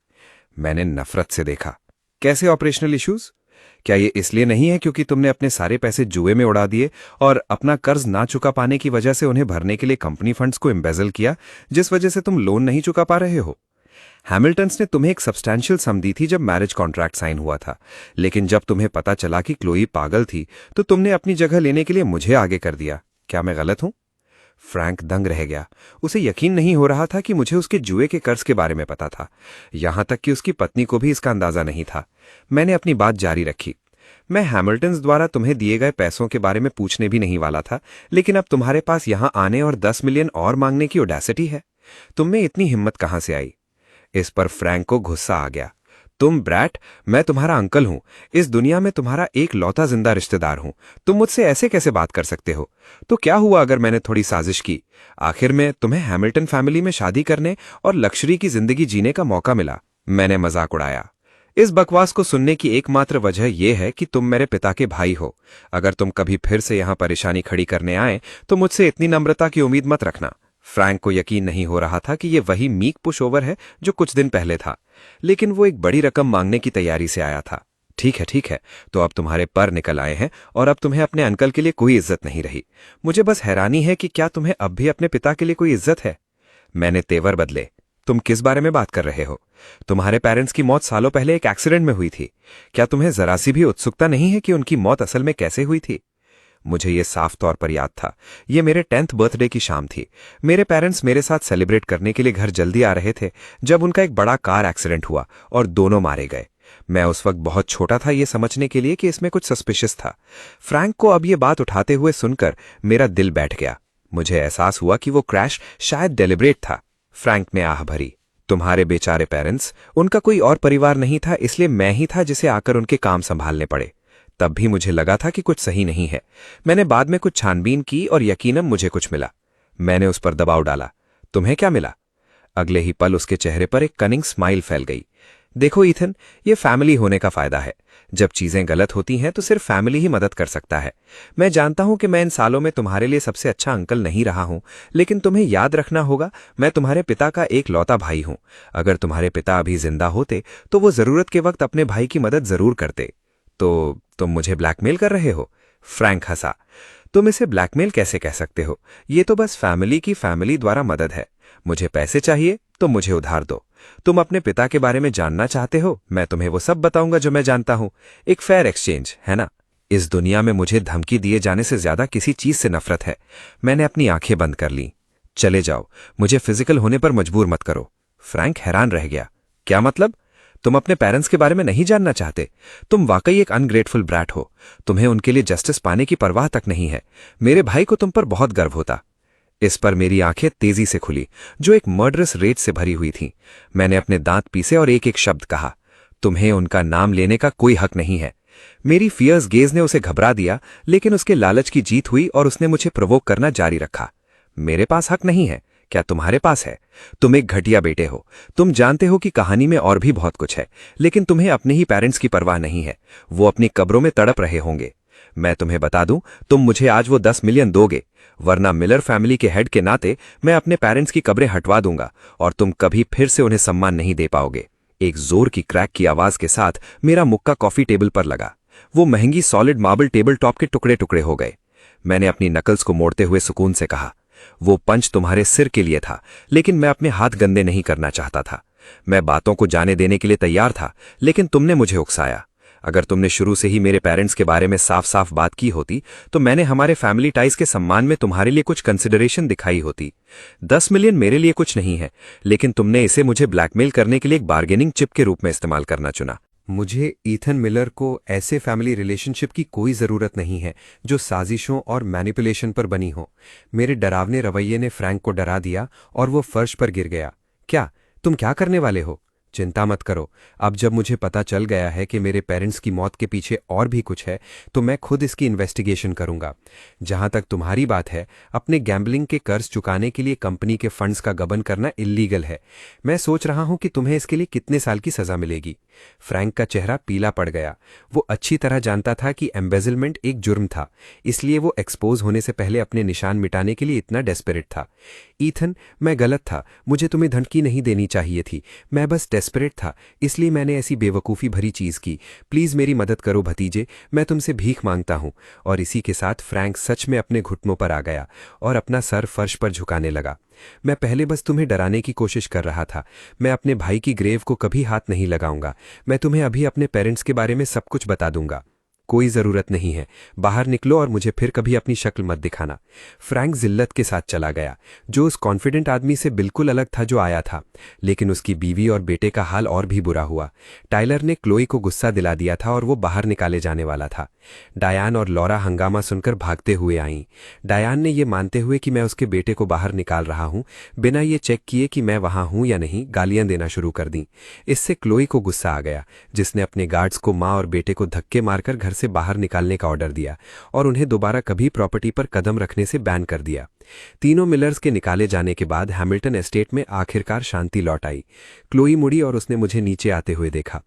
मैंने नफरत से देखा, कैसे ऑपरेशनल इश्यूज? क्या ये इसलिए नहीं है क्योंकि तुमने अपने सारे पैसे जुए में उड़ा दिए और अपना कर्ज ना चुका पाने की वजह से उन्हें भरने के लिए कंपनी फंड्स को एम्बेजल किया, जिस वजह से तुम लोन नहीं चुका पा रहे हो? हैमिल्टन्स ने तुम्हें एक सब्सटैंशियल सम दी थी जब मैरिज कॉन्ट्रैक्ट साइन हुआ था, लेकिन जब तुम्हें पता चला कि क्लोई पागल थी तो तुमने अपनी जगह लेने के लिए मुझे आगे कर दिया। क्या मैं गलत हूं? फ्रैंक दंग रह गया। उसे यकीन नहीं हो रहा था कि मुझे उसके जुए के कर्ज के बारे में पता था। यहां तक कि उसकी पत्नी को भी इसका अंदाजा नहीं था। मैंने अपनी बात जारी रखी, मैं हैमिल्टन्स द्वारा तुम्हें दिए गए पैसों के बारे में पूछने भी नहीं वाला था, लेकिन अब तुम्हारे पास यहां आने और 10 मिलियन और मांगने की ऑडेसिटी है। तुम में इतनी हिम्मत कहां से आई? इस पर फ्रैंक को गुस्सा आ गया। तुम ब्रैट, मैं तुम्हारा अंकल हूं, इस दुनिया में तुम्हारा एक लौता जिंदा रिश्तेदार हूं। तुम मुझसे ऐसे कैसे बात कर सकते हो? तो क्या हुआ अगर मैंने थोड़ी साजिश की? आखिर में तुम्हें हैमिल्टन फैमिली में शादी करने और लक्जरी की जिंदगी जीने का मौका मिला। मैंने मजाक उड़ाया। इस बकवास को सुनने की एकमात्र वजह यह है कि तुम मेरे पिता के भाई हो। अगर तुम कभी फिर से यहां परेशानी खड़ी करने आए तो मुझसे इतनी नम्रता की उम्मीद मत रखना। फ्रैंक को यकीन नहीं हो रहा था कि यह वही मीक पुश ओवर है जो कुछ दिन पहले था, लेकिन वो एक बड़ी रकम मांगने की तैयारी से आया था। ठीक है, तो अब तुम्हारे पर निकल आए हैं और अब तुम्हें अपने अंकल के लिए कोई इज्जत नहीं रही। मुझे बस हैरानी है कि क्या तुम्हें अब भी अपने पिता के लिए कोई इज्जत है? मैंने तेवर बदले। तुम किस बारे में बात कर रहे हो? तुम्हारे पेरेंट्स की मौत सालों पहले एक एक्सीडेंट में हुई थी। क्या तुम्हें जरा सी भी उत्सुकता नहीं है कि उनकी मौत असल में कैसे हुई थी? मुझे ये साफ तौर पर याद था। ये मेरे 10th बर्थडे की शाम थी। मेरे पेरेंट्स मेरे साथ सेलिब्रेट करने के लिए घर जल्दी आ रहे थे जब उनका एक बड़ा कार एक्सीडेंट हुआ और दोनों मारे गए। मैं उस वक्त बहुत छोटा था ये समझने के लिए कि इसमें कुछ सस्पिशियस था। फ्रैंक को अब ये बात उठाते हुए सुनकर मेरा दिल बैठ गया। मुझे एहसास हुआ कि वो क्रैश शायद डेलिब्रेट था। फ्रैंक ने आह भरी। तुम्हारे बेचारे पेरेंट्स, उनका कोई और परिवार नहीं था, इसलिए मैं ही था जिसे आकर उनके काम संभालने पड़े। तब भी मुझे लगा था कि कुछ सही नहीं है। मैंने बाद में कुछ छानबीन की और यकीनन मुझे कुछ मिला। मैंने उस पर दबाव डाला। तुम्हें क्या मिला? अगले ही पल उसके चेहरे पर एक कनिंग स्माइल फैल गई। देखो ईथन, ये फैमिली होने का फायदा है। जब चीजें गलत होती हैं तो सिर्फ फैमिली ही मदद कर सकता है। मैं जानता हूं कि मैं इन सालों में तुम्हारे लिए सबसे अच्छा अंकल नहीं रहा हूं, लेकिन तुम्हें याद रखना होगा मैं तुम्हारे पिता का एक लौता भाई हूं। अगर तुम्हारे पिता अभी जिंदा होते तो वो जरूरत के वक्त अपने भाई की मदद जरूर करते। तो तुम मुझे ब्लैकमेल कर रहे हो? फ्रैंक हंसा। तुम इसे ब्लैकमेल कैसे कह सकते हो? ये तो बस फैमिली द्वारा मदद है। मुझे पैसे चाहिए तो मुझे उधार दो। तुम अपने पिता के बारे में जानना चाहते हो, मैं तुम्हें वो सब बताऊंगा जो मैं जानता हूं। एक फेयर एक्सचेंज, है ना? इस दुनिया में मुझे धमकी दिए जाने से ज्यादा किसी चीज से नफरत है। मैंने अपनी आंखें बंद कर ली। चले जाओ, मुझे फिजिकल होने पर मजबूर मत करो। फ्रैंक हैरान रह गया। क्या मतलब? तुम अपने पेरेंट्स के बारे में नहीं जानना चाहते? तुम वाकई एक अनग्रेटफुल ब्रैट हो। तुम्हें उनके लिए जस्टिस पाने की परवाह तक नहीं है। मेरे भाई को तुम पर बहुत गर्व होता। इस पर मेरी आंखें तेजी से खुली, जो एक मर्डरस रेज से भरी हुई थीं। मैंने अपने दांत पीसे और एक एक शब्द कहा, तुम्हें उनका नाम लेने का कोई हक नहीं है। मेरी फियर्स गेज ने उसे घबरा दिया, लेकिन उसके लालच की जीत हुई और उसने मुझे प्रोवोक करना जारी रखा। मेरे पास हक नहीं है? क्या तुम्हारे पास है? तुम एक घटिया बेटे हो। तुम जानते हो कि कहानी में और भी बहुत कुछ है, लेकिन तुम्हें अपने ही पेरेंट्स की परवाह नहीं है। वो अपनी कब्रों में तड़प रहे होंगे। मैं तुम्हें बता दूं, तुम मुझे आज वो 10 मिलियन दोगे, वरना मिलर फैमिली के हेड के नाते मैं अपने पेरेंट्स की कब्रें हटवा दूंगा और तुम कभी फिर से उन्हें सम्मान नहीं दे पाओगे। एक जोर की क्रैक की आवाज के साथ मेरा मुक्का कॉफी टेबल पर लगा। वो महंगी सॉलिड मार्बल टेबल टॉप के टुकड़े टुकड़े हो गए। मैंने अपनी नकल्स को मोड़ते हुए सुकून से कहा, वो पंच तुम्हारे सिर के लिए था, लेकिन मैं अपने हाथ गंदे नहीं करना चाहता था। मैं बातों को जाने देने के लिए तैयार था, लेकिन तुमने मुझे उकसाया। अगर तुमने शुरू से ही मेरे पेरेंट्स के बारे में साफ साफ बात की होती तो मैंने हमारे फैमिली टाइज के सम्मान में तुम्हारे लिए कुछ कंसिडरेशन दिखाई होती। 10 मिलियन मेरे लिए कुछ नहीं है, लेकिन तुमने इसे मुझे ब्लैकमेल करने के लिए एक बार्गेनिंग चिप के रूप में इस्तेमाल करना चुना। मुझे ईथन मिलर को ऐसे फैमिली रिलेशनशिप की कोई ज़रूरत नहीं है जो साजिशों और मैनिपुलेशन पर बनी हो। मेरे डरावने रवैये ने फ्रैंक को डरा दिया और वो फर्श पर गिर गया। क्या तुम क्या करने वाले हो? चिंता मत करो। अब जब मुझे पता चल गया है कि मेरे पेरेंट्स की मौत के पीछे और भी कुछ है, तो मैं खुद इसकी इन्वेस्टिगेशन करूंगा। जहां तक तुम्हारी बात है, अपने गैम्बलिंग के कर्ज चुकाने के लिए कंपनी के फंड्स का गबन करना इल्लीगल है। मैं सोच रहा हूं कि तुम्हें इसके लिए कितने साल की सजा मिलेगी। फ्रैंक का चेहरा पीला पड़ गया। वो अच्छी तरह जानता था कि एम्बेजलमेंट एक जुर्म था, इसलिए वो एक्सपोज होने से पहले अपने निशान मिटाने के लिए इतना डेस्परेट था। ईथन, मैं गलत था। मुझे तुम्हें धमकी नहीं देनी चाहिए थी। मैं बस डेस्परेट था, इसलिए मैंने ऐसी बेवकूफ़ी भरी चीज़ की। प्लीज़ मेरी मदद करो भतीजे, मैं तुमसे भीख मांगता हूं। और इसी के साथ फ्रैंक सच में अपने घुटनों पर आ गया और अपना सर फर्श पर झुकाने लगा। मैं पहले बस तुम्हें डराने की कोशिश कर रहा था। मैं अपने भाई की ग्रेव को कभी हाथ नहीं लगाऊंगा। मैं तुम्हें अभी अपने पेरेंट्स के बारे में सब कुछ बता दूंगा। कोई ज़रूरत नहीं है। बाहर निकलो और मुझे फिर कभी अपनी शक्ल मत दिखाना। फ्रैंक जिल्लत के साथ चला गया, जो उस कॉन्फिडेंट आदमी से बिल्कुल अलग था जो आया था। लेकिन उसकी बीवी और बेटे का हाल और भी बुरा हुआ। टाइलर ने क्लोई को गुस्सा दिला दिया था और वो बाहर निकाले जाने वाला था। डायान और लॉरा हंगामा सुनकर भागते हुए आईं। डायान ने ये मानते हुए कि मैं उसके बेटे को बाहर निकाल रहा हूं, बिना ये चेक किए कि मैं वहां हूं या नहीं, गालियां देना शुरू कर दी। इससे क्लोई को गुस्सा आ गया, जिसने अपने गार्ड्स को मां और बेटे को धक्के मारकर घर से बाहर निकालने का ऑर्डर दिया और उन्हें दोबारा कभी प्रॉपर्टी पर कदम रखने से बैन कर दिया। तीनों मिलर्स के निकाले जाने के बाद हैमिल्टन एस्टेट में आखिरकार शांति लौट आई। क्लोई मुड़ी और उसने मुझे नीचे आते हुए देखा।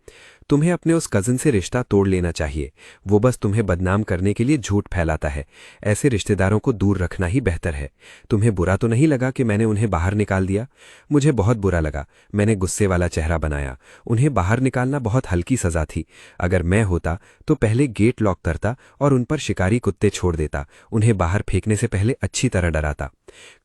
तुम्हें अपने उस कजिन से रिश्ता तोड़ लेना चाहिए। वो बस तुम्हें बदनाम करने के लिए झूठ फैलाता है। ऐसे रिश्तेदारों को दूर रखना ही बेहतर है। तुम्हें बुरा तो नहीं लगा कि मैंने उन्हें बाहर निकाल दिया? मुझे बहुत बुरा लगा। मैंने गुस्से वाला चेहरा बनाया। उन्हें बाहर निकालना बहुत हल्की सजा थी। अगर मैं होता तो पहले गेट लॉक करता और उन पर शिकारी कुत्ते छोड़ देता। उन्हें बाहर फेंकने से पहले अच्छी तरह डराता।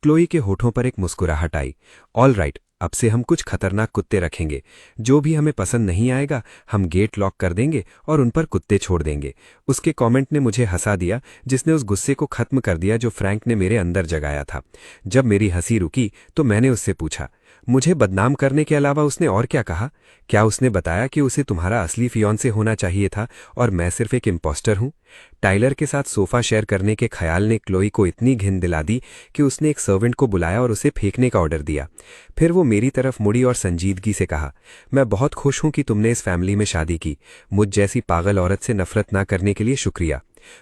क्लोई के होठों पर एक मुस्कुराहट आई। ऑल राइट, अब से हम कुछ खतरनाक कुत्ते रखेंगे। जो भी हमें पसंद नहीं आएगा हम गेट लॉक कर देंगे और उन पर कुत्ते छोड़ देंगे। उसके कमेंट ने मुझे हंसा दिया, जिसने उस गुस्से को खत्म कर दिया जो फ्रैंक ने मेरे अंदर जगाया था। जब मेरी हंसी रुकी तो मैंने उससे पूछा, मुझे बदनाम करने के अलावा उसने और क्या कहा? क्या उसने बताया कि उसे तुम्हारा असली फियांसे होना चाहिए था और मैं सिर्फ एक इम्पोस्टर हूं? टाइलर के साथ सोफा शेयर करने के ख्याल ने क्लोई को इतनी घिन दिला दी कि उसने एक सर्वेंट को बुलाया और उसे फेंकने का ऑर्डर दिया। फिर वो मेरी तरफ मुड़ी और संजीदगी से कहा, मैं बहुत खुश हूं कि तुमने इस फैमिली में शादी की। मुझ जैसी पागल औरत से नफरत ना करने के लिए शुक्रिया।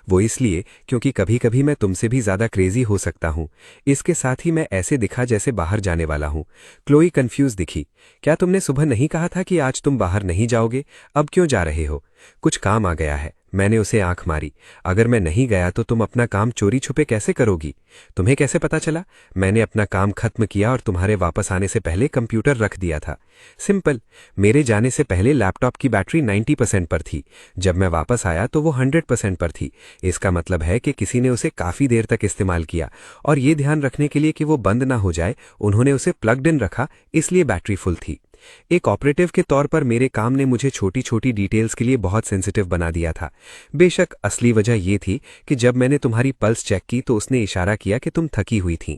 वो इसलिए क्योंकि कभी कभी मैं तुमसे भी ज्यादा क्रेजी हो सकता हूं। इसके साथ ही मैं ऐसे दिखा जैसे बाहर जाने वाला हूं। क्लोई कंफ्यूज दिखी। क्या तुमने सुबह नहीं कहा था कि आज तुम बाहर नहीं जाओगे? अब क्यों जा रहे हो? कुछ काम आ गया है। मैंने उसे आंख मारी। अगर मैं नहीं गया तो तुम अपना काम चोरी छुपे कैसे करोगी? तुम्हें कैसे पता चला? मैंने अपना काम खत्म किया और तुम्हारे वापस आने से पहले कंप्यूटर रख दिया था। सिंपल। मेरे जाने से पहले लैपटॉप की बैटरी 90% पर थी। जब मैं वापस आया तो वो 100% पर थी। इसका मतलब है कि किसी ने उसे काफी देर तक इस्तेमाल किया और ये ध्यान रखने के लिए कि वो बंद ना हो जाए उन्होंने उसे प्लग्ड इन रखा, इसलिए बैटरी फुल थी। एक ऑपरेटिव के तौर पर मेरे काम ने मुझे छोटी छोटी डिटेल्स के लिए बहुत सेंसिटिव बना दिया था। बेशक असली वजह यह थी कि जब मैंने तुम्हारी पल्स चेक की तो उसने इशारा किया कि तुम थकी हुई थीं।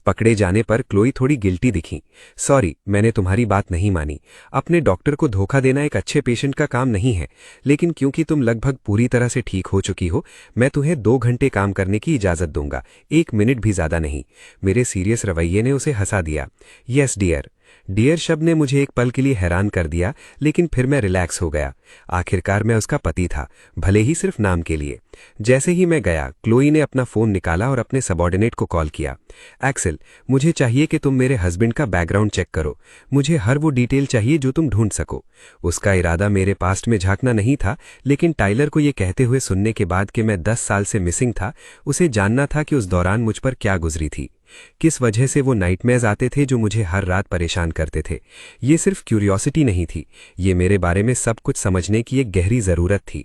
पकड़े जाने पर क्लोई थोड़ी गिल्टी दिखी। सॉरी, मैंने तुम्हारी बात नहीं मानी। अपने डॉक्टर को धोखा देना एक अच्छे पेशेंट का काम नहीं है, लेकिन क्योंकि तुम लगभग पूरी तरह से ठीक हो चुकी हो, मैं तुम्हें 2 घंटे काम करने की इजाजत दूंगा, 1 मिनट भी ज्यादा नहीं। मेरे सीरियस रवैये ने उसे हंसा दिया। Yes dear. डियर शब्द ने मुझे एक पल के लिए हैरान कर दिया, लेकिन फिर मैं रिलैक्स हो गया। आखिरकार मैं उसका पति था, भले ही सिर्फ नाम के लिए। जैसे ही मैं गया, क्लोई ने अपना फोन निकाला और अपने सबॉर्डिनेट को कॉल किया। एक्सेल, मुझे चाहिए कि तुम मेरे हस्बैंड का बैकग्राउंड चेक करो। मुझे हर वो डिटेल चाहिए जो तुम ढूंढ सको। उसका इरादा मेरे पास्ट में झांकना नहीं था, लेकिन टाइलर को ये कहते हुए सुनने के बाद कि मैं 10 साल से मिसिंग था, उसे जानना था कि उस दौरान मुझ पर क्या गुजरी थी। किस वजह से वो नाइटमेयर्स आते थे जो मुझे हर रात परेशान करते थे। ये सिर्फ क्यूरियोसिटी नहीं थी, ये मेरे बारे में सब कुछ समझने की एक गहरी जरूरत थी।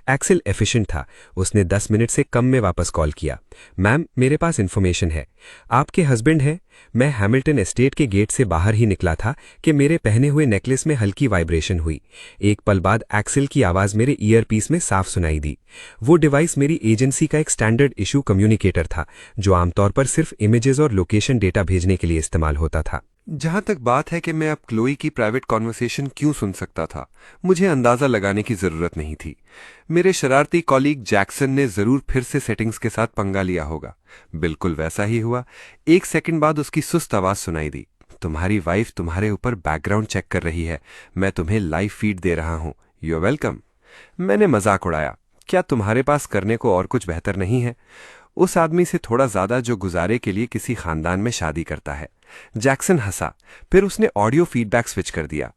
एक्सेल एफिशिएंट था। उसने 10 मिनट से कम में वापस कॉल किया। मैम, मेरे पास इन्फॉर्मेशन है। आपके हस्बैंड हैं? मैं हैमिल्टन एस्टेट के गेट से बाहर ही निकला था कि मेरे पहने हुए नेकलेस में हल्की वाइब्रेशन हुई। एक पल बाद एक्सेल की आवाज मेरे ईयरपीस में साफ सुनाई दी। वो डिवाइस मेरी एजेंसी का एक स्टैंडर्ड इशू कम्युनिकेटर था, जो आमतौर पर सिर्फ इमेजेस और लोकेशन डेटा भेजने के लिए इस्तेमाल होता था। जहां तक बात है कि मैं अब क्लोई की प्राइवेट कॉन्वर्सेशन क्यों सुन सकता था, मुझे अंदाजा लगाने की जरूरत नहीं थी। मेरे शरारती कॉलीग जैक्सन ने जरूर फिर से सेटिंग्स के साथ पंगा लिया होगा। बिल्कुल वैसा ही हुआ। 1 सेकंड बाद उसकी सुस्त आवाज सुनाई दी। तुम्हारी वाइफ तुम्हारे ऊपर बैकग्राउंड चेक कर रही है। मैं तुम्हें लाइव फीड दे रहा हूं। You are welcome. मैंने मजाक उड़ाया। क्या तुम्हारे पास करने को और कुछ बेहतर नहीं है? उस आदमी से थोड़ा ज्यादा जो गुजारे के लिए किसी खानदान में शादी करता है। जैक्सन हंसा, फिर उसने ऑडियो फीडबैक स्विच कर दिया।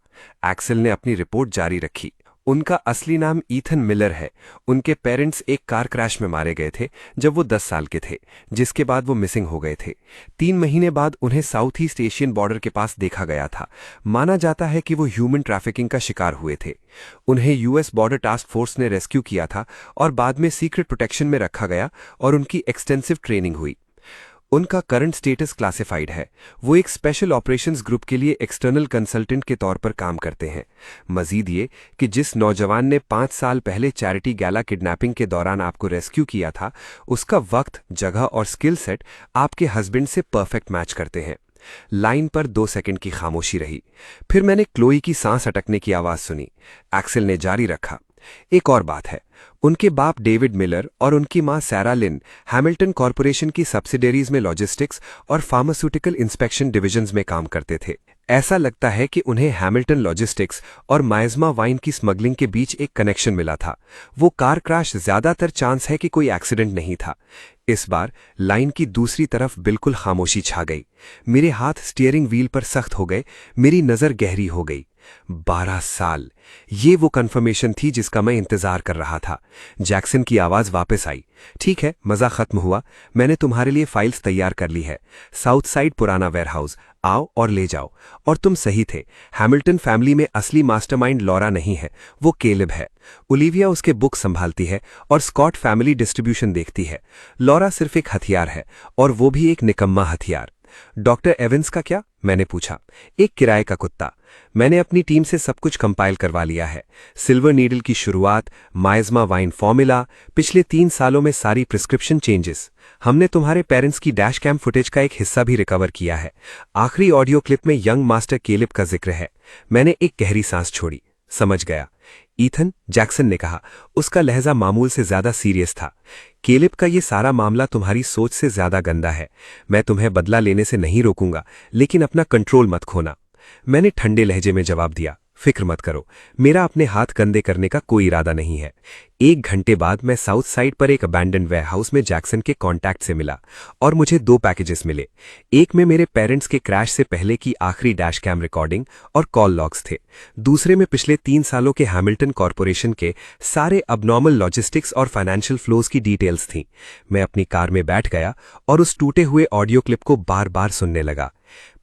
एक्सेल ने अपनी रिपोर्ट जारी रखी। उनका असली नाम ईथन मिलर है। उनके पेरेंट्स एक कार क्रैश में मारे गए थे जब वो 10 साल के थे, जिसके बाद वो मिसिंग हो गए थे। 3 महीने बाद उन्हें साउथ ईस्ट एशियन बॉर्डर के पास देखा गया था। माना जाता है कि वो ह्यूमन ट्रैफिकिंग का शिकार हुए थे। उन्हें यूएस बॉर्डर टास्क फोर्स ने रेस्क्यू किया था और बाद में सीक्रेट प्रोटेक्शन में रखा गया और उनकी एक्सटेंसिव ट्रेनिंग हुई। उनका करंट स्टेटस क्लासिफाइड है। वो एक स्पेशल ऑपरेशंस ग्रुप के लिए एक्सटर्नल कंसल्टेंट के तौर पर काम करते हैं। मजीद ये कि जिस नौजवान ने 5 साल पहले चैरिटी गैला किडनैपिंग के दौरान आपको रेस्क्यू किया था, उसका वक्त, जगह और स्किल सेट आपके हस्बैंड से परफेक्ट मैच करते हैं। लाइन पर 2 सेकंड की खामोशी रही। फिर मैंने क्लोई की सांस अटकने की आवाज सुनी। एक्सेल ने जारी रखा। एक और बात है, उनके बाप डेविड मिलर और उनकी मां सैरा लिन हैमिल्टन कॉरपोरेशन की सब्सिडरीज में लॉजिस्टिक्स और फार्मास्यूटिकल इंस्पेक्शन डिविजन्स में काम करते थे। ऐसा लगता है कि उन्हें हैमिल्टन लॉजिस्टिक्स और माइजमा वाइन की स्मगलिंग के बीच एक कनेक्शन मिला था। वो कार क्रैश ज्यादातर चांस है कि कोई एक्सीडेंट नहीं था। इस बार लाइन की दूसरी तरफ बिल्कुल खामोशी छा गई। मेरे हाथ स्टीयरिंग व्हील पर सख्त हो गए। मेरी नजर गहरी हो गई। 12 साल। ये वो कंफर्मेशन थी जिसका मैं इंतजार कर रहा था। जैक्सन की आवाज वापस आई। ठीक है, मजा खत्म हुआ। मैंने तुम्हारे लिए फाइल्स तैयार कर ली है। साउथ साइड पुराना वेयरहाउस, आओ और ले जाओ। और तुम सही थे, हैमिल्टन फैमिली में असली मास्टरमाइंड लॉरा नहीं है, वो केलिब है। ओलिविया उसके बुक संभालती है और स्कॉट फैमिली डिस्ट्रीब्यूशन देखती है। लॉरा सिर्फ एक हथियार है, और वो भी एक निकम्मा हथियार। डॉक्टर एवंस का क्या? मैंने पूछा। एक किराए का कुत्ता। मैंने अपनी टीम से सब कुछ कंपाइल करवा लिया है। सिल्वर नीडल की शुरुआत, माइज्मा वाइन फॉर्मूला, पिछले 3 सालों में सारी प्रिस्क्रिप्शन चेंजेस। हमने तुम्हारे पेरेंट्स की डैश कैम फुटेज का एक हिस्सा भी रिकवर किया है। आखिरी ऑडियो क्लिप में यंग मास्टर केलिब का जिक्र है। मैंने एक गहरी सांस छोड़ी। समझ गया ईथन, जैक्सन ने कहा। उसका लहजा मामूल से ज्यादा सीरियस था। केलिब का ये सारा मामला तुम्हारी सोच से ज्यादा गंदा है। मैं तुम्हें बदला लेने से नहीं रोकूंगा, लेकिन अपना कंट्रोल मत खोना। मैंने ठंडे लहजे में जवाब दिया, फिक्र मत करो, मेरा अपने हाथ गंदे करने का कोई इरादा नहीं है। 1 घंटे बाद मैं साउथ साइड पर एक अबैंडन वेयरहाउस में जैक्सन के कॉन्टैक्ट से मिला और मुझे 2 पैकेजेस मिले। एक में मेरे पेरेंट्स के क्रैश से पहले की आखिरी डैश कैम रिकॉर्डिंग और कॉल लॉग्स थे। दूसरे में पिछले 3 सालों के हैमिल्टन कॉरपोरेशन के सारे अबनॉर्मल लॉजिस्टिक्स और फाइनेंशियल फ्लोज की डिटेल्स थीं। मैं अपनी कार में बैठ गया और उस टूटे हुए ऑडियो क्लिप को बार बार सुनने लगा।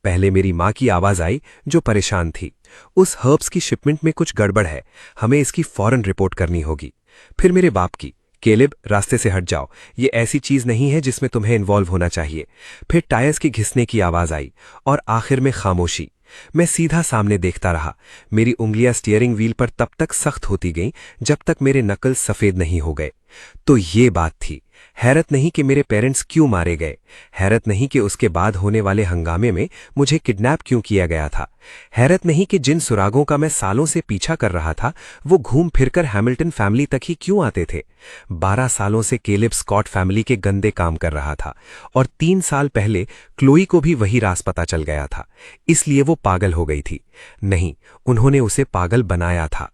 पहले मेरी माँ की आवाज आई, जो परेशान थी। उस हर्ब्स की शिपमेंट में कुछ गड़बड़ है, हमें इसकी फौरन रिपोर्ट करनी होगी। फिर मेरे बाप की, केलिब रास्ते से हट जाओ, ये ऐसी चीज नहीं है जिसमें तुम्हें इन्वॉल्व होना चाहिए। फिर टायर्स की घिसने की आवाज आई और आखिर में खामोशी। मैं सीधा सामने देखता रहा। मेरी उंगलियां स्टीयरिंग व्हील पर तब तक सख्त होती गईं जब तक मेरे नकल सफेद नहीं हो गए। तो ये बात थी। हैरत नहीं कि मेरे पेरेंट्स क्यों मारे गए, हैरत नहीं कि उसके बाद होने वाले हंगामे में मुझे किडनैप क्यों किया गया था, हैरत नहीं कि जिन सुरागों का मैं सालों से पीछा कर रहा था वो घूम फिरकर हैमिल्टन फैमिली तक ही क्यों आते थे। 12 सालों से केलिब स्कॉट फैमिली के गंदे काम कर रहा था और 3 साल पहले क्लोई को भी वही राज पता चल गया था, इसलिए वो पागल हो गई थी। नहीं, उन्होंने उसे पागल बनाया था।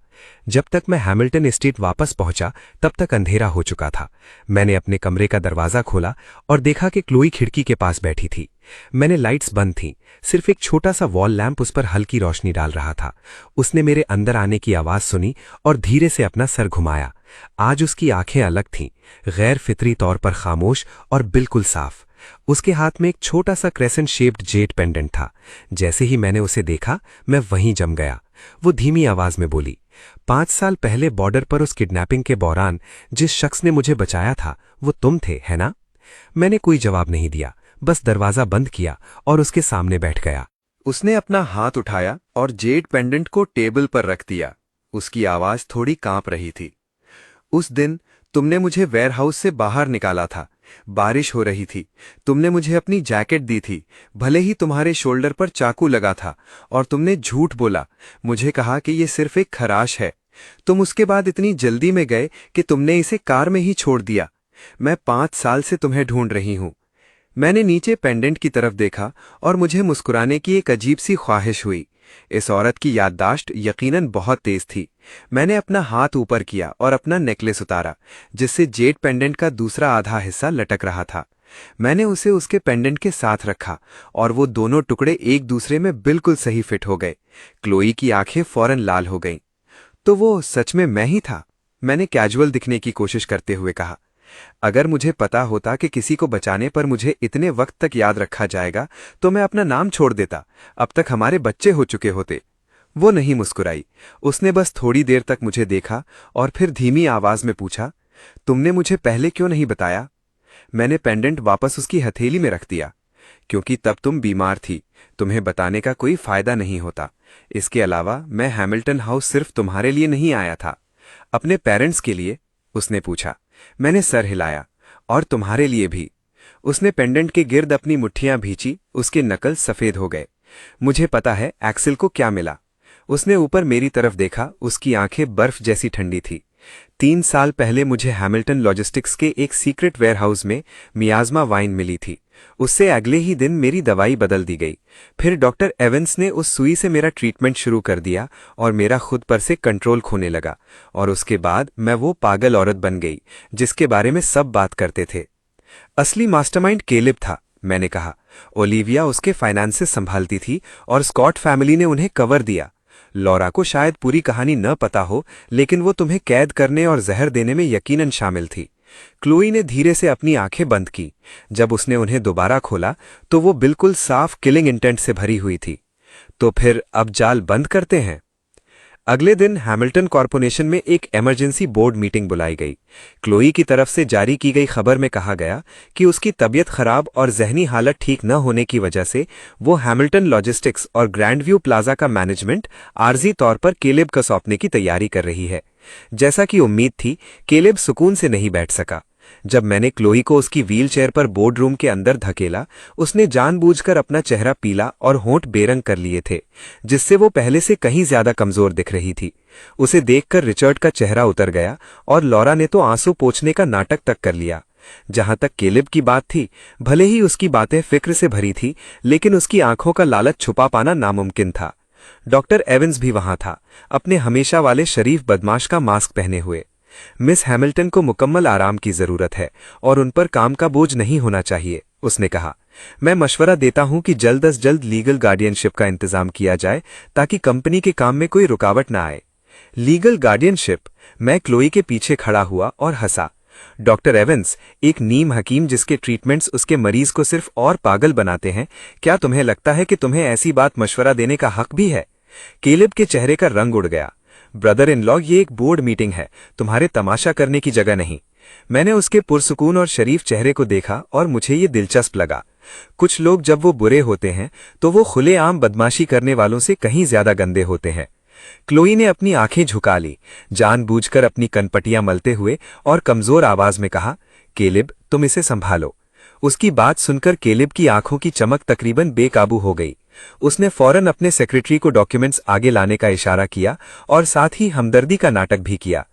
जब तक मैं हैमिल्टन एस्टेट वापस पहुंचा तब तक अंधेरा हो चुका था। मैंने अपने कमरे का दरवाजा खोला और देखा कि क्लोई खिड़की के पास बैठी थी। मैंने लाइट्स बंद थीं, सिर्फ एक छोटा सा वॉल लैंप उस पर हल्की रोशनी डाल रहा था। उसने मेरे अंदर आने की आवाज सुनी और धीरे से अपना सर घुमाया। आज उसकी आंखें अलग थीं, गैर फितरी तौर पर खामोश और बिल्कुल साफ। उसके हाथ में एक छोटा सा क्रेसेंट शेप्ड जेड पेंडेंट था। जैसे ही मैंने उसे देखा मैं वहीं जम गया। वो धीमी आवाज में बोली, 5 साल पहले बॉर्डर पर उस किडनैपिंग के दौरान जिस शख्स ने मुझे बचाया था वो तुम थे, है ना? मैंने कोई जवाब नहीं दिया, बस दरवाजा बंद किया और उसके सामने बैठ गया। उसने अपना हाथ उठाया और जेड पेंडेंट को टेबल पर रख दिया। उसकी आवाज थोड़ी कांप रही थी। उस दिन तुमने मुझे वेयरहाउस से बाहर निकाला था। बारिश हो रही थी। तुमने मुझे अपनी जैकेट दी थी, भले ही तुम्हारे शोल्डर पर चाकू लगा था, और तुमने झूठ बोला। मुझे कहा कि ये सिर्फ एक खराश है। तुम उसके बाद इतनी जल्दी में गए कि तुमने इसे कार में ही छोड़ दिया। मैं 5 साल से तुम्हें ढूंढ रही हूं। मैंने नीचे पेंडेंट की तरफ देखा और मुझे मुस्कुराने की एक अजीब सी ख्वाहिश हुई। इस औरत की याददाश्त यकीनन बहुत तेज थी। मैंने अपना हाथ ऊपर किया और अपना नेकलेस उतारा, जिससे जेड पेंडेंट का दूसरा आधा हिस्सा लटक रहा था। मैंने उसे उसके पेंडेंट के साथ रखा और वो दोनों टुकड़े एक दूसरे में बिल्कुल सही फिट हो गए। क्लोई की आंखें फौरन लाल हो गईं। तो वो सच में मैं ही था? मैंने कैजुअल दिखने की कोशिश करते हुए कहा। अगर मुझे पता होता कि किसी को बचाने पर मुझे इतने वक्त तक याद रखा जाएगा तो मैं अपना नाम छोड़ देता। अब तक हमारे बच्चे हो चुके होते। वो नहीं मुस्कुराई। उसने बस थोड़ी देर तक मुझे देखा और फिर धीमी आवाज में पूछा, तुमने मुझे पहले क्यों नहीं बताया? मैंने पेंडेंट वापस उसकी हथेली में रख दिया। क्योंकि तब तुम बीमार थी, तुम्हें बताने का कोई फायदा नहीं होता। इसके अलावा मैं हैमिल्टन हाउस सिर्फ तुम्हारे लिए नहीं आया था, अपने पेरेंट्स के लिए। उसने पूछा। मैंने सर हिलाया। और तुम्हारे लिए भी। उसने पेंडेंट के गिर्द अपनी मुट्ठियां भींची। उसके नकल सफेद हो गए। मुझे पता है एक्सेल को क्या मिला। उसने ऊपर मेरी तरफ देखा। उसकी आंखें बर्फ जैसी ठंडी थी। 3 साल पहले मुझे हैमिल्टन लॉजिस्टिक्स के एक सीक्रेट वेयरहाउस में मियाज़मा वाइन मिली थी। उससे अगले ही दिन मेरी दवाई बदल दी गई। फिर डॉक्टर एवंस ने उस सुई से मेरा ट्रीटमेंट शुरू कर दिया और मेरा खुद पर से कंट्रोल खोने लगा। और उसके बाद मैं वो पागल औरत बन गई जिसके बारे में सब बात करते थे। असली मास्टरमाइंड केलिब था, मैंने कहा। ओलिविया उसके फाइनेंसेस संभालती थी और स्कॉट फैमिली ने उन्हें कवर दिया। लॉरा को शायद पूरी कहानी न पता हो, लेकिन वो तुम्हें कैद करने और जहर देने में यकीनन शामिल थी। क्लोई ने धीरे से अपनी आंखें बंद की। जब उसने उन्हें दोबारा खोला तो वो बिल्कुल साफ किलिंग इंटेंट से भरी हुई थी। तो फिर अब जाल बंद करते हैं। अगले दिन हैमिल्टन कॉर्पोरेशन में एक इमरजेंसी बोर्ड मीटिंग बुलाई गई। क्लोई की तरफ से जारी की गई खबर में कहा गया कि उसकी तबीयत खराब और जहनी हालत ठीक न होने की वजह से वो हैमिल्टन लॉजिस्टिक्स और ग्रैंड व्यू प्लाजा का मैनेजमेंट आर्जी तौर पर केलेब को सौंपने की तैयारी कर रही है। जैसा कि उम्मीद थी, केलेब सुकून से नहीं बैठ सका। जब मैंने क्लोई को उसकी व्हीलचेयर पर बोर्ड रूम के अंदर धकेला, उसने जानबूझकर अपना चेहरा पीला और होंठ बेरंग कर लिए थे, जिससे वो पहले से कहीं ज्यादा कमजोर दिख रही थी। उसे देखकर रिचर्ड का चेहरा उतर गया और लॉरा ने तो आंसू पोंछने का नाटक तक कर लिया। जहां तक केलेब की बात थी, भले ही उसकी बातें फिक्र से भरी थी, लेकिन उसकी आंखों का लालच छुपा पाना नामुमकिन था। डॉक्टर एवंस भी वहां था, अपने हमेशा वाले शरीफ बदमाश का मास्क पहने हुए। मिस हैमिल्टन को मुकम्मल आराम की जरूरत है और उन पर काम का बोझ नहीं होना चाहिए, उसने कहा। मैं मशवरा देता हूं कि जल्द अज जल्द लीगल गार्डियनशिप का इंतजाम किया जाए ताकि कंपनी के काम में कोई रुकावट ना आए। Legal guardianship? मैं क्लोई के पीछे खड़ा हुआ और हंसा। डॉक्टर एवंस, एक नीम हकीम जिसके ट्रीटमेंट्स उसके मरीज को सिर्फ और पागल बनाते हैं, क्या तुम्हें लगता है कि तुम्हें ऐसी बात मशवरा देने का हक भी है? केलेब के चेहरे का रंग उड़ गया। ब्रदर इन लॉ, ये एक बोर्ड मीटिंग है, तुम्हारे तमाशा करने की जगह नहीं। मैंने उसके पुरसुकून और शरीफ चेहरे को देखा और मुझे ये दिलचस्प लगा। कुछ लोग जब वो बुरे होते हैं तो वो खुलेआम बदमाशी करने वालों से कहीं ज्यादा गंदे होते हैं। क्लोई ने अपनी आंखें झुका ली, जानबूझकर अपनी कनपटियां मलते हुए, और कमजोर आवाज में कहा, केलेब, तुम इसे संभालो। उसकी बात सुनकर केलेब की आंखों की चमक तकरीबन बेकाबू हो गई। उसने फौरन अपने सेक्रेटरी को डॉक्यूमेंट्स आगे लाने का इशारा किया और साथ ही हमदर्दी का नाटक भी किया।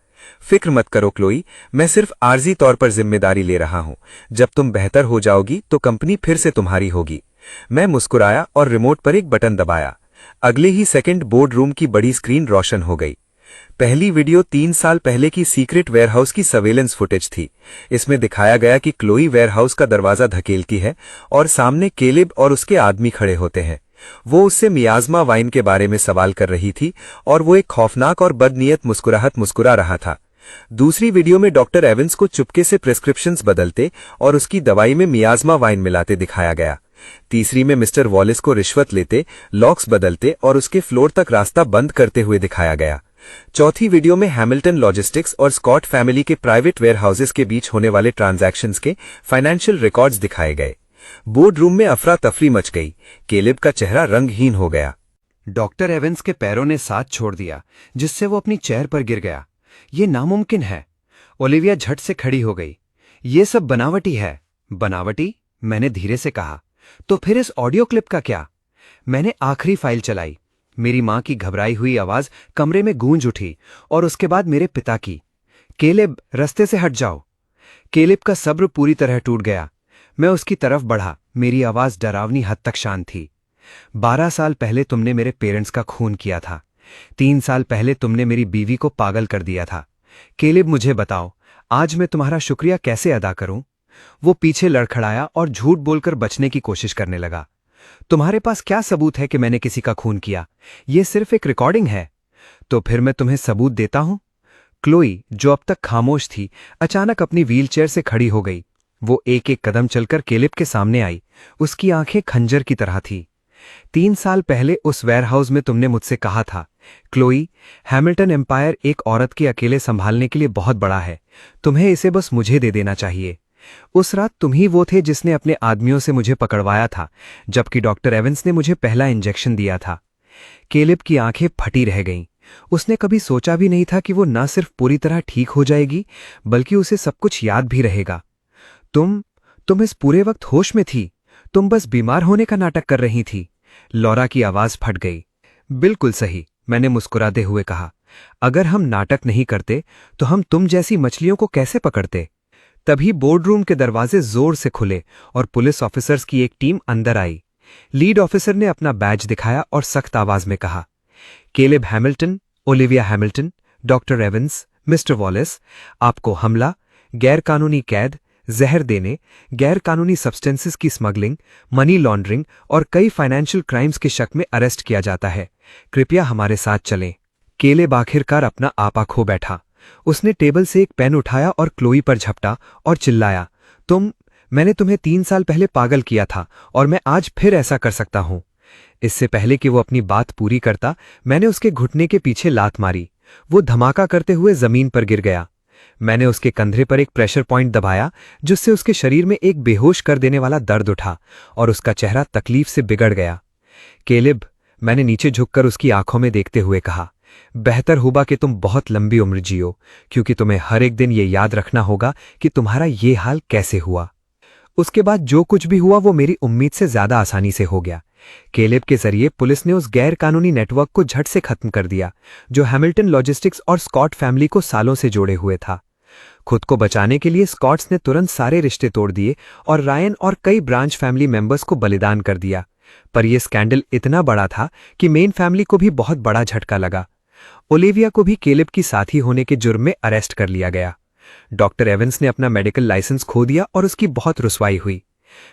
फिक्र मत करो क्लोई, मैं सिर्फ आर्जी तौर पर जिम्मेदारी ले रहा हूं। जब तुम बेहतर हो जाओगी तो कंपनी फिर से तुम्हारी होगी। मैं मुस्कुराया और रिमोट पर एक बटन दबाया। अगले ही सेकंड बोर्ड रूम की बड़ी स्क्रीन रोशन हो गई। पहली वीडियो 3 साल पहले की सीक्रेट वेयरहाउस की सर्वेलेंस फुटेज थी। इसमें दिखाया गया कि क्लोई वेयरहाउस का दरवाजा धकेलती है और सामने केलेब और उसके आदमी खड़े होते हैं। वो उससे मियाज़मा वाइन के बारे में सवाल कर रही थी और वो एक खौफनाक और बदनीयत मुस्कुराहट मुस्कुरा रहा था। दूसरी वीडियो में डॉक्टर एवंस को चुपके से प्रिस्क्रिप्शंस बदलते और उसकी दवाई में मियाज़मा वाइन मिलाते दिखाया गया। तीसरी में मिस्टर वॉलिस को रिश्वत लेते, लॉक्स बदलते और उसके फ्लोर तक रास्ता बंद करते हुए दिखाया गया। चौथी वीडियो में हैमिल्टन लॉजिस्टिक्स और स्कॉट फैमिली के प्राइवेट वेयरहाउसेस के बीच होने वाले ट्रांजैक्शंस के फाइनेंशियल रिकॉर्ड्स दिखाए गए। बोर्ड रूम में अफरा तफरी मच गई। केलेब का चेहरा रंगहीन हो गया। डॉक्टर एवंस के पैरों ने साथ छोड़ दिया, जिससे वो अपनी चेयर पर गिर गया। ये नामुमकिन है। ओलिविया झट से खड़ी हो गई। ये सब बनावटी है। बनावटी? मैंने धीरे से कहा। तो फिर इस ऑडियो क्लिप का क्या? मैंने आखिरी फाइल चलाई। मेरी मां की घबराई हुई आवाज कमरे में गूंज उठी और उसके बाद मेरे पिता की, केलेब, रास्ते से हट जाओ। केलेब का सब्र पूरी तरह टूट गया। मैं उसकी तरफ बढ़ा। मेरी आवाज डरावनी हद तक शांत थी। 12 साल पहले तुमने मेरे पेरेंट्स का खून किया था। 3 साल पहले तुमने मेरी बीवी को पागल कर दिया था। केलेब, मुझे बताओ, आज मैं तुम्हारा शुक्रिया कैसे अदा करूं? वो पीछे लड़खड़ाया और झूठ बोलकर बचने की कोशिश करने लगा। तुम्हारे पास क्या सबूत है कि मैंने किसी का खून किया? यह सिर्फ एक रिकॉर्डिंग है। तो फिर मैं तुम्हें सबूत देता हूं। क्लोई, जो अब तक खामोश थी, अचानक अपनी व्हीलचेयर से खड़ी हो गई। वो एक एक कदम चलकर केलेब के सामने आई। उसकी आंखें खंजर की तरह थी। 3 साल पहले उस वेयरहाउस में तुमने मुझसे कहा था, क्लोई, हैमिल्टन एम्पायर एक औरत के अकेले संभालने के लिए बहुत बड़ा है। तुम्हें इसे बस मुझे दे देना चाहिए। उस रात तुम ही वो थे जिसने अपने आदमियों से मुझे पकड़वाया था, जबकि डॉक्टर एवंस ने मुझे पहला इंजेक्शन दिया था। केलेब की आंखें फटी रह गईं। उसने कभी सोचा भी नहीं था कि वो न सिर्फ पूरी तरह ठीक हो जाएगी, बल्कि उसे सब कुछ याद भी रहेगा। तुम इस पूरे वक्त होश में थी। तुम बस बीमार होने का नाटक कर रही थी। लॉरा की आवाज फट गई। बिल्कुल सही, मैंने मुस्कुराते हुए कहा। अगर हम नाटक नहीं करते तो हम तुम जैसी मछलियों को कैसे पकड़ते? तभी बोर्डरूम के दरवाजे जोर से खुले और पुलिस ऑफिसर्स की एक टीम अंदर आई। लीड ऑफिसर ने अपना बैज दिखाया और सख्त आवाज में कहा, Caleb Hamilton, Olivia Hamilton, doctor Evans, mister Wallis, आपको हमला, गैरकानूनी कैद, जहर देने, गैर कानूनी सब्सटेंसेस की स्मगलिंग, मनी लॉन्ड्रिंग और कई फाइनेंशियल क्राइम्स के शक में अरेस्ट किया जाता है। कृपया हमारे साथ चलें। केलेब आखिरकार अपना आपा खो बैठा। उसने टेबल से एक पेन उठाया और क्लोई पर झपटा और चिल्लाया, मैंने तुम्हें 3 साल पहले पागल किया था और मैं आज फिर ऐसा कर सकता हूं। इससे पहले कि वो अपनी बात पूरी करता, मैंने उसके घुटने के पीछे लात मारी। वो धमाका करते हुए जमीन पर गिर गया। मैंने उसके कंधे पर एक प्रेशर पॉइंट दबाया, जिससे उसके शरीर में एक बेहोश कर देने वाला दर्द उठा और उसका चेहरा तकलीफ से बिगड़ गया। केलेब, मैंने नीचे झुककर उसकी आंखों में देखते हुए कहा, बेहतर होगा कि तुम बहुत लंबी उम्र जियो, क्योंकि तुम्हें हर एक दिन ये याद रखना होगा कि तुम्हारा ये हाल कैसे हुआ। उसके बाद जो कुछ भी हुआ वो मेरी उम्मीद से ज्यादा आसानी से हो गया। केलेब के जरिए पुलिस ने उस गैर कानूनी नेटवर्क को झट से खत्म कर दिया, जो हैमिल्टन लॉजिस्टिक्स और स्कॉट फैमिली को सालों से जोड़े हुए था। खुद को बचाने के लिए स्कॉट्स ने तुरंत सारे रिश्ते तोड़ दिए और रायन और कई ब्रांच फैमिली मेंबर्स को बलिदान कर दिया। पर यह स्कैंडल इतना बड़ा था कि मेन फैमिली को भी बहुत बड़ा झटका लगा। ओलिविया को भी केलेब की साथी होने के जुर्म में अरेस्ट कर लिया गया। डॉक्टर एवंस ने अपना मेडिकल लाइसेंस खो दिया और उसकी बहुत रुसवाई हुई।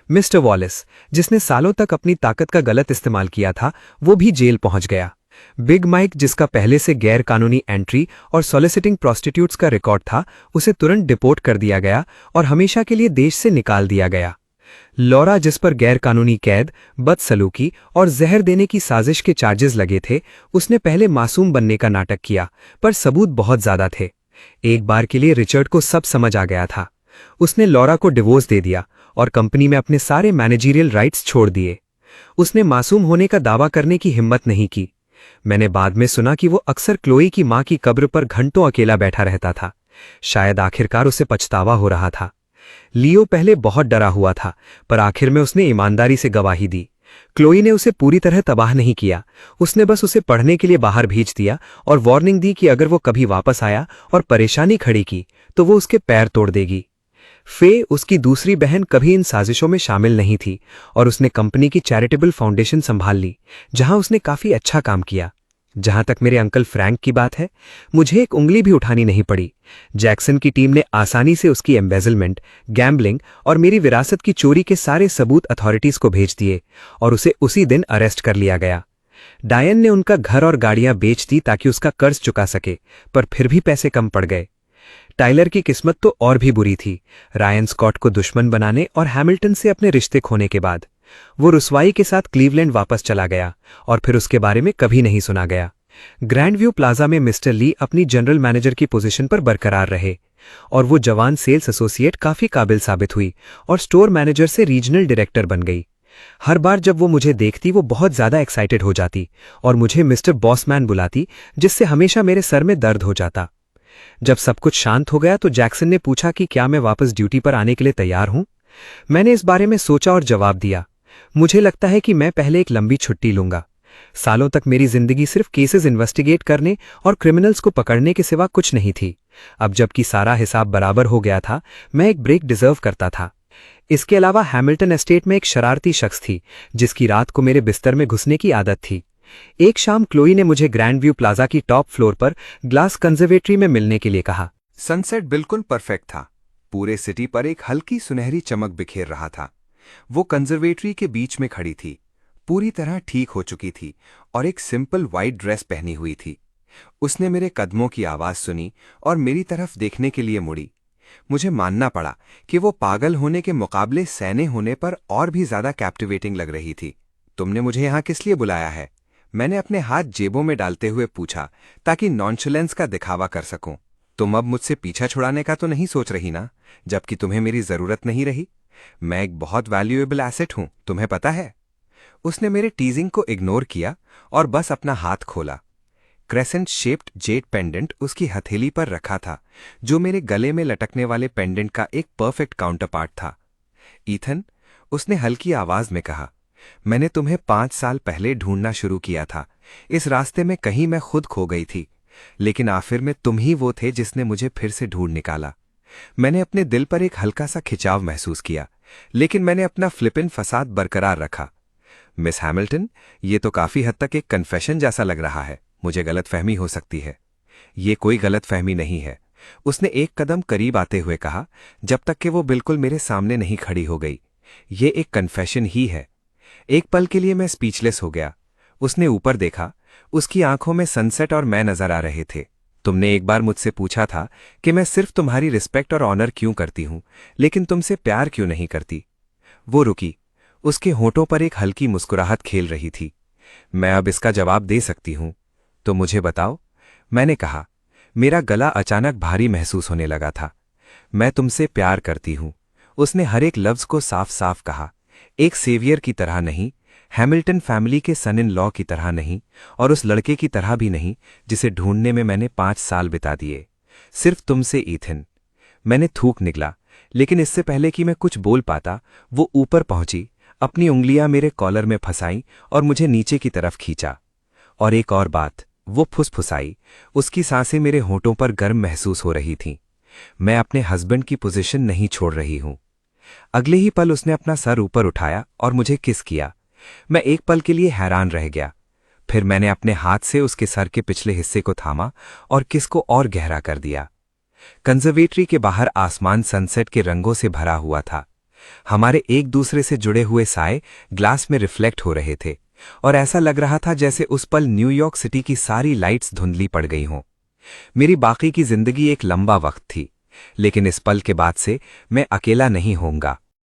मिस्टर वॉलिस, जिसने सालों तक अपनी ताकत का गलत इस्तेमाल किया था, वो भी जेल पहुंच गया। बिग माइक, जिसका पहले से गैर कानूनी एंट्री और सॉलिसिटिंग प्रोस्टिट्यूट्स का रिकॉर्ड था, उसे तुरंत डिपोर्ट कर दिया गया और हमेशा के लिए देश से निकाल दिया गया। लॉरा, जिस पर गैर कानूनी कैद, बदसलूकी और जहर देने की साजिश के चार्जेस लगे थे, उसने पहले मासूम बनने का नाटक किया, पर सबूत बहुत ज्यादा थे। एक बार के लिए रिचर्ड को सब समझ आ गया था। उसने लॉरा को डिवोर्स दे दिया और कंपनी में अपने सारे मैनेजरियल राइट्स छोड़ दिए। उसने मासूम होने का दावा करने की हिम्मत नहीं की। मैंने बाद में सुना कि वो अक्सर क्लोई की मां की कब्र पर घंटों अकेला बैठा रहता था। शायद आखिरकार उसे पछतावा हो रहा था। लियो पहले बहुत डरा हुआ था, पर आखिर में उसने ईमानदारी से गवाही दी। क्लोई ने उसे पूरी तरह तबाह नहीं किया। उसने बस उसे पढ़ने के लिए बाहर भेज दिया और वार्निंग दी कि अगर वो कभी वापस आया और परेशानी खड़ी की तो वो उसके पैर तोड़ देगी। फे, उसकी दूसरी बहन, कभी इन साजिशों में शामिल नहीं थी और उसने कंपनी की चैरिटेबल फाउंडेशन संभाल ली, जहां उसने काफी अच्छा काम किया। जहां तक मेरे अंकल फ्रैंक की बात है, मुझे एक उंगली भी उठानी नहीं पड़ी। जैक्सन की टीम ने आसानी से उसकी एम्बेजलमेंट, गैम्बलिंग और मेरी विरासत की चोरी के सारे सबूत अथॉरिटीज को भेज दिए और उसे उसी दिन अरेस्ट कर लिया गया। डायन ने उनका घर और गाड़ियां बेच दी ताकि उसका कर्ज चुका सके, पर फिर भी पैसे कम पड़ गए। टाइलर की किस्मत तो और भी बुरी थी। रायन स्कॉट को दुश्मन बनाने और हैमिल्टन से अपने रिश्ते खोने के बाद वो रुसवाई के साथ क्लीवलैंड वापस चला गया और फिर उसके बारे में कभी नहीं सुना गया। ग्रैंड व्यू प्लाजा में मिस्टर ली अपनी जनरल मैनेजर की पोजीशन पर बरकरार रहे और वो जवान सेल्स एसोसिएट काफी काबिल साबित हुई और स्टोर मैनेजर से रीजनल डायरेक्टर बन गई। हर बार जब वो मुझे देखती वो बहुत ज्यादा एक्साइटेड हो जाती और मुझे मिस्टर बॉसमैन बुलाती, जिससे हमेशा मेरे सर में दर्द हो जाता। जब सब कुछ शांत हो गया तो जैक्सन ने पूछा कि क्या मैं वापस ड्यूटी पर आने के लिए तैयार हूं। मैंने इस बारे में सोचा और जवाब दिया, मुझे लगता है कि मैं पहले एक लंबी छुट्टी लूंगा। सालों तक मेरी जिंदगी सिर्फ केसेस इन्वेस्टिगेट करने और क्रिमिनल्स को पकड़ने के सिवा कुछ नहीं थी। अब जबकि सारा हिसाब बराबर हो गया था, मैं एक ब्रेक डिजर्व करता था। इसके अलावा हैमिल्टन एस्टेट में एक शरारती शख्स थी जिसकी रात को मेरे बिस्तर में घुसने की आदत थी। एक शाम क्लोई ने मुझे ग्रैंड व्यू प्लाजा की टॉप फ्लोर पर ग्लास कंजर्वेटरी में मिलने के लिए कहा। सनसेट बिल्कुल परफेक्ट था। पूरे सिटी पर एक हल्की सुनहरी चमक बिखेर रहा था। वो कंजर्वेटरी के बीच में खड़ी थी, पूरी तरह ठीक हो चुकी थी और एक सिंपल वाइट ड्रेस पहनी हुई थी। उसने मेरे कदमों की आवाज सुनी और मेरी तरफ देखने के लिए मुड़ी। मुझे मानना पड़ा कि वो पागल होने के मुकाबले सैने होने पर और भी ज्यादा कैप्टिवेटिंग लग रही थी। तुमने मुझे यहां किस लिए बुलाया है? मैंने अपने हाथ जेबों में डालते हुए पूछा, ताकि नॉनशलेंस का दिखावा कर सकूं। तुम अब मुझसे पीछा छुड़ाने का तो नहीं सोच रही ना, जबकि तुम्हें मेरी जरूरत नहीं रही। मैं एक बहुत वैल्यूएबल एसेट हूं, तुम्हें पता है। उसने मेरे टीजिंग को इग्नोर किया और बस अपना हाथ खोला। क्रेसेंट शेप्ड जेड पेंडेंट उसकी हथेली पर रखा था, जो मेरे गले में लटकने वाले पेंडेंट का एक परफेक्ट काउंटरपार्ट था। ईथन, उसने हल्की आवाज में कहा, मैंने तुम्हें 5 साल पहले ढूंढना शुरू किया था। इस रास्ते में कहीं मैं खुद खो गई थी, लेकिन आखिर में तुम ही वो थे जिसने मुझे फिर से ढूंढ निकाला। मैंने अपने दिल पर एक हल्का सा खिंचाव महसूस किया, लेकिन मैंने अपना फ्लिपिन फसाद बरकरार रखा। मिस हैमिल्टन, ये तो काफी हद तक एक कन्फेशन जैसा लग रहा है। मुझे गलतफहमी हो सकती है। ये कोई गलतफहमी नहीं है। उसने एक कदम करीब आते हुए कहा, जब तक कि वो बिल्कुल मेरे सामने नहीं खड़ी हो गई। ये एक कन्फेशन ही है। एक पल के लिए मैं स्पीचलेस हो गया। उसने ऊपर देखा। उसकी आंखों में सनसेट और मैं नजर आ रहे थे। तुमने एक बार मुझसे पूछा था कि मैं सिर्फ तुम्हारी रिस्पेक्ट और ऑनर क्यों करती हूं, लेकिन तुमसे प्यार क्यों नहीं करती। वो रुकी। उसके होठों पर एक हल्की मुस्कुराहट खेल रही थी। मैं अब इसका जवाब दे सकती हूं, तो मुझे बताओ, मैंने कहा। मेरा गला अचानक भारी महसूस होने लगा था। मैं तुमसे प्यार करती हूं। उसने हर एक लफ्ज को साफ साफ कहा। एक सेवियर की तरह नहीं, हैमिल्टन फैमिली के सन इन लॉ की तरह नहीं, और उस लड़के की तरह भी नहीं जिसे ढूंढने में मैंने 5 साल बिता दिए। सिर्फ तुमसे, ईथन। मैंने थूक निकला, लेकिन इससे पहले कि मैं कुछ बोल पाता, वो ऊपर पहुंची, अपनी उंगलियां मेरे कॉलर में फंसाई और मुझे नीचे की तरफ खींचा। और एक और बात, वो फुसफुसाई। उसकी सांसें मेरे होठों पर गर्म महसूस हो रही थीं। मैं अपने हस्बैंड की पोजीशन नहीं छोड़ रही हूं। अगले ही पल उसने अपना सर ऊपर उठाया और मुझे किस किया। मैं एक पल के लिए हैरान रह गया। फिर मैंने अपने हाथ से उसके सर के पिछले हिस्से को थामा और किस को और गहरा कर दिया। कंजर्वेटरी के बाहर आसमान सनसेट के रंगों से भरा हुआ था। हमारे एक दूसरे से जुड़े हुए साए ग्लास में रिफ्लेक्ट हो रहे थे और ऐसा लग रहा था जैसे उस पल न्यूयॉर्क सिटी की सारी लाइट्स धुंधली पड़ गई हों। मेरी बाकी की जिंदगी एक लंबा वक्त थी, लेकिन इस पल के बाद से मैं अकेला नहीं होऊंगा।